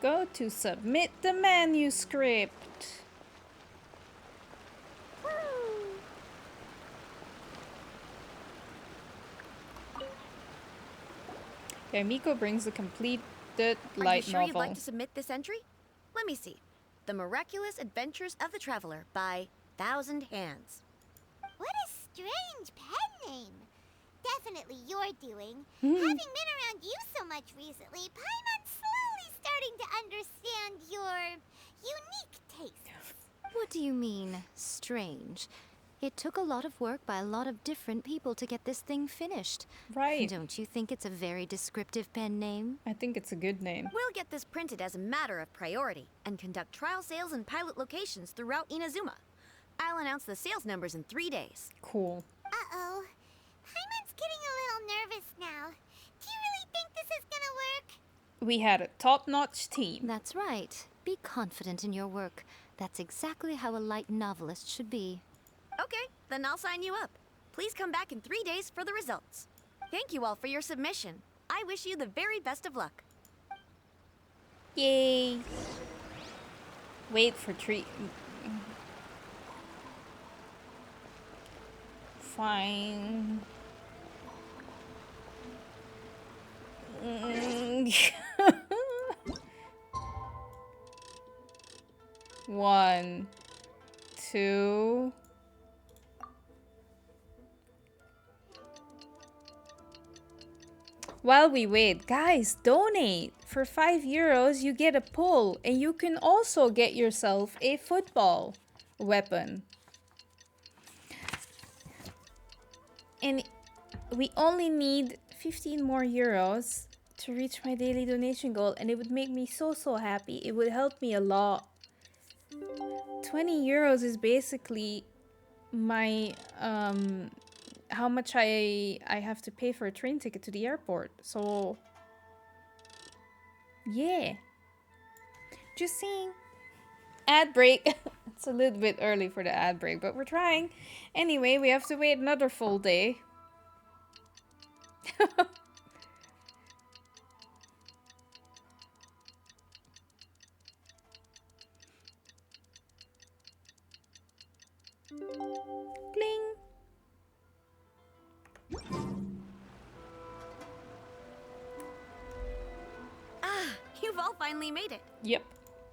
Go to submit the manuscript. Okay, Miko brings the completed light Are you sure novel. you'd like to submit this entry? Let me see. The Miraculous Adventures of the Traveler by Thousand Hands. What a strange pen name. Definitely your doing. Having been around you so much recently, Paimon's slowly starting to understand your unique tastes. What do you mean, strange? It took a lot of work by a lot of different people to get this thing finished. Right. Don't you think it's a very descriptive pen name? I think it's a good name. We'll get this printed as a matter of priority and conduct trial sales in pilot locations throughout Inazuma. I'll announce the sales numbers in 3 days. Cool. Uh-oh. Paimon's getting a little nervous now. Do you really think this is gonna work? We had a top-notch team. That's right. Be confident in your work. That's exactly how a light novelist should be. Okay, then I'll sign you up. Please come back in 3 days for the results. Thank you all for your submission. I wish you the very best of luck. Yay. Wait for treat. Fine. One, two. While we wait, guys, donate. For €5, you get a pull, and you can also get yourself a football weapon. And we only need 15 more euros to reach my daily donation goal, and it would make me so happy. It would help me a lot. 20 euros is basically my how much I have to pay for a train ticket to the airport. So yeah, just saying. Ad break. It's a little bit early for the ad break, but we're trying. Anyway, we have to wait another full day. Cling. You've all finally made it. Yep.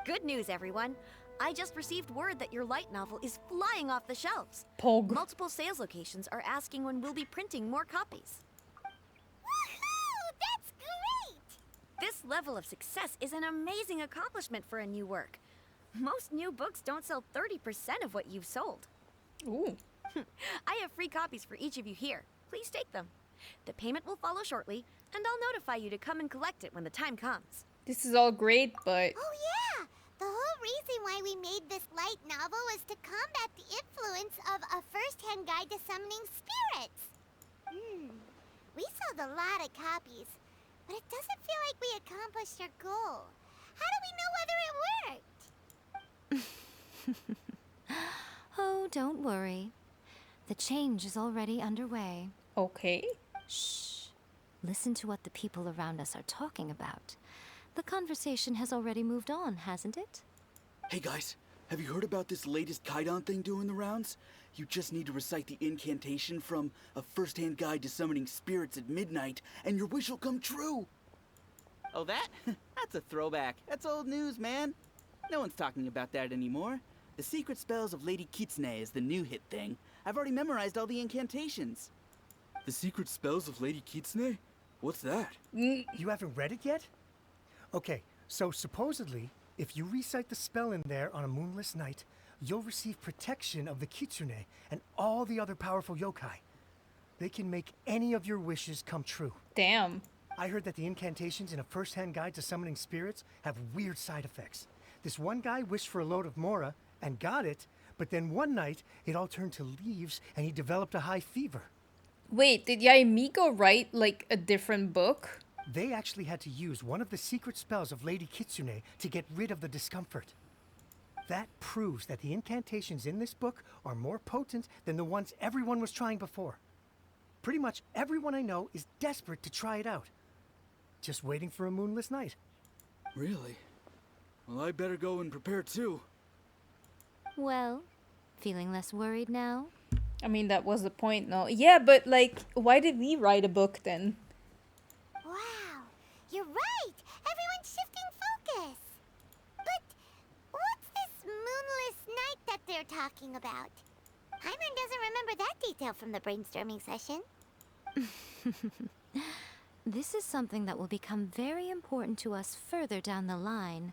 Good news, everyone. I just received word that your light novel is flying off the shelves. Pog. Multiple sales locations are asking when we'll be printing more copies. Woohoo! That's great! This level of success is an amazing accomplishment for a new work. Most new books don't sell 30% of what you've sold. Ooh. I have free copies for each of you here. Please take them. The payment will follow shortly, and I'll notify you to come and collect it when the time comes. This is all great, but... Oh yeah! The whole reason why we made this light novel was to combat the influence of a first-hand guide to summoning spirits. We sold a lot of copies, but it doesn't feel like we accomplished our goal. How do we know whether it worked? Oh, don't worry. The change is already underway. Okay. Shh. Listen to what the people around us are talking about. The conversation has already moved on, hasn't it? Hey guys, have you heard about this latest Kaidan thing doing the rounds? You just need to recite the incantation from A First-Hand Guide to Summoning Spirits at Midnight, and your wish will come true! Oh, that? That's a throwback. That's old news, man. No one's talking about that anymore. The Secret Spells of Lady Kitsune is the new hit thing. I've already memorized all the incantations. The Secret Spells of Lady Kitsune? What's that? You haven't read it yet? Okay, so supposedly, if you recite the spell in there on a moonless night, you'll receive protection of the Kitsune and all the other powerful yokai. They can make any of your wishes come true. Damn. I heard that the incantations in A First-Hand Guide to Summoning Spirits have weird side effects. This one guy wished for a load of mora and got it, but then one night it all turned to leaves and he developed a high fever. Wait, did Miko write like a different book? They actually had to use one of the secret spells of Lady Kitsune to get rid of the discomfort. That proves that the incantations in this book are more potent than the ones everyone was trying before. Pretty much everyone I know is desperate to try it out. Just waiting for a moonless night. Really? Well, I better go and prepare too. Well, feeling less worried now? I mean, that was the point, no? Yeah, but like, why did we write a book then? Wow, you're right! Everyone's shifting focus! But what's this moonless night that they're talking about? Hyman doesn't remember that detail from the brainstorming session. This is something that will become very important to us further down the line.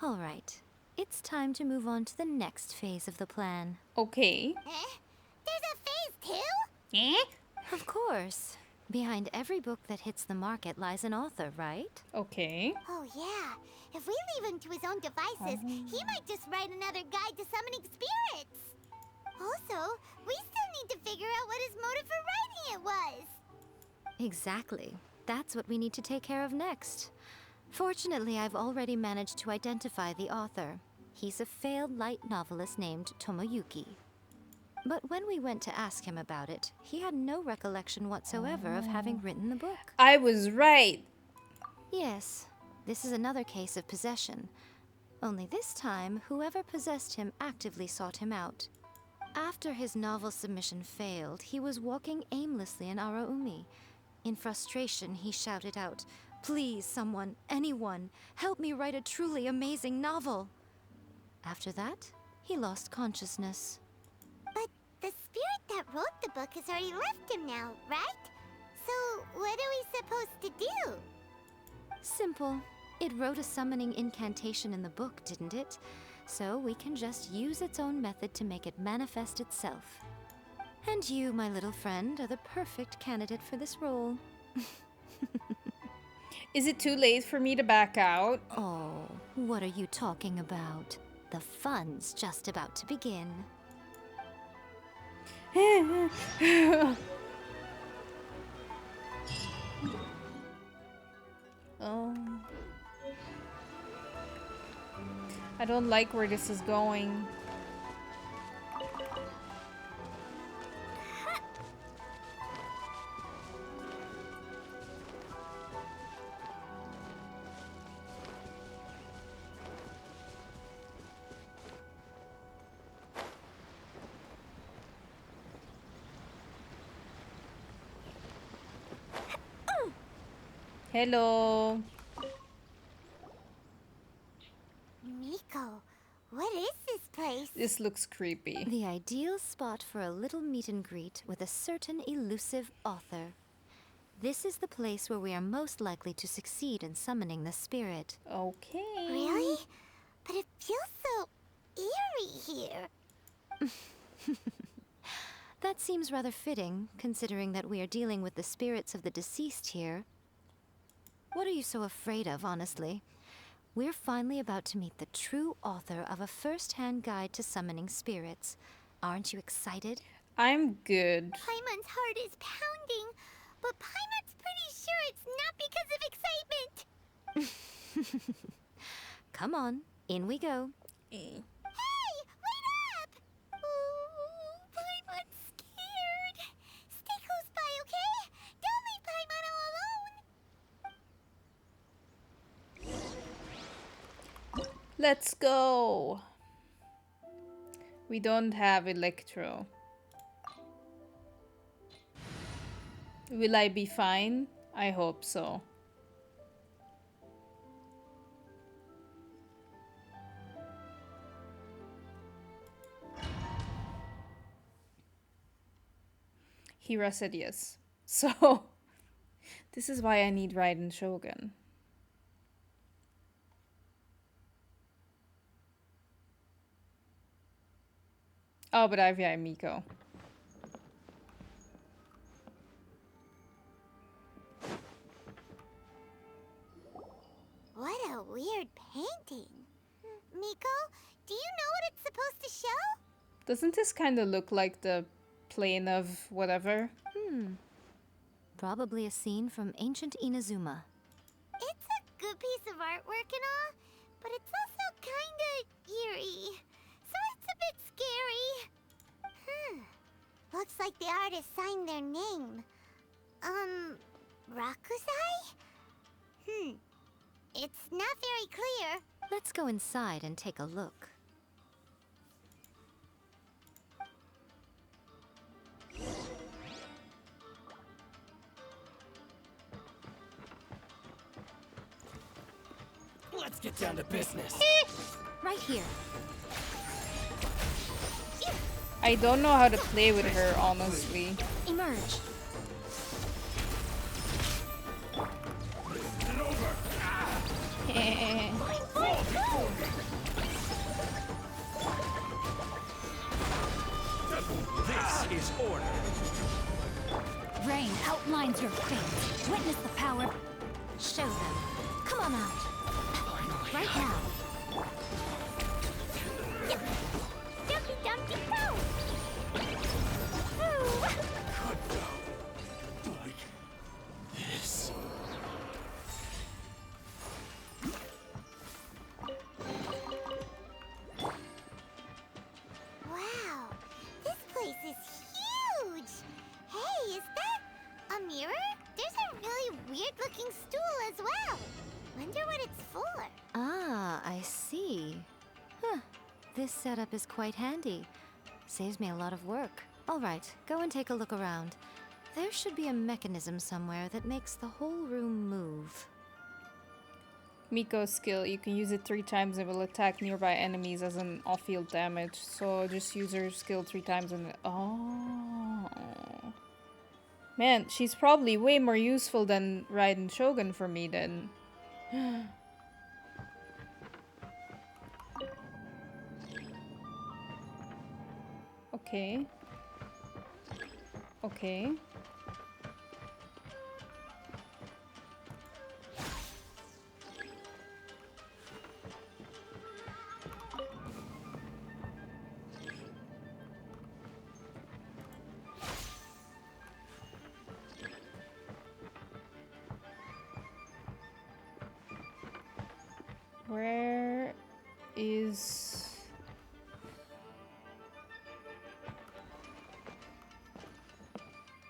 All right, it's time to move on to the next phase of the plan. Okay. There's a phase 2? Of course. Behind every book that hits the market lies an author, right? Okay. Oh yeah, if we leave him to his own devices, he might just write another guide to summoning spirits. Also, we still need to figure out what his motive for writing it was. Exactly. That's what we need to take care of next. Fortunately, I've already managed to identify the author. He's a failed light novelist named Tomoyuki. But when we went to ask him about it, he had no recollection whatsoever of having written the book. I was right. Yes, this is another case of possession. Only this time, whoever possessed him actively sought him out. After his novel submission failed, he was walking aimlessly in Araumi. In frustration, he shouted out, "Please, someone, anyone, help me write a truly amazing novel." After that, he lost consciousness. But the spirit that wrote the book has already left him now, right? So, what are we supposed to do? Simple. It wrote a summoning incantation in the book, didn't it? So we can just use its own method to make it manifest itself. And you, my little friend, are the perfect candidate for this role. Is it too late for me to back out? Oh, what are you talking about? The fun's just about to begin. Oh. I don't like where this is going. Hello. Miko, what is this place? This looks creepy. The ideal spot for a little meet and greet with a certain elusive author. This is the place where we are most likely to succeed in summoning the spirit. Okay. Really? But it feels so eerie here. That seems rather fitting, considering that we are dealing with the spirits of the deceased here. What are you so afraid of, honestly? We're finally about to meet the true author of a first-hand guide to summoning spirits. Aren't you excited? I'm good. Paimon's heart is pounding, but Paimon's pretty sure it's not because of excitement. Come on, in we go. Hey, wait up! Oh, Paimon's scared. Stay close by, okay? Don't leave Paimon all alone. Let's go. We don't have Electro. Will I be fine? I hope so. Hira said yes. So, this is why I need Raiden Shogun. Oh, but I've Miko. What a weird painting. Miko, do you know what it's supposed to show? Doesn't this kind of look like the plane of whatever? Probably a scene from ancient Inazuma. It's a good piece of artwork and all, but it's also kinda eerie. So it's a bit scary. Looks like the artist signed their name. Rakusai? It's not very clear. Let's go inside and take a look. Let's get down to business. Right here. I don't know how to play with her, honestly. Emerge. This is order. Rain outlines your fate. Witness the power. Show them. Come on out. Right now. Dumpty Dumpty Go! Could go like this. Wow, this place is huge! Hey, is that a mirror? There's a really weird-looking stool as well. Wonder what it's for. Ah, I see. Huh. This setup is quite handy. Saves me a lot of work. All right, go and take a look around. There should be a mechanism somewhere that makes the whole room move. Miko's skill, you can use it 3 times and will attack nearby enemies as an off-field damage. So just use her skill 3 times and... Oh. Man, she's probably way more useful than Raiden Shogun for me then. Okay. Okay. Where is...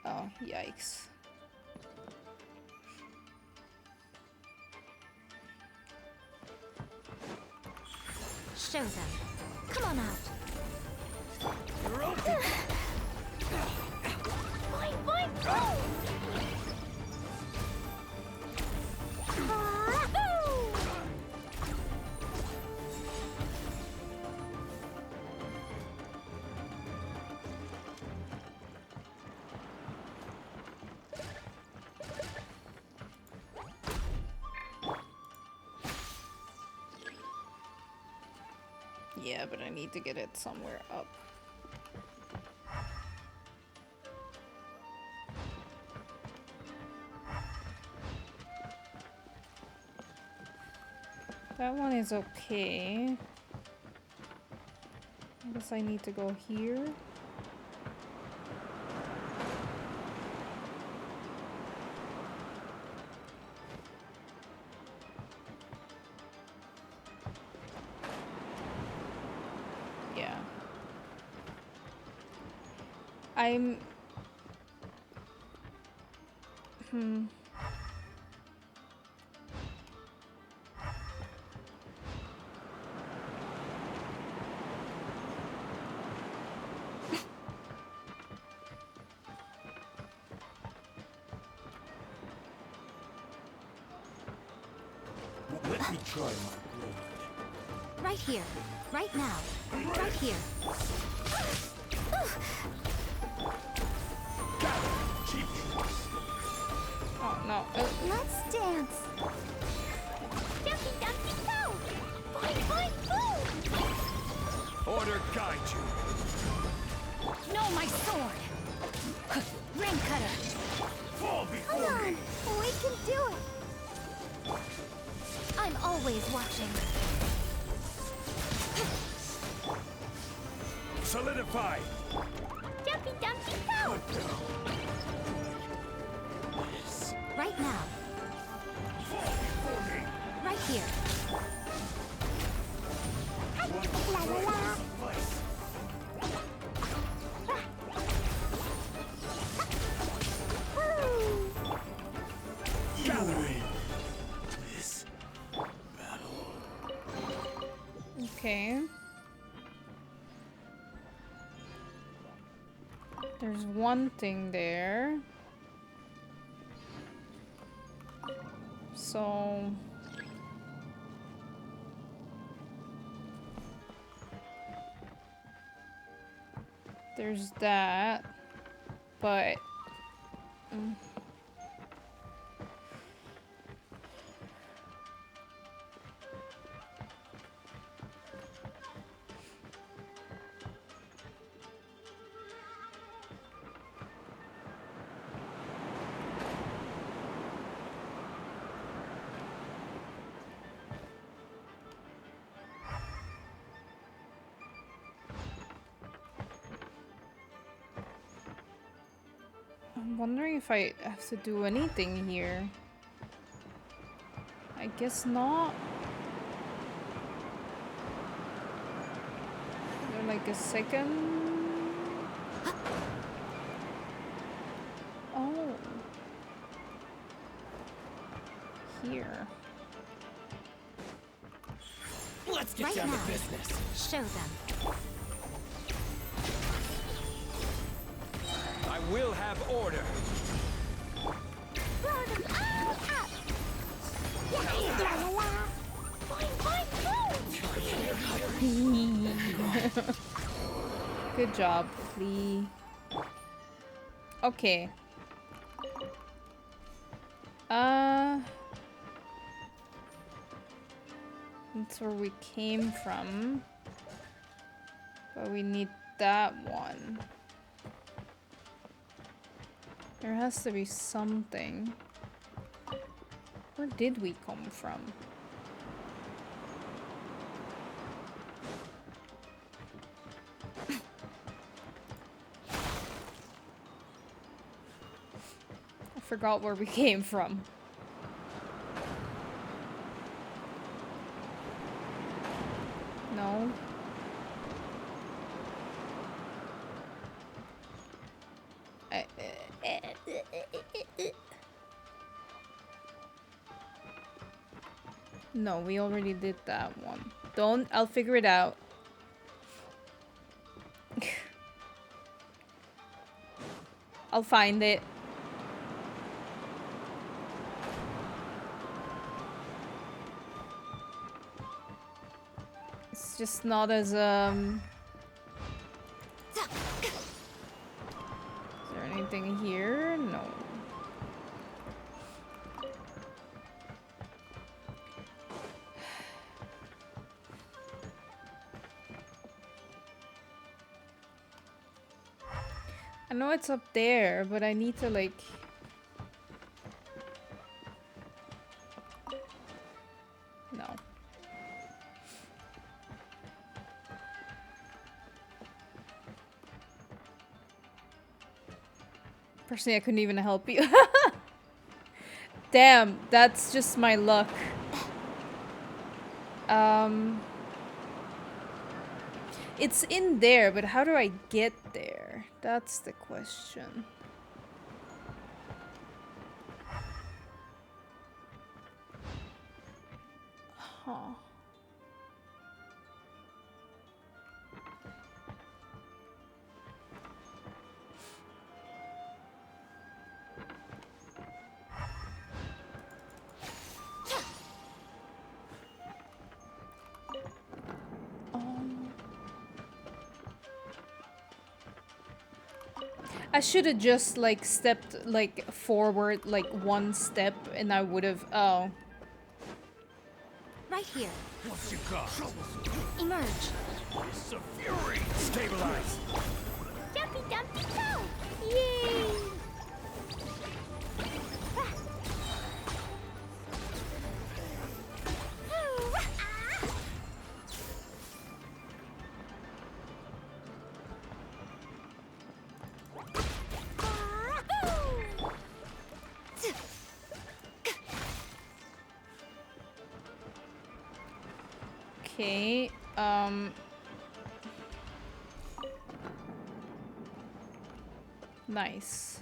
Oh, yikes. Show them. Come on out. Boing, boing, boom! Yeah, but I need to get it somewhere up. That one is okay. I guess I need to go here. Yeah. I'm... Let me try my blade. Right here. Right now. Right here. Oh no. Let's dance. Dumpy, dumpy, go! Boing, boing, boom! Order guide you. No, my sword! Rain cutter! Fall Come before on, me. we can do it. I'm always watching. Solidify. Dumpy, dumpy, go! Right now. Fall before me. Right here. La la la. Suffice. Woo! Gathering. This battle. Okay. There's one thing there. So... There's that, but... I'm wondering if I have to do anything here. I guess not. Is there like a second? Oh. Here. Let's get Right down now. to business. Show them. I will have order. Blow them all up! Yeah, la la la! Boing, boing, boom! Good job, Lee. Okay. That's where we came from. But we need that one. There has to be something. Where did we come from? I forgot where we came from. No. No, we already did that one. Don't, I'll figure it out. I'll find it. It's just not as, Is there anything here? No. I know it's up there, but I need to like... No. Personally, I couldn't even help you. Damn, that's just my luck. It's in there, but how do I get there? That's the question. Huh. I should have just like stepped like forward like one step and I would have Right here. What's your cost? Emerge. It's a fury! Stabilize! Jumpy dumpy go! Yay! Okay, nice.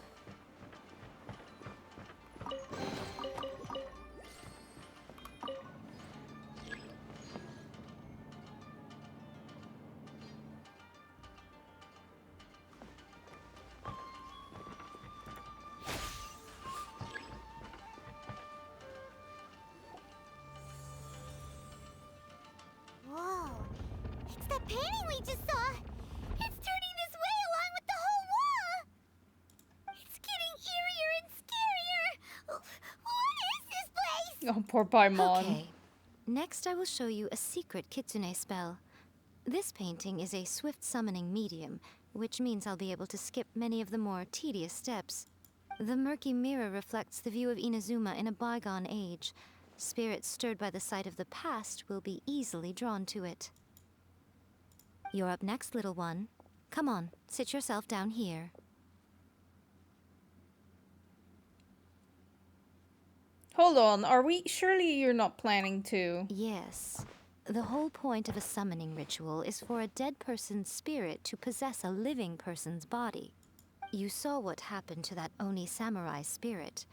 Whoa. It's that painting we just saw. It's turning this way along with the whole wall. It's getting eerier and scarier. What is this place? Oh, poor Paimon. Okay. Next, I will show you a secret kitsune spell. This painting is a swift summoning medium, which means I'll be able to skip many of the more tedious steps. The murky mirror reflects the view of Inazuma in a bygone age. Spirits stirred by the sight of the past will be easily drawn to it. You're up next, little one. Come on, sit yourself down here. Hold on, are we? Surely you're not planning to. Yes. The whole point of a summoning ritual is for a dead person's spirit to possess a living person's body. You saw what happened to that Oni samurai spirit.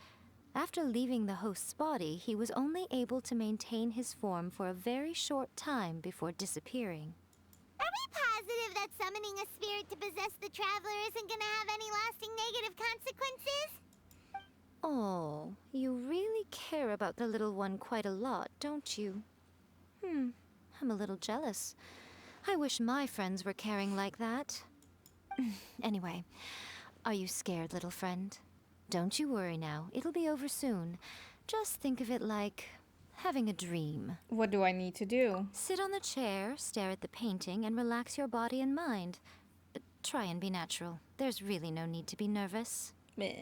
After leaving the host's body, he was only able to maintain his form for a very short time before disappearing. Are we positive that summoning a spirit to possess the traveler isn't gonna have any lasting negative consequences? Oh, you really care about the little one quite a lot, don't you? I'm a little jealous. I wish my friends were caring like that. Anyway, are you scared, little friend? Don't you worry now. It'll be over soon. Just think of it like having a dream. What do I need to do? Sit on the chair, stare at the painting, and relax your body and mind. Try and be natural. There's really no need to be nervous. Meh.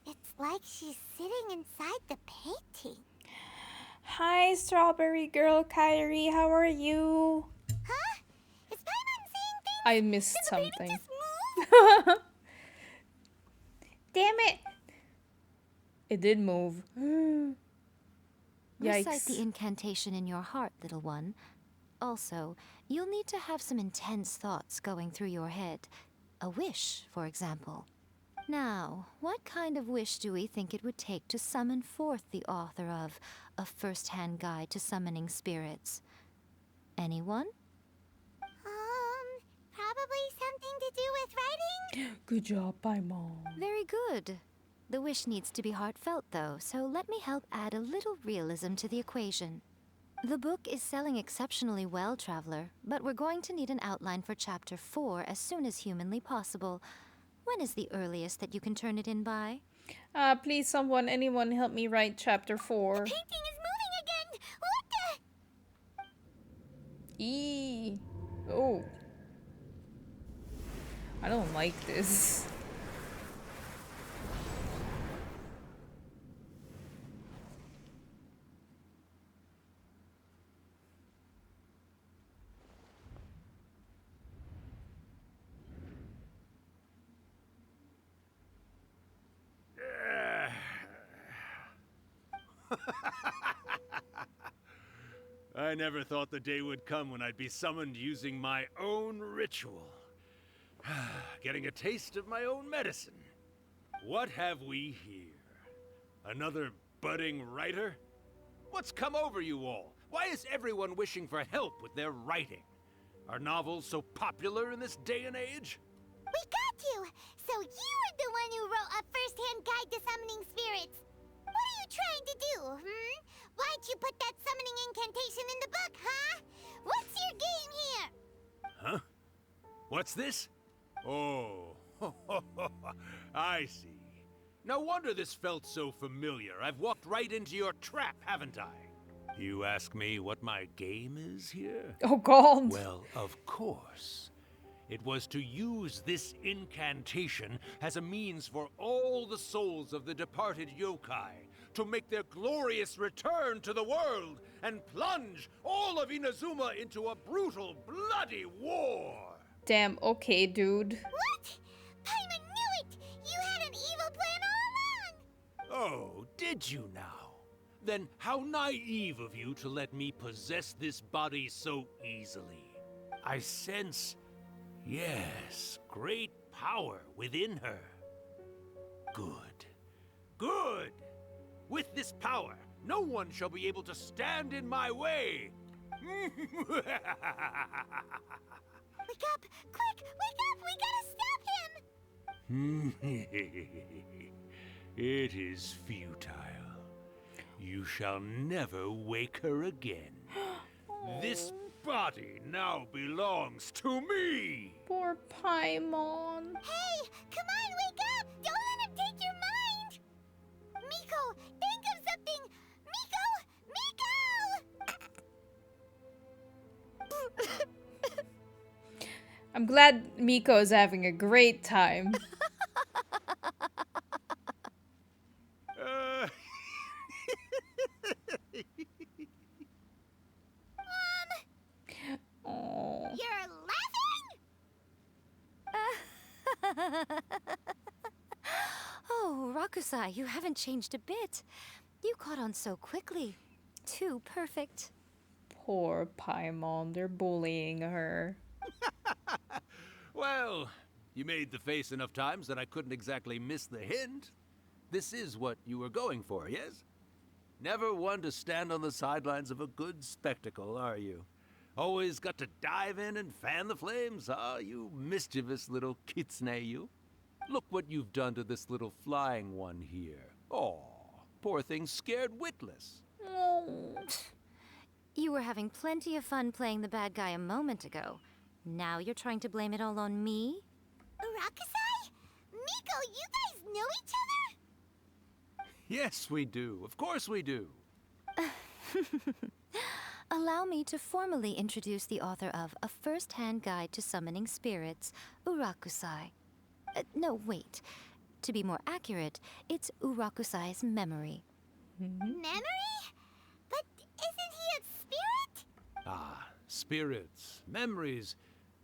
It's like she's sitting inside the painting. Hi, Strawberry Girl Kyrie. How are you? Huh? Is Paimon seeing things? I missed Did the something. painting just move? Damn it! It did move. Recite Yikes. the incantation in your heart, little one. Also, you'll need to have some intense thoughts going through your head. A wish, for example. Now, what kind of wish do we think it would take to summon forth the author of A First-Hand Guide to Summoning Spirits? Anyone? Probably something to do with writing? Good job, Paimon. Very good. The wish needs to be heartfelt, though, so let me help add a little realism to the equation. The book is selling exceptionally well, Traveler, but we're going to need an outline for Chapter 4 as soon as humanly possible. When is the earliest that you can turn it in by? Please, anyone help me write Chapter 4. Painting is moving again! What the? Eee. Oh. I don't like this. I never thought the day would come when I'd be summoned using my own ritual. Getting a taste of my own medicine. What have we here? Another budding writer? What's come over you all? Why is everyone wishing for help with their writing? Are novels so popular in this day and age? We got you! So you're the one who wrote A First-Hand Guide to Summoning Spirits. What are you trying to do, Why'd you put that summoning incantation in the book, huh? What's your game here? Huh? What's this? Oh, I see. No wonder this felt so familiar. I've walked right into your trap, haven't I? You ask me what my game is here? Oh, God. Well, of course. It was to use this incantation as a means for all the souls of the departed yokai to make their glorious return to the world and plunge all of Inazuma into a brutal, bloody war. Damn, okay, dude. What? Paimon knew it! You had an evil plan all along! Oh, did you now? Then how naive of you to let me possess this body so easily. I sense, yes, great power within her. Good. Good! With this power, no one shall be able to stand in my way. Wake up! Quick! Wake up! We gotta stop him! It is futile. You shall never wake her again. This body now belongs to me! Poor Paimon. Hey! Come on, wake up! Don't let him take your mind! Miko, think of something! Miko! I'm glad Miko is having a great time. Oh. You're laughing? Oh, Rakusai, you haven't changed a bit. You caught on so quickly. Too perfect. Poor Paimon, they're bullying her. Well, you made the face enough times that I couldn't exactly miss the hint. This is what you were going for, yes? Never one to stand on the sidelines of a good spectacle, are you? Always got to dive in and fan the flames, huh? You mischievous little kitsune, you. Look what you've done to this little flying one here. Oh, poor thing scared witless. Oh. You were having plenty of fun playing the bad guy a moment ago. Now you're trying to blame it all on me? Urakusai? Miko, you guys know each other? Yes, we do. Of course we do. Allow me to formally introduce the author of A First-Hand Guide to Summoning Spirits, Urakusai. No, wait. To be more accurate, it's Urakusai's memory. Memory? But isn't he a spirit? Ah, spirits, memories.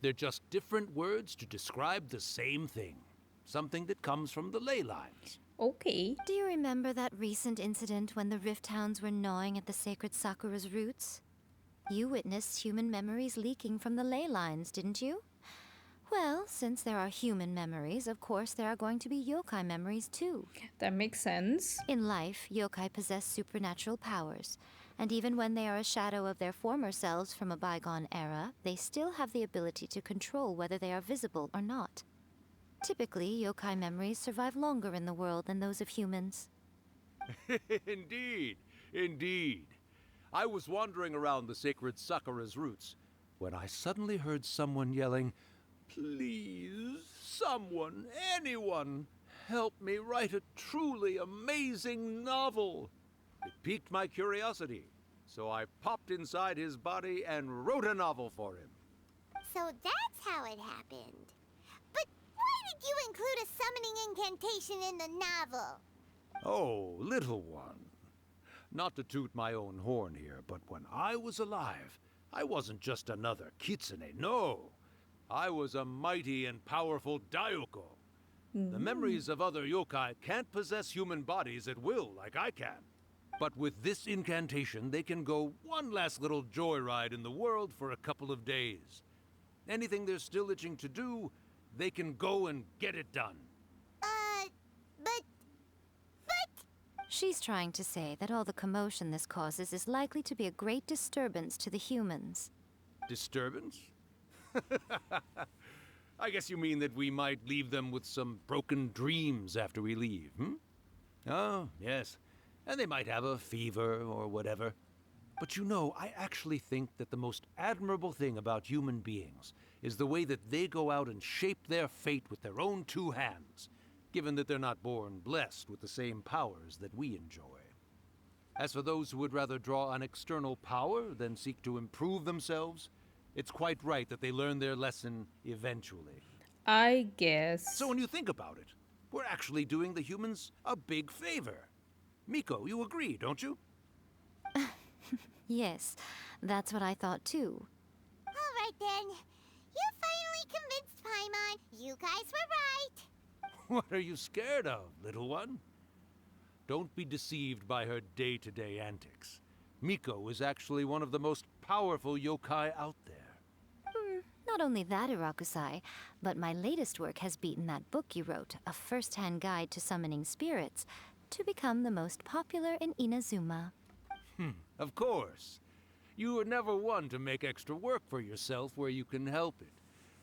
They're just different words to describe the same thing. Something that comes from the ley lines. Okay. Do you remember that recent incident when the Rift Hounds were gnawing at the sacred Sakura's roots? You witnessed human memories leaking from the ley lines, didn't you? Well, since there are human memories, of course there are going to be yokai memories too. That makes sense. In life, yokai possess supernatural powers, and even when they are a shadow of their former selves from a bygone era, they still have the ability to control whether they are visible or not. Typically, yokai memories survive longer in the world than those of humans. Indeed, indeed. I was wandering around the sacred Sakura's roots when I suddenly heard someone yelling, "Please, someone, anyone, help me write a truly amazing novel." It piqued my curiosity, so I popped inside his body and wrote a novel for him. So that's how it happened. But why did you include a summoning incantation in the novel? Oh, little one. Not to toot my own horn here, but when I was alive, I wasn't just another kitsune, no. I was a mighty and powerful Daiyoko. The memories of other yokai can't possess human bodies at will like I can. But with this incantation, they can go one last little joyride in the world for a couple of days. Anything they're still itching to do, they can go and get it done. But... She's trying to say that all the commotion this causes is likely to be a great disturbance to the humans. Disturbance? I guess you mean that we might leave them with some broken dreams after we leave, hmm? Oh, yes. And they might have a fever or whatever. But you know, I actually think that the most admirable thing about human beings is the way that they go out and shape their fate with their own two hands, given that they're not born blessed with the same powers that we enjoy. As for those who would rather draw on external power than seek to improve themselves, it's quite right that they learn their lesson eventually. I guess. So when you think about it, we're actually doing the humans a big favor. Miko, you agree, don't you? Yes, that's what I thought too. All right then. You finally convinced Paimon. You guys were right. What are you scared of, little one? Don't be deceived by her day-to-day antics. Miko is actually one of the most powerful yokai out there. Not only that, Urakusai, but my latest work has beaten that book you wrote, A First-Hand Guide to Summoning Spirits, to become the most popular in Inazuma. Of course. You were never one to make extra work for yourself where you can help it.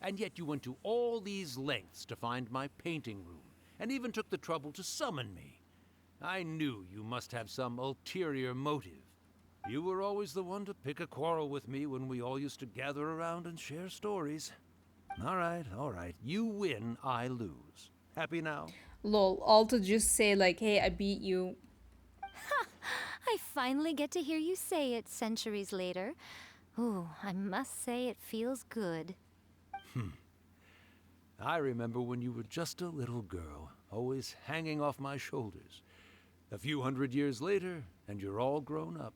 And yet you went to all these lengths to find my painting room, and even took the trouble to summon me. I knew you must have some ulterior motive. You were always the one to pick a quarrel with me when we all used to gather around and share stories. All right. You win, I lose. Happy now? Lol, all to just say like, hey, I beat you. I finally get to hear you say it centuries later. Ooh, I must say it feels good. I remember when you were just a little girl, always hanging off my shoulders. A few hundred years later, and you're all grown up.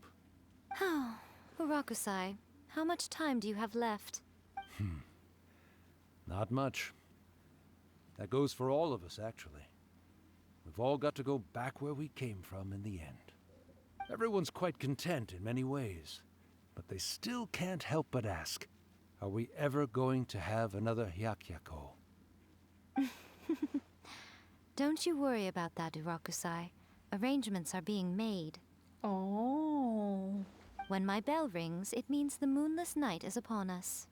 Oh, Urakusai, how much time do you have left? Not much. That goes for all of us, actually. We've all got to go back where we came from in the end. Everyone's quite content in many ways, but they still can't help but ask, are we ever going to have another Hyakyako? Don't you worry about that, Urakusai. Arrangements are being made. Oh. When my bell rings, it means the moonless night is upon us.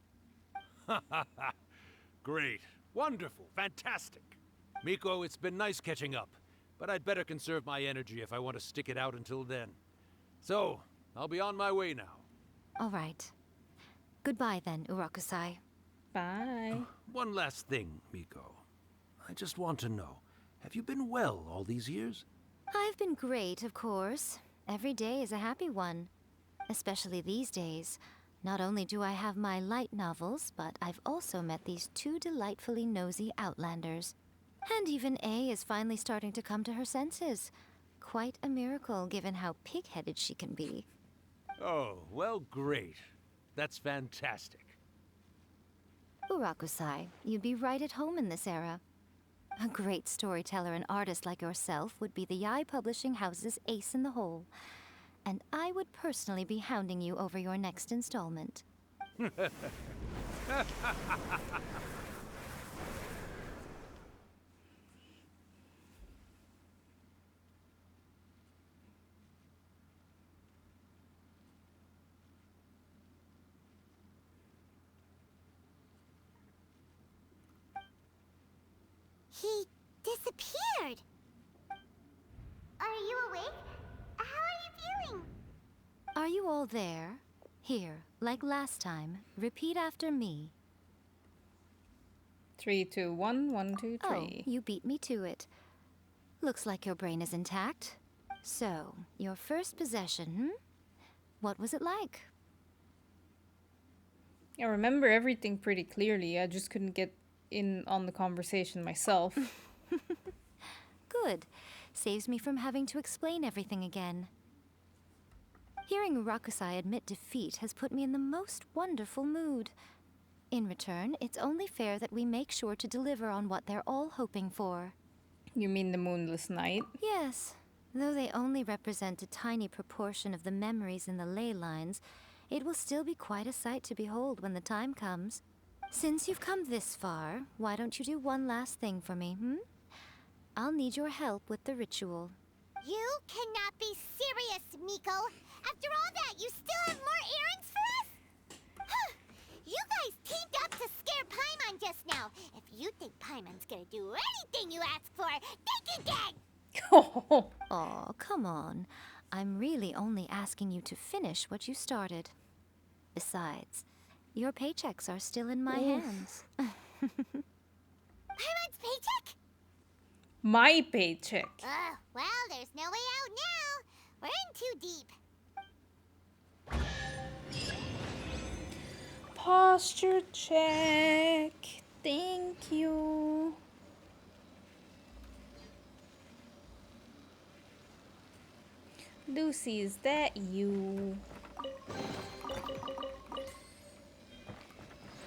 Great. Wonderful. Fantastic. Miko, it's been nice catching up, but I'd better conserve my energy if I want to stick it out until then. So, I'll be on my way now. All right. Goodbye then, Urakusai. Bye. One last thing, Miko. I just want to know, have you been well all these years? I've been great, of course. Every day is a happy one. Especially these days. Not only do I have my light novels, but I've also met these two delightfully nosy outlanders. And even A is finally starting to come to her senses. Quite a miracle, given how pig-headed she can be. Oh, well, great. That's fantastic. Urakusai, you'd be right at home in this era. A great storyteller and artist like yourself would be the Yae Publishing House's ace in the hole. And I would personally be hounding you over your next installment. He disappeared. Are you awake? How are you feeling? Are you all there? Here, like last time, repeat after me. 3, 2, 1, 1, 2, 3. Oh, you beat me to it. Looks like your brain is intact. So, your first possession, What was it like? I remember everything pretty clearly. I just couldn't get in on the conversation myself. Good. Saves me from having to explain everything again. Hearing Urakusai admit defeat has put me in the most wonderful mood. In return, it's only fair that we make sure to deliver on what they're all hoping for. You mean the moonless night? Yes. Though they only represent a tiny proportion of the memories in the ley lines, it will still be quite a sight to behold when the time comes. Since you've come this far, why don't you do one last thing for me, I'll need your help with the ritual. You cannot be serious, Miko. After all that, you still have more errands for us? You guys teamed up to scare Paimon just now. If you think Paimon's gonna do anything you ask for, think again! Aw, come on. I'm really only asking you to finish what you started. Besides, your paychecks are still in my hands. Paimon's paycheck? My paycheck. Well, there's no way out now. We're in too deep. Posture check. Thank you. Lucy, is that you?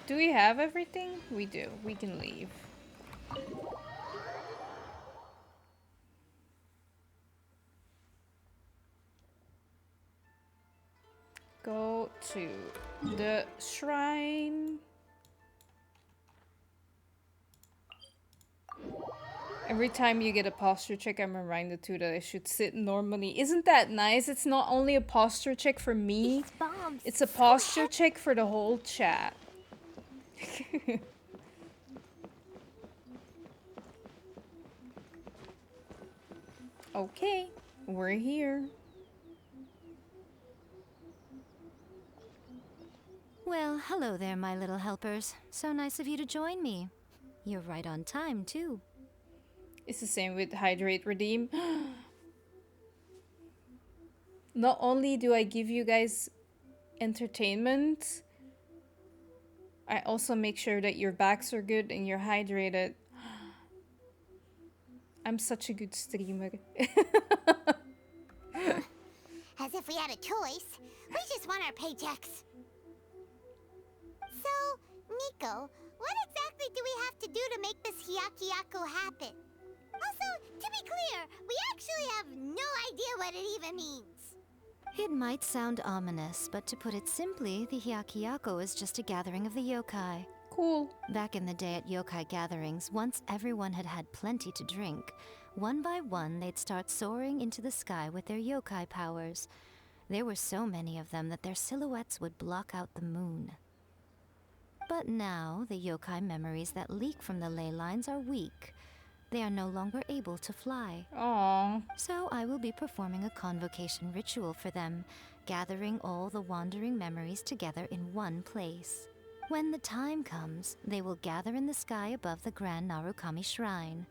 Do we have everything? We do. We can leave. Go to the shrine. Every time you get a posture check, I'm reminded too that I should sit normally. Isn't that nice? It's not only a posture check for me, it's a posture check for the whole chat. Okay, we're here. Well, hello there, my little helpers. So nice of you to join me. You're right on time, too. It's the same with Hydrate Redeem. Not only do I give you guys entertainment, I also make sure that your backs are good and you're hydrated. I'm such a good streamer. As if we had a choice. We just want our paychecks. So, Miko, what exactly do we have to do to make this Hyakuyaku happen? Also, to be clear, we actually have no idea what it even means. It might sound ominous, but to put it simply, the Hyakuyaku is just a gathering of the yokai. Cool. Back in the day at yokai gatherings, once everyone had had plenty to drink, one by one they'd start soaring into the sky with their yokai powers. There were so many of them that their silhouettes would block out the moon. But now, the yokai memories that leak from the ley lines are weak. they are no longer able to fly. Aww. So I will be performing a convocation ritual for them, gathering all the wandering memories together in one place. When the time comes, they will gather in the sky above the Grand Narukami Shrine.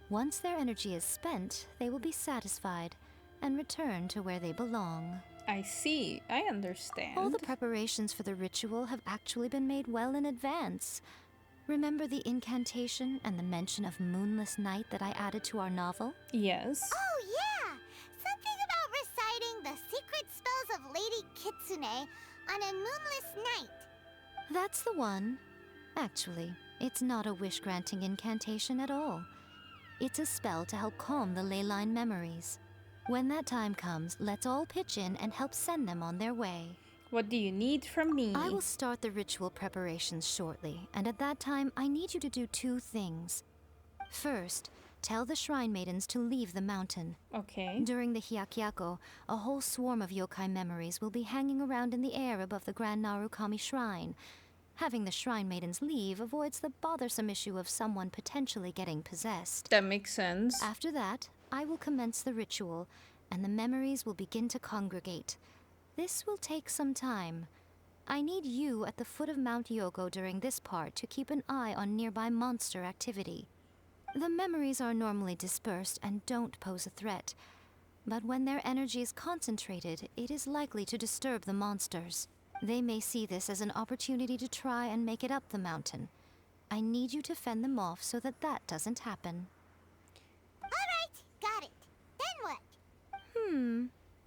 Once their energy is spent, they will be satisfied and return to where they belong. I see. I understand. All the preparations for the ritual have actually been made well in advance. Remember the incantation and the mention of moonless night that I added to our novel? Yes. Oh, yeah! Something about reciting the secret spells of Lady Kitsune on a moonless night. That's the one. Actually, it's not a wish-granting incantation at all. It's a spell to help calm the ley line memories. When that time comes, let's all pitch in and help send them on their way. What do you need from me? I will start the ritual preparations shortly, and at that time, I need you to do 2 things. First, tell the Shrine Maidens to leave the mountain. Okay. During the Hyakyako, a whole swarm of yokai memories will be hanging around in the air above the Grand Narukami Shrine. Having the Shrine Maidens leave avoids the bothersome issue of someone potentially getting possessed. That makes sense. After that, I will commence the ritual, and the memories will begin to congregate. This will take some time. I need you at the foot of Mount Yogo during this part to keep an eye on nearby monster activity. The memories are normally dispersed and don't pose a threat, but when their energy is concentrated, it is likely to disturb the monsters. They may see this as an opportunity to try and make it up the mountain. I need you to fend them off so that that doesn't happen. Alright, got it. Then what?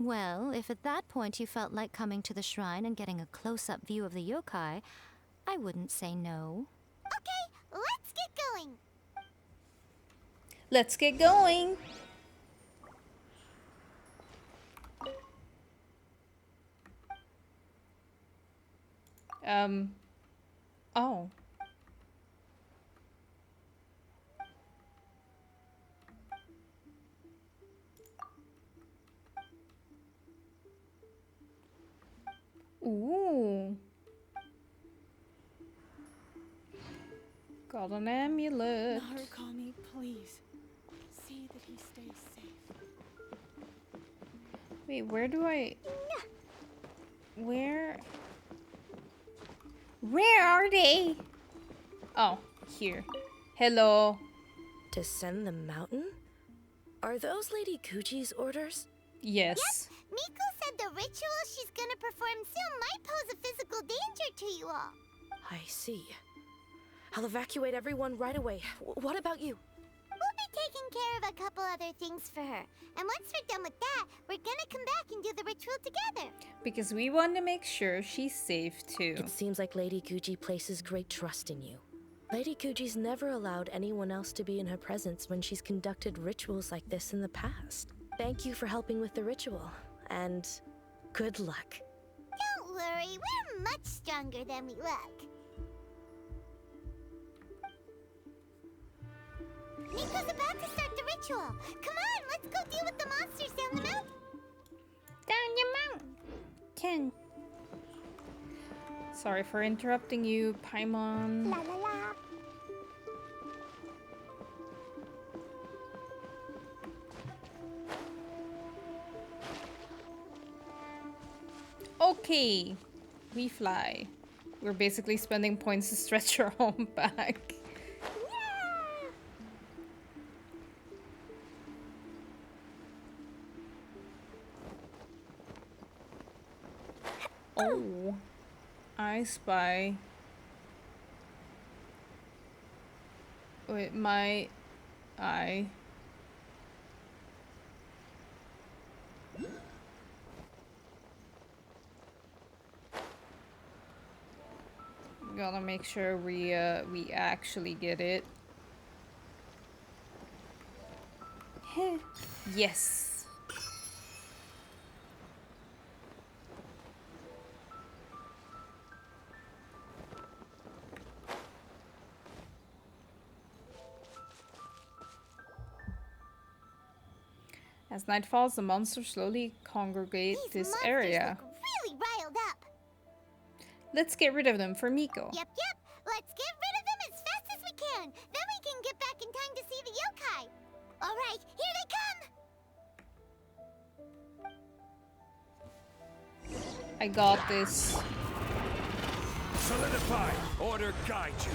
Well, if at that point you felt like coming to the shrine and getting a close-up view of the yokai, I wouldn't say no. Okay, let's get going. Let's get going. Oh. Ooh. Got an amulet. Narukami, please. See that he stays safe. Wait, where do I... Where are they? Oh, here. Hello. Descend the mountain? Are those Lady Kuji's orders? Yes. Yep, Miko said the ritual she's gonna perform soon might pose a physical danger to you all. I see. I'll evacuate everyone right away. What about you? We'll be taking care of a couple other things for her. And once we're done with that, we're gonna come back and do the ritual together. Because we want to make sure she's safe too. It seems like Lady Kuji places great trust in you. Lady Kuji's never allowed anyone else to be in her presence when she's conducted rituals like this in the past. Thank you for helping with the ritual, and good luck. Don't worry, we're much stronger than we look. Miko's about to start the ritual. Come on, let's go deal with the monsters down the mountain. Down your mountain. Sorry for interrupting you, Paimon. La la la. Okay, we fly. We're basically spending points to stretch our home back. Oh, I spy. Wait, my eye. Gotta make sure we actually get it. Yes. As night falls, the monsters slowly congregate this area. Look really riled up. Let's get rid of them for Miko. Yep. Let's get rid of them as fast as we can. Then we can get back in time to see the yokai. I got this. Solidify. Order guide you.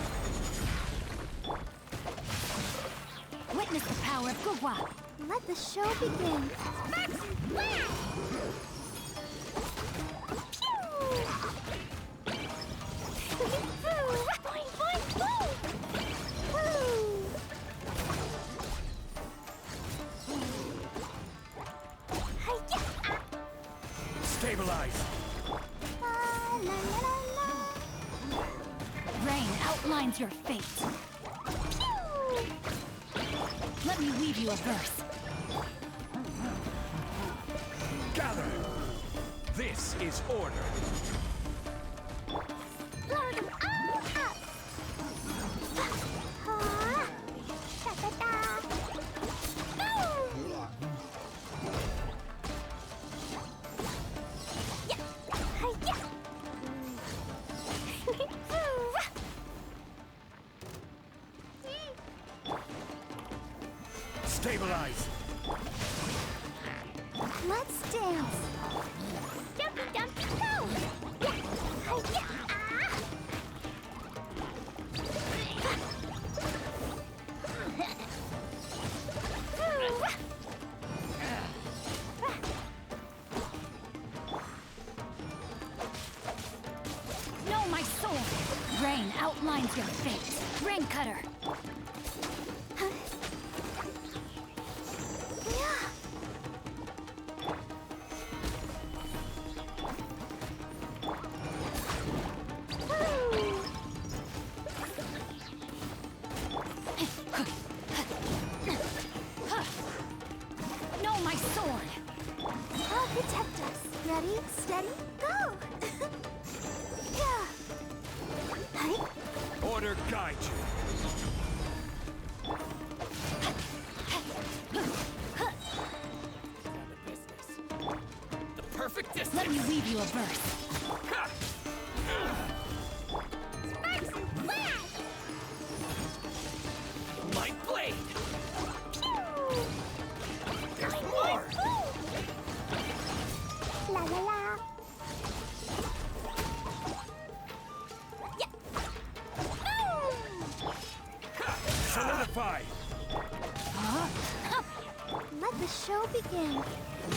Witness the power of Gugwa. Let the show begin. Sparks and flash! Boing, boing, boom! Stabilize. Rain outlines your fate. Let me weave you a verse. Gather. This is order. Blow them all up. Da-da-da. Boom! Yeah. Hi-ya. Stabilize. Let's dance. Jumpy, dumpy, go! Yeah. Hi-ya. Know my sword. Rain outlines your fate. Rain cutter. Know my sword. I'll protect us. Ready, steady, go! Yeah. Hi. Order guide you. The perfect distance. Let me weave you a verse. Sparks and flash! Light blade. Pew! There's more. La la la. Yeah. Boom! Solidify. Huh? Let the show begin.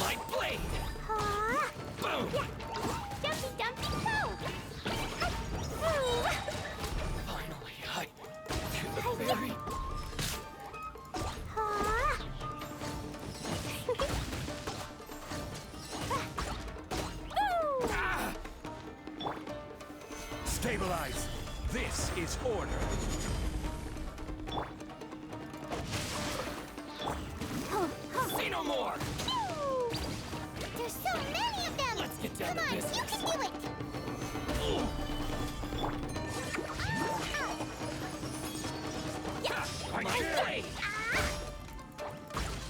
Light blade. Huh? Boom. Yeah. Jumpy, dumpy, go! Finally, to the ferry. Huh? Stabilize. This is order. Say no more. There's so many of them! Let's get down Come to on, business. you can do it! I Light dare. blade.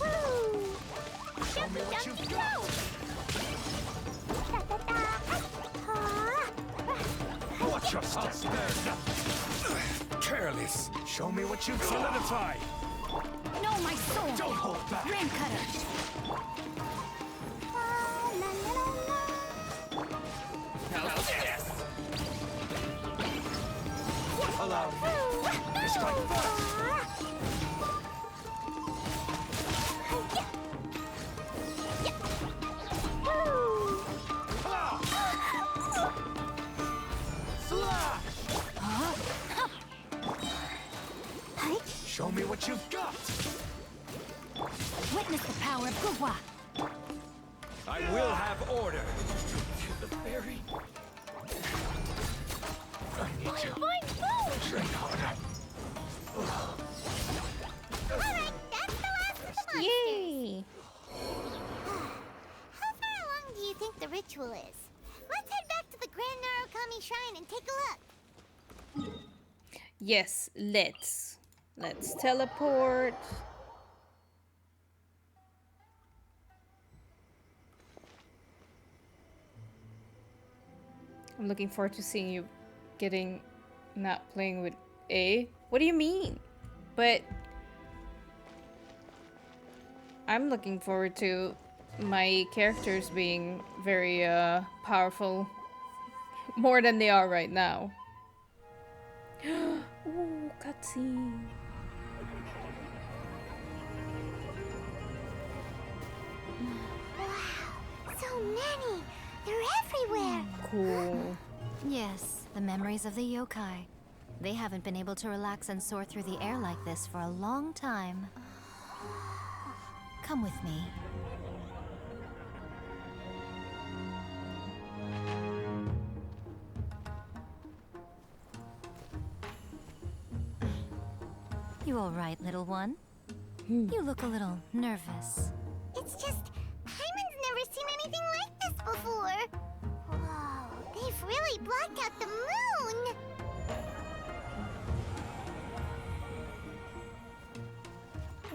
Woo! Show me what you've got. Watch your step. Spare nothing. Careless. Show me what you've solidified. Know my sword! Don't hold back. Rain cutter! How's this? Allow me. To strike first. Slash. Show me what you've got. Witness the power of Gugwa! I will have order. To the ferry. I need you. Boing, boom! Train harder. Alright, that's the last of the monsters! Yay! How far along do you think the ritual is? Let's head back to the Grand Narukami Shrine and take a look. Yes, let's. Let's teleport. I'm looking forward to seeing you getting not playing with A. What do you mean? But I'm looking forward to my characters being very powerful, more than they are right now. Ooh, cutscene. Wow, so many! They're everywhere! Cool. Yes, the memories of the yokai. They haven't been able to relax and soar through the air like this for a long time. Come with me. You all right, little one? You look a little nervous. It's just, Paimon's never seen anything like this before. Whoa, they've really blocked out the moon!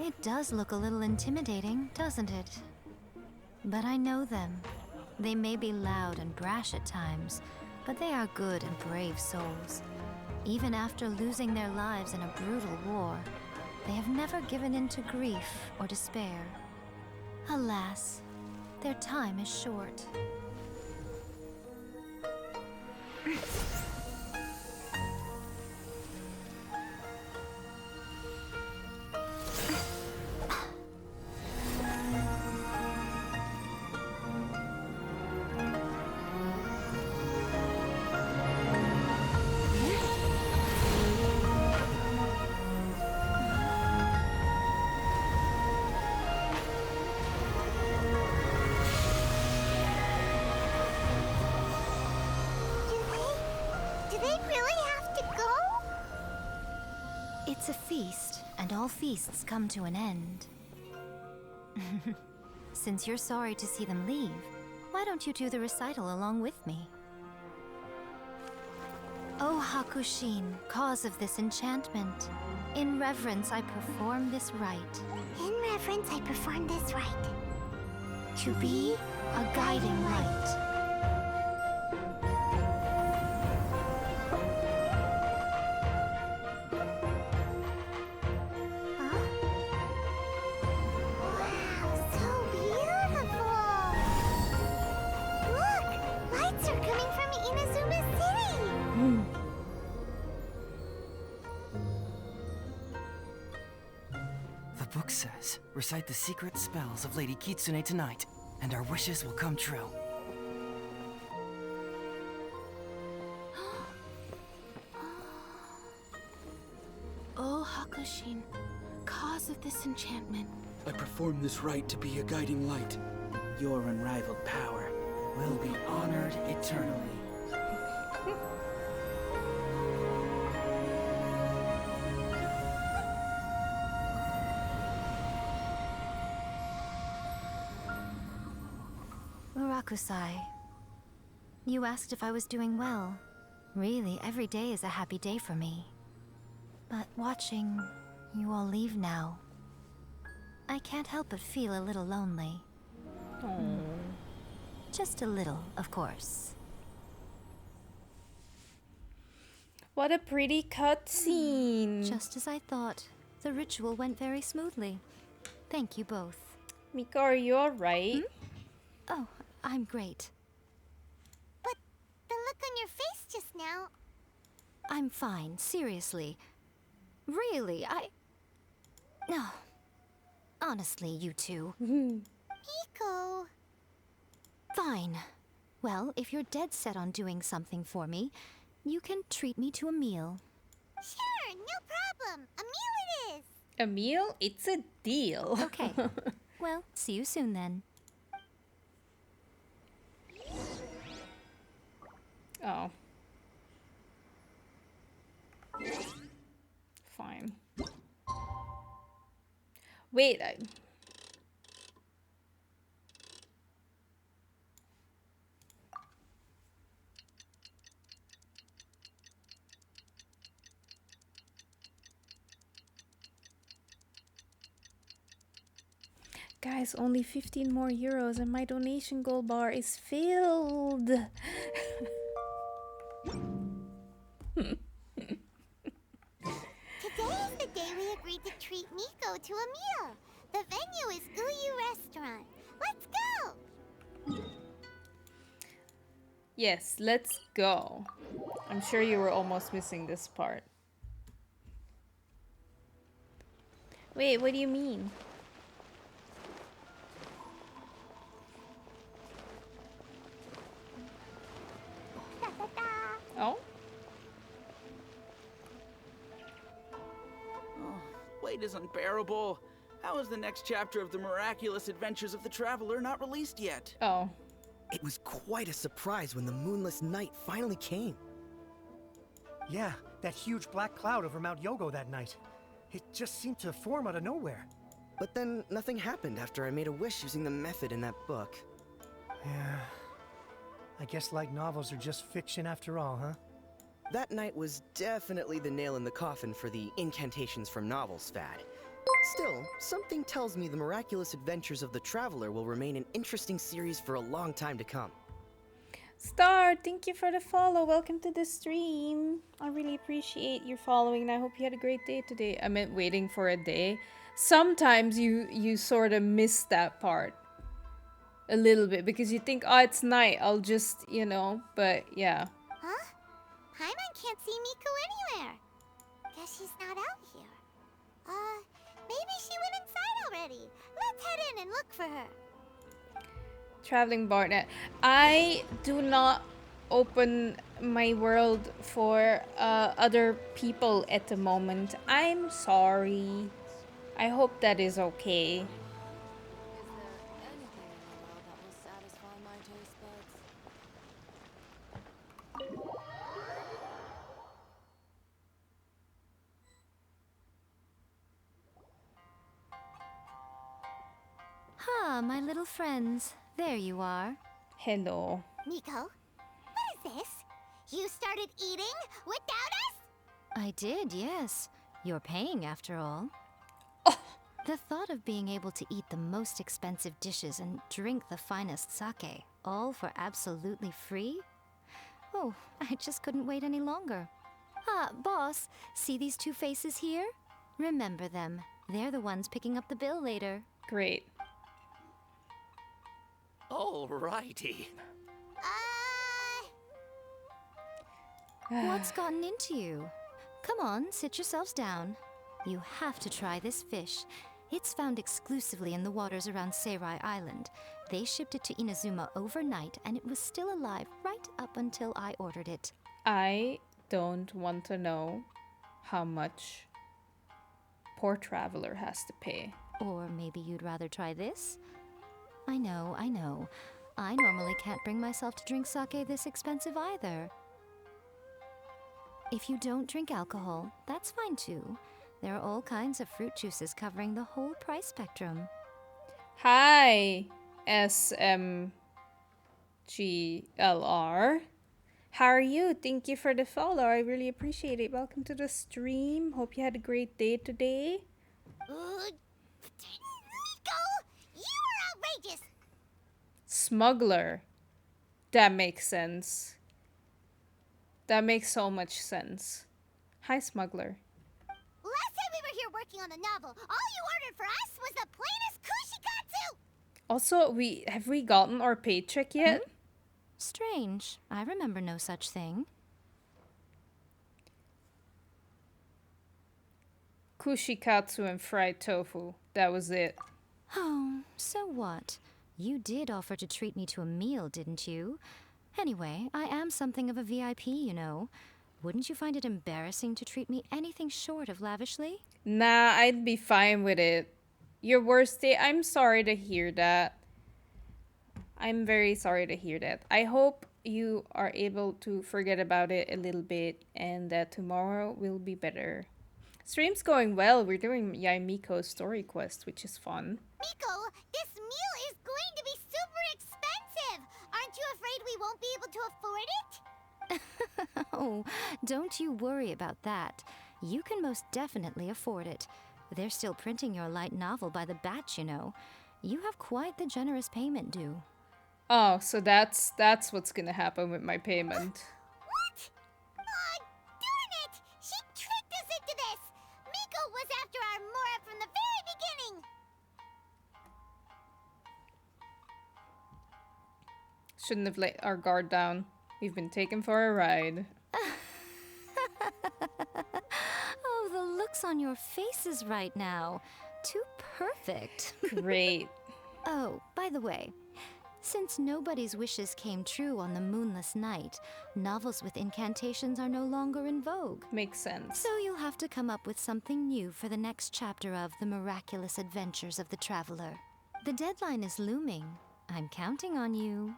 It does look a little intimidating, doesn't it? But I know them. They may be loud and brash at times, but they are good and brave souls. Even after losing their lives in a brutal war, they have never given in to grief or despair. Alas, their time is short. Do they really have to go? It's a feast, and all feasts come to an end. Since you're sorry to see them leave, why don't you do the recital along with me? O Hakushin, cause of this enchantment, in reverence I perform this rite. In reverence, I perform this rite. To be a guiding light. Wow, so beautiful! Look! Lights are coming from Inazuma City! The book says, recite the secret spells of Lady Kitsune tonight, and our wishes will come true. O Hakushin, cause of this enchantment. I perform this rite to be a guiding light. Your unrivaled power will be honored eternally. Urakusai, you asked if I was doing well. Really, every day is a happy day for me. But watching you all leave now, I can't help but feel a little lonely. Just a little, of course. What a pretty cutscene. Just as I thought. The ritual went very smoothly. Thank you both. Miko, are you alright? Oh, I'm great. But the look on your face just now... I'm fine, seriously. Really, No. Honestly, you two. Miko... Fine. Well, if you're dead set on doing something for me, you can treat me to a meal. Sure, no problem. A meal it is. A meal? It's a deal. Okay. Well, see you soon then. Oh. Fine. Wait, Guys, only 15 more euros and my donation goal bar is filled. Today is the day we agreed to treat Miko to a meal. The venue is Uyu Restaurant. Let's go! Yes, let's go. I'm sure you were almost missing this part. Wait, what do you mean? Oh? Wait is unbearable. How is the next chapter of the miraculous adventures of the traveler not released yet? Oh. It was quite a surprise when the moonless night finally came. Yeah, that huge black cloud over Mount Yogo that night. It just seemed to form out of nowhere. But then nothing happened after I made a wish using the method in that book. Yeah. I guess light novels are just fiction after all, huh? That night was definitely the nail in the coffin for the incantations from novels fad. Still, something tells me the miraculous adventures of the traveler will remain an interesting series for a long time to come. Star, thank you for the follow. Welcome to the stream. I really appreciate your following and I hope you had a great day today. I meant waiting for a day. Sometimes you sort of miss that part a little bit because you think, oh, it's night. I'll just, you know, but yeah. Huh? Paimon can't see Miko anywhere. Guess she's not out here. Maybe she went inside already. Let's head in and look for her. Traveling Bartnet. I do not open my world for other people at the moment. I'm sorry. I hope that is okay. Ah, my little friends. There you are. Hello. Miko, what is this? You started eating without us? I did, yes. You're paying after all. The thought of being able to eat the most expensive dishes and drink the finest sake, all for absolutely free? Oh, I just couldn't wait any longer. Ah, boss, see these two faces here? Remember them. They're the ones picking up the bill later. Great. Alrighty. What's gotten into you? Come on, sit yourselves down. You have to try this fish. It's found exclusively in the waters around Seirai Island. They shipped it to Inazuma overnight, and it was still alive right up until I ordered it. I don't want to know how much poor traveler has to pay. Or maybe you'd rather try this? I know, I know. I normally can't bring myself to drink sake this expensive either. If you don't drink alcohol, that's fine too. There are all kinds of fruit juices covering the whole price spectrum. Hi, SMGLR. How are you? Thank you for the follow. I really appreciate it. Welcome to the stream. Hope you had a great day today. Miko, you are outrageous. Smuggler. That makes sense. That makes so much sense. Hi, Smuggler. Last time we were here working on the novel, all you ordered for us was the plainest kushikatsu. Also, have we gotten our paycheck yet? Strange. I remember no such thing. Kushikatsu and fried tofu. That was it. Oh, so what? You did offer to treat me to a meal, didn't you? Anyway, I am something of a VIP, you know. Wouldn't you find it embarrassing to treat me anything short of lavishly? Nah, I'd be fine with it. Your worst day? I'm sorry to hear that. I'm very sorry to hear that. I hope you are able to forget about it a little bit and that tomorrow will be better. Stream's going well. We're doing Miko's story quest, which is fun. Miko, this meal is going to be super expensive. Aren't you afraid we won't be able to afford it? Oh, don't you worry about that. You can most definitely afford it. They're still printing your light novel by the batch, you know. You have quite the generous payment due. Oh, so that's what's gonna happen with my payment. What? Oh, darn it! She tricked us into this! Miko was after our Mora from the very beginning! Shouldn't have let our guard down. We've been taken for a ride. Oh, the looks on your faces right now. Too perfect. Great. Oh, by the way, since nobody's wishes came true on the moonless night, novels with incantations are no longer in vogue. Makes sense. So you'll have to come up with something new for the next chapter of The Miraculous Adventures of the Traveler. The deadline is looming. I'm counting on you.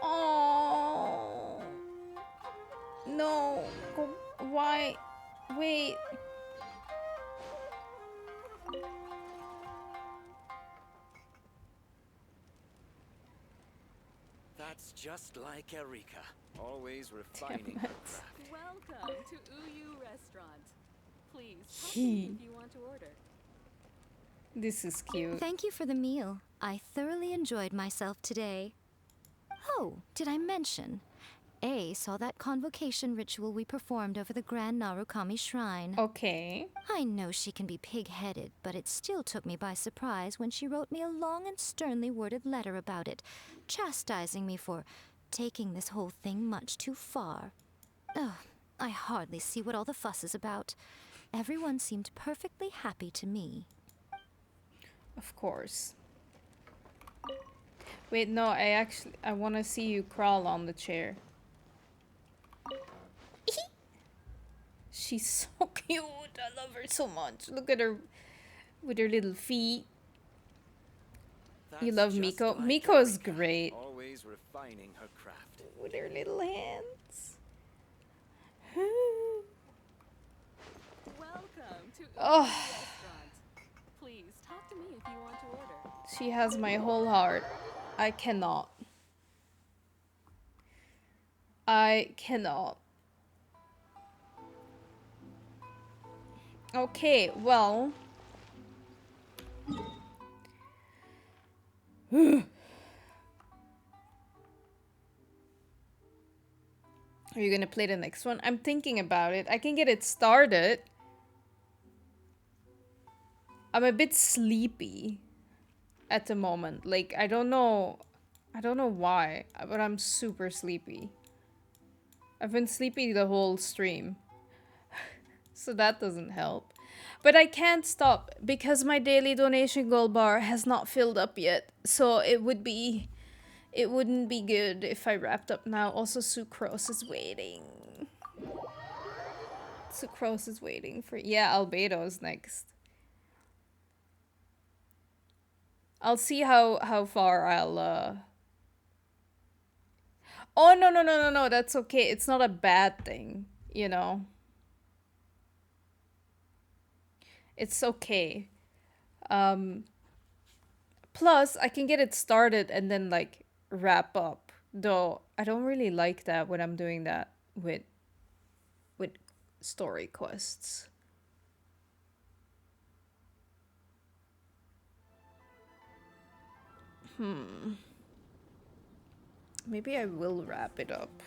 Oh no! Why? Wait. That's just like Erika, always refining her craft. Welcome to Uyu Restaurant. Please, talk to He. me if you want to order. This is cute. Thank you for the meal. I thoroughly enjoyed myself today. Oh, did I mention? A saw that convocation ritual we performed over the Grand Narukami Shrine. Okay. I know she can be pig-headed, but it still took me by surprise when she wrote me a long and sternly worded letter about it, chastising me for taking this whole thing much too far. Oh, I hardly see what all the fuss is about. Everyone seemed perfectly happy to me. Of course. Wait, no, I want to see you crawl on the chair. She's so cute. I love her so much. Look at her with her little feet. You love Miko? Like Miko is Erika, great. Always refining her craft. With her little hands. Welcome to Uyu Oh. Restaurant. Please, talk to me if you want to order. She has my whole heart. I cannot. I cannot. Okay, well. Are you gonna play the next one? I'm thinking about it. I can get it started. I'm a bit sleepy at the moment. Like, I don't know why, but I'm super sleepy. I've been sleepy the whole stream. So that doesn't help. But I can't stop because my daily donation goal bar has not filled up yet. So it wouldn't be good if I wrapped up now. Also, Sucrose is waiting. Sucrose is waiting for... Yeah, Albedo's next. I'll see how far I'll... Oh, no, that's okay. It's not a bad thing, you know? It's okay. Plus, I can get it started and then, like, wrap up. Though, I don't really like that when I'm doing that with story quests. Maybe I will wrap it up.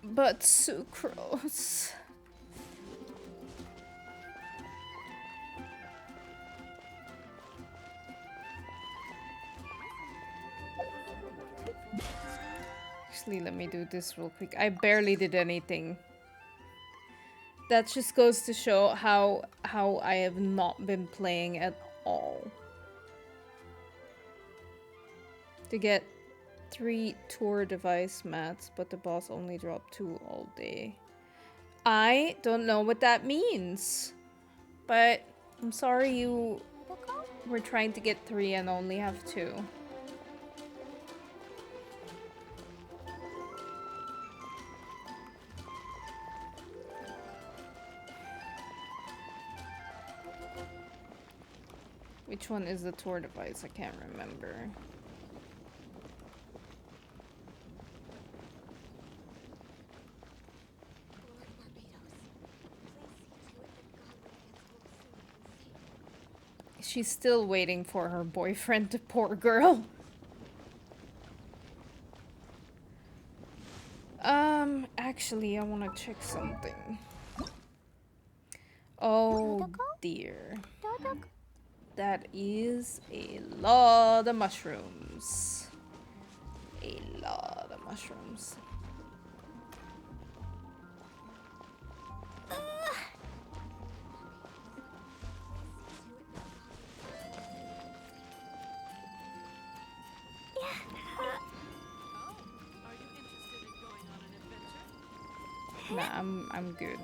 But Sucrose... Actually, let me do this real quick. I barely did anything. That just goes to show how I have not been playing at all. To get 3 tour device mats, but the boss only dropped 2 all day. I don't know what that means. But I'm sorry you were trying to get 3 and only have 2. Which one is the tour device? I can't remember. She's still waiting for her boyfriend, the poor girl. Actually, I want to check something. Oh dear. That is a lot of mushrooms. A lot of mushrooms. Nah, I'm good.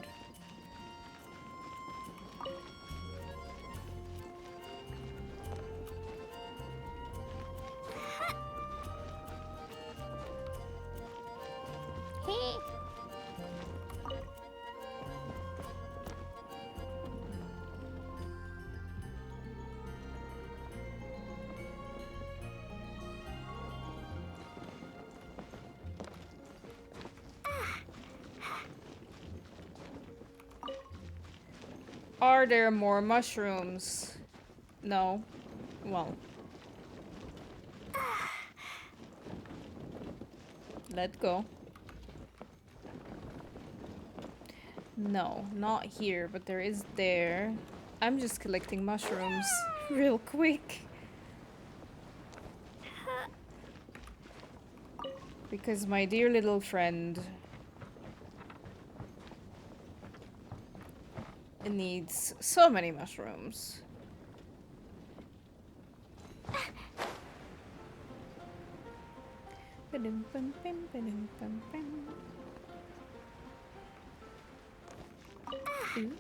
Are there more mushrooms? No. Well. Let go. No, not here, but there is there. I'm just collecting mushrooms real quick. Because my dear little friend needs so many mushrooms. Ooh.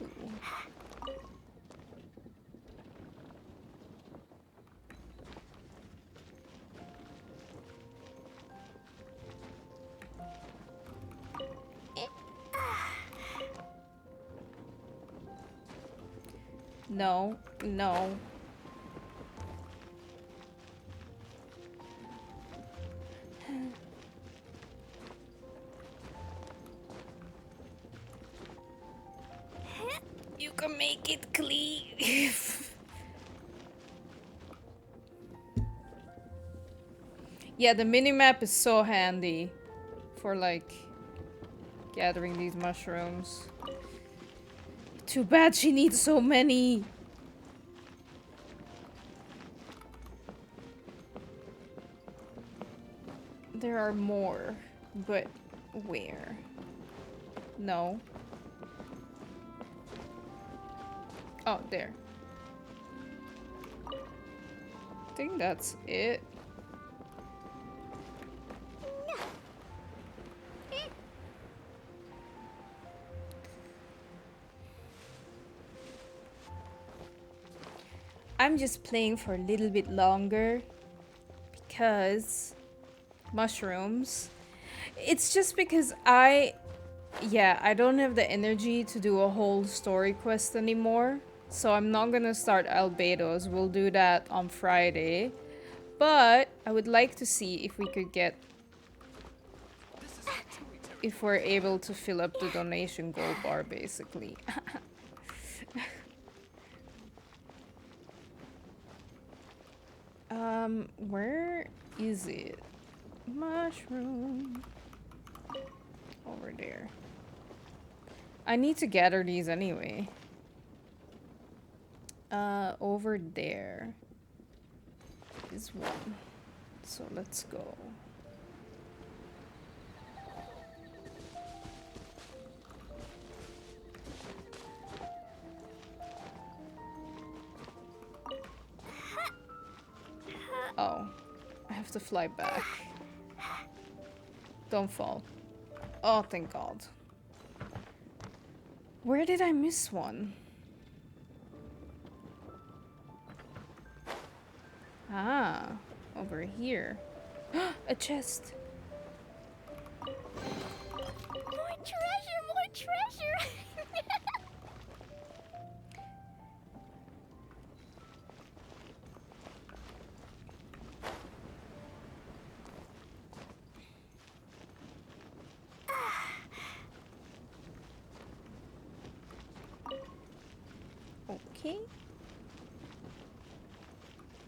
No, no. You can make it clean. Yeah, the minimap is so handy for like gathering these mushrooms. Too bad she needs so many. There are more, but where? No. Oh, there. I think that's it. I'm just playing for a little bit longer because mushrooms. It's just because I don't have the energy to do a whole story quest anymore. So I'm not gonna start Albedos. We'll do that on Friday. But I would like to see if we could get... if we're able to fill up the donation gold bar, basically. Where is it? Mushroom. Over there. I need to gather these anyway. Over there is one. So let's go. Oh, I have to fly back. Don't fall. Oh, thank God. Where did I miss one? Ah, over here. A chest. More treasure, more treasure! Okay.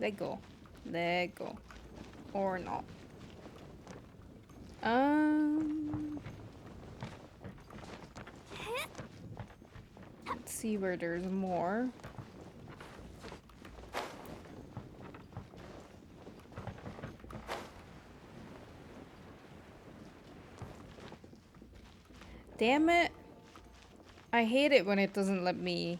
Let go. Let go. Or not. Let's see where there's more. Damn it. I hate it when it doesn't let me.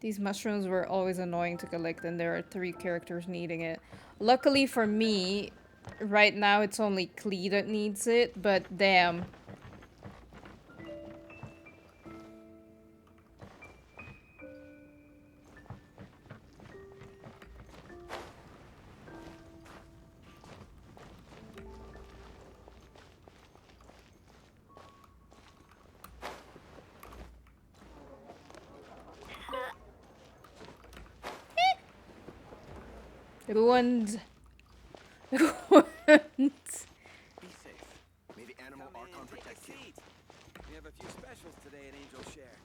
These mushrooms were always annoying to collect, and there are 3 characters needing it. Luckily for me, right now it's only Klee that needs it, but damn. Ruined. Ruined. Be safe. May the animal archon protect you. We have a few specials today at Angel Share.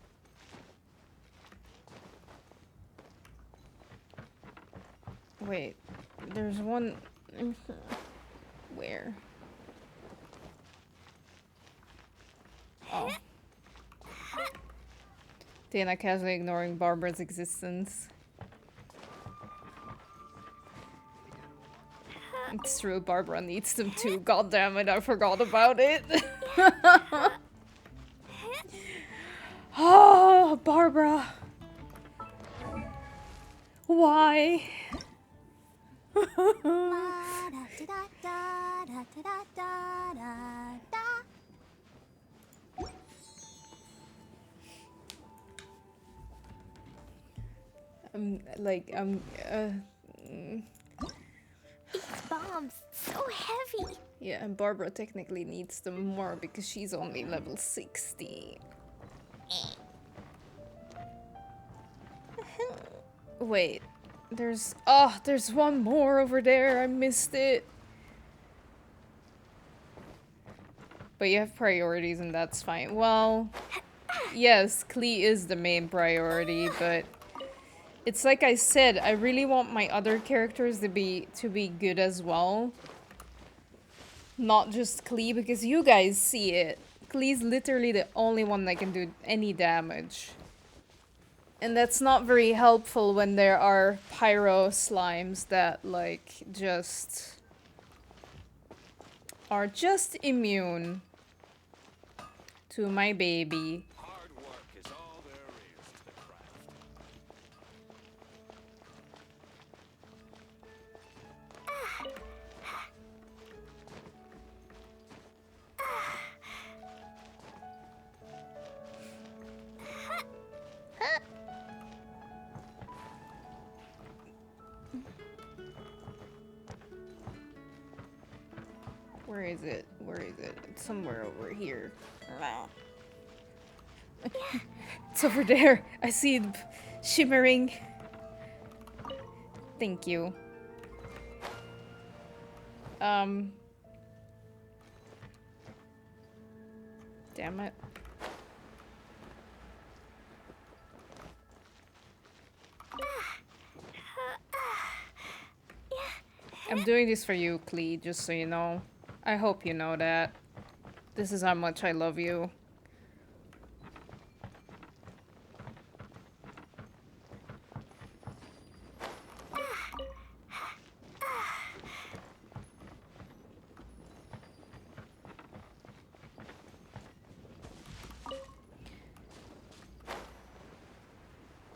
Wait, there's one. Where? Oh. Dana casually ignoring Barbara's existence. It's true, Barbara needs them too. God damn it, I forgot about it. Oh, Barbara. Why? These bombs, so heavy. Yeah, and Barbara technically needs them more because she's only level 60. Wait, there's one more over there. I missed it. But you have priorities and that's fine. Well, yes, Klee is the main priority, but it's like I said, I really want my other characters to be good as well. Not just Klee, because you guys see it. Klee's literally the only one that can do any damage. And that's not very helpful when there are pyro slimes that, like, just are just immune to my baby. Hard work is all there is to the craft. Where is it? Where is it? It's somewhere over here. It's over there. I see it shimmering. Thank you. Damn it. I'm doing this for you, Klee, just so you know. I hope you know that. This is how much I love you.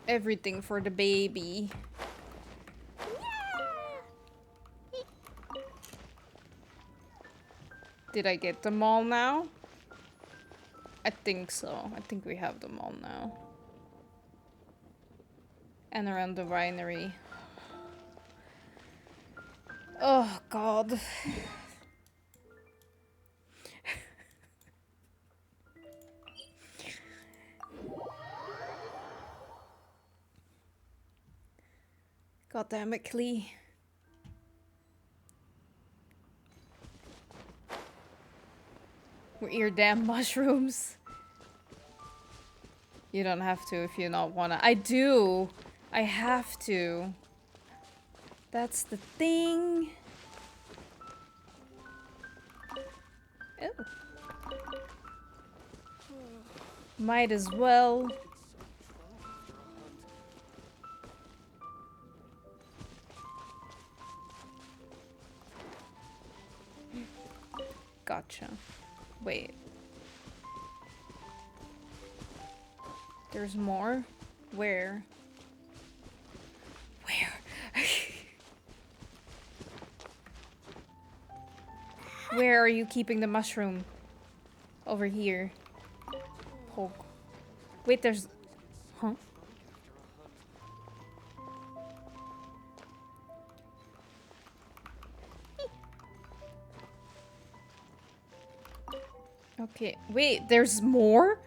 Everything for the baby. Did I get them all now? I think so. I think we have them all now. And around the winery. Oh, God. God damn it, Klee. We're ear damn mushrooms. You don't have to if you don't wanna. I do. I have to. That's the thing. Oh. Might as well. Gotcha. Wait. There's more? Where? Where? Where are you keeping the mushroom? Over here. Poke. Wait, there's... Huh? Okay, wait, there's more?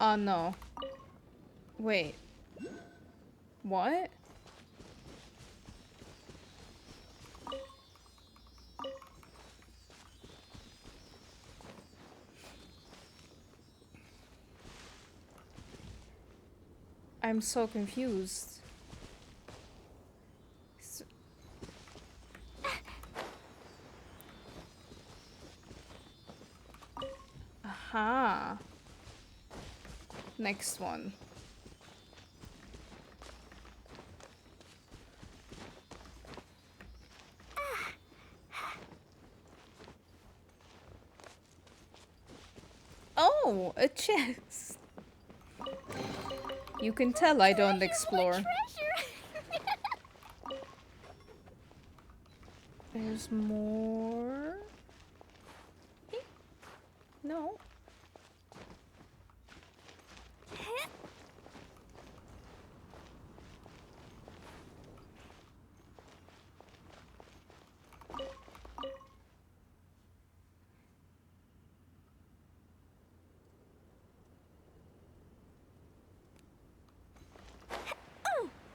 Oh no. Wait. What? I'm so confused. Aha. Next one. Oh, a chest. You can tell I don't explore. There's more. No.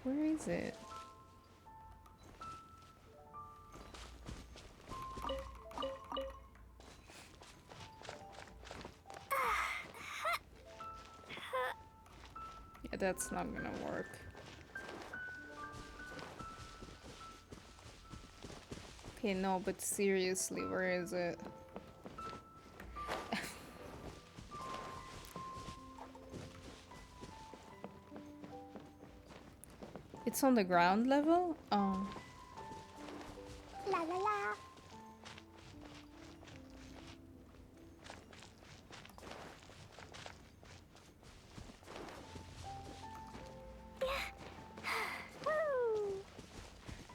Where is it? Yeah, that's not gonna work. Okay, no, but seriously, where is it? It's on the ground level? Oh. La la la.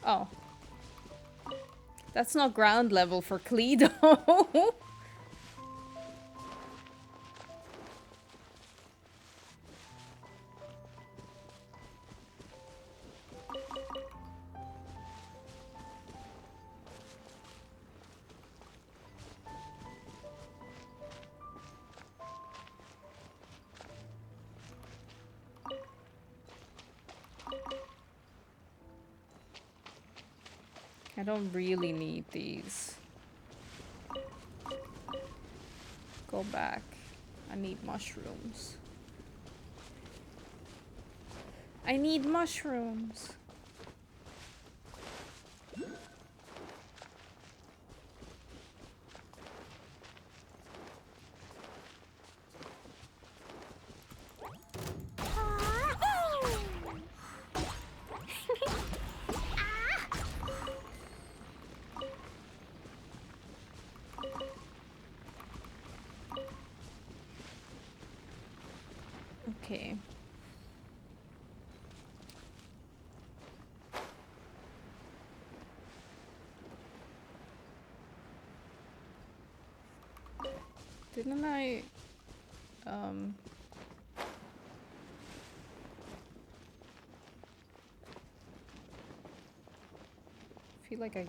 Oh. That's not ground level for Cledo. I don't really need these. Go back. I need mushrooms. I need mushrooms. Okay. Didn't I feel like I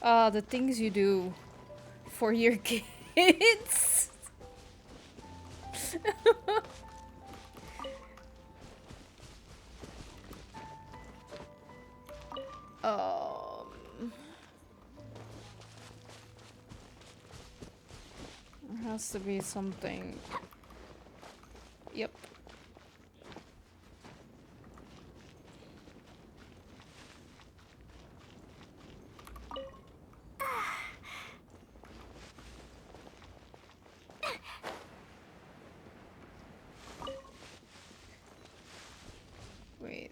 The things you do for your kids. There has to be something. Yep. Wait.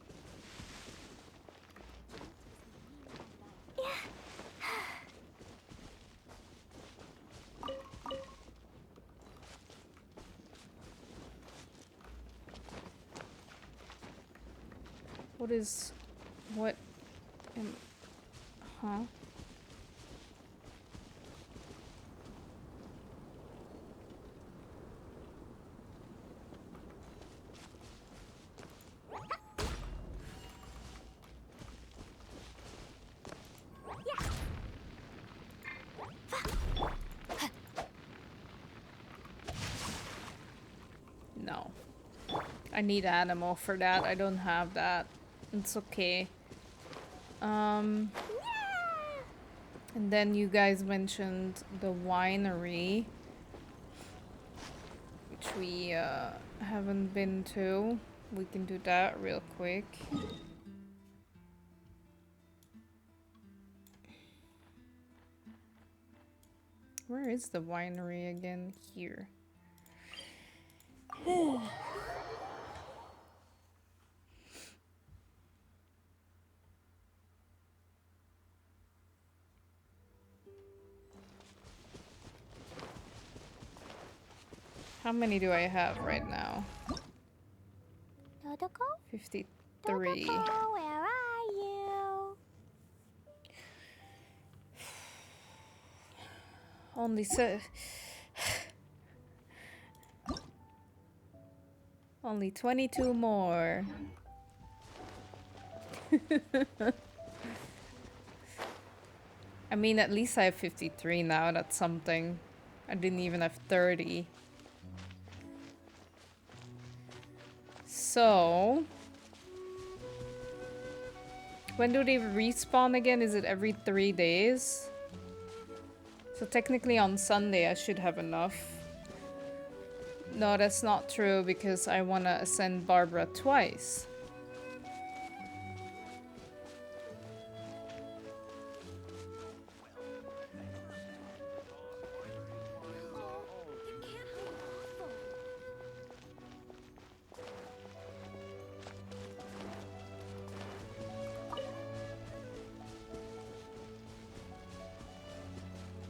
What am, huh? No. I need animal for that. I don't have that. It's okay. And then you guys mentioned the winery, which we haven't been to. We can do that real quick. Where is the winery again? Here. How many do I have right now? Dodoko? 53. Dodoko, where are you? Only 22 more. I mean, at least I have 53 now. That's something. I didn't even have 30. So, when do they respawn again? Is it every 3 days? So technically on Sunday I should have enough. No, that's not true because I want to ascend Barbara twice.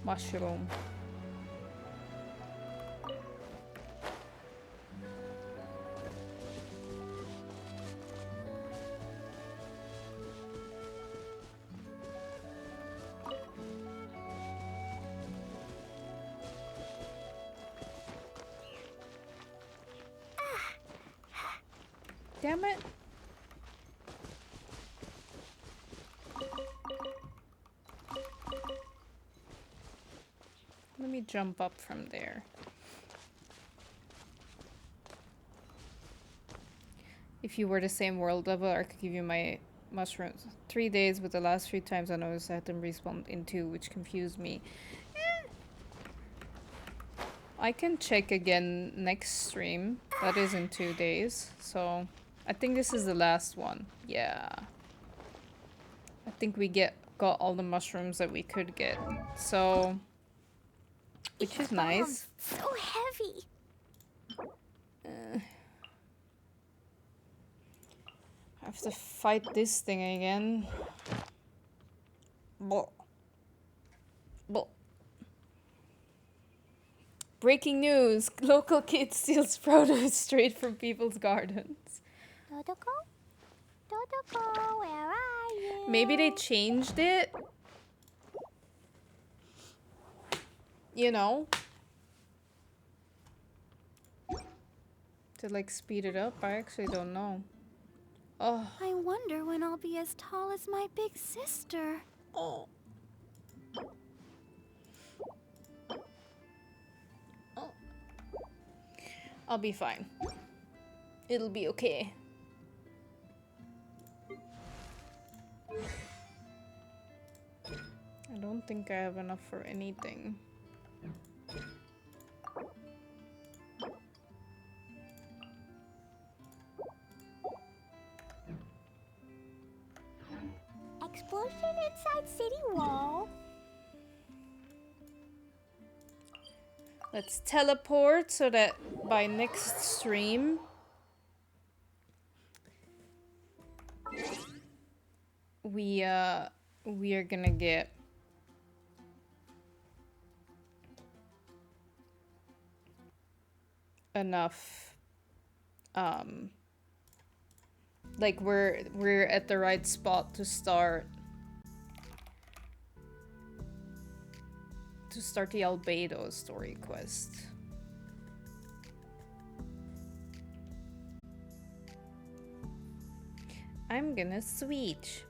Mushroom. Damn it. Let me jump up from there. If you were the same world level, I could give you my mushrooms. 3 days, but the last 3 times I noticed I had them respawn in 2, which confused me. I can check again next stream. That is in 2 days. So I think this is the last one. Yeah. I think we got all the mushrooms that we could get. So, which is nice. So heavy. I have to fight this thing again. Blah. Blah. Breaking news! Local kid steals produce straight from people's gardens. Dodoko? Dodoko, where are you? Maybe they changed it? You know? To like speed it up? I actually don't know. Oh. I wonder when I'll be as tall as my big sister. Oh. I'll be fine. It'll be okay. I don't think I have enough for anything. Explosion inside city wall. Let's teleport so that by next stream we are gonna get enough like we're at the right spot to start the Albedo story quest. I'm gonna switch.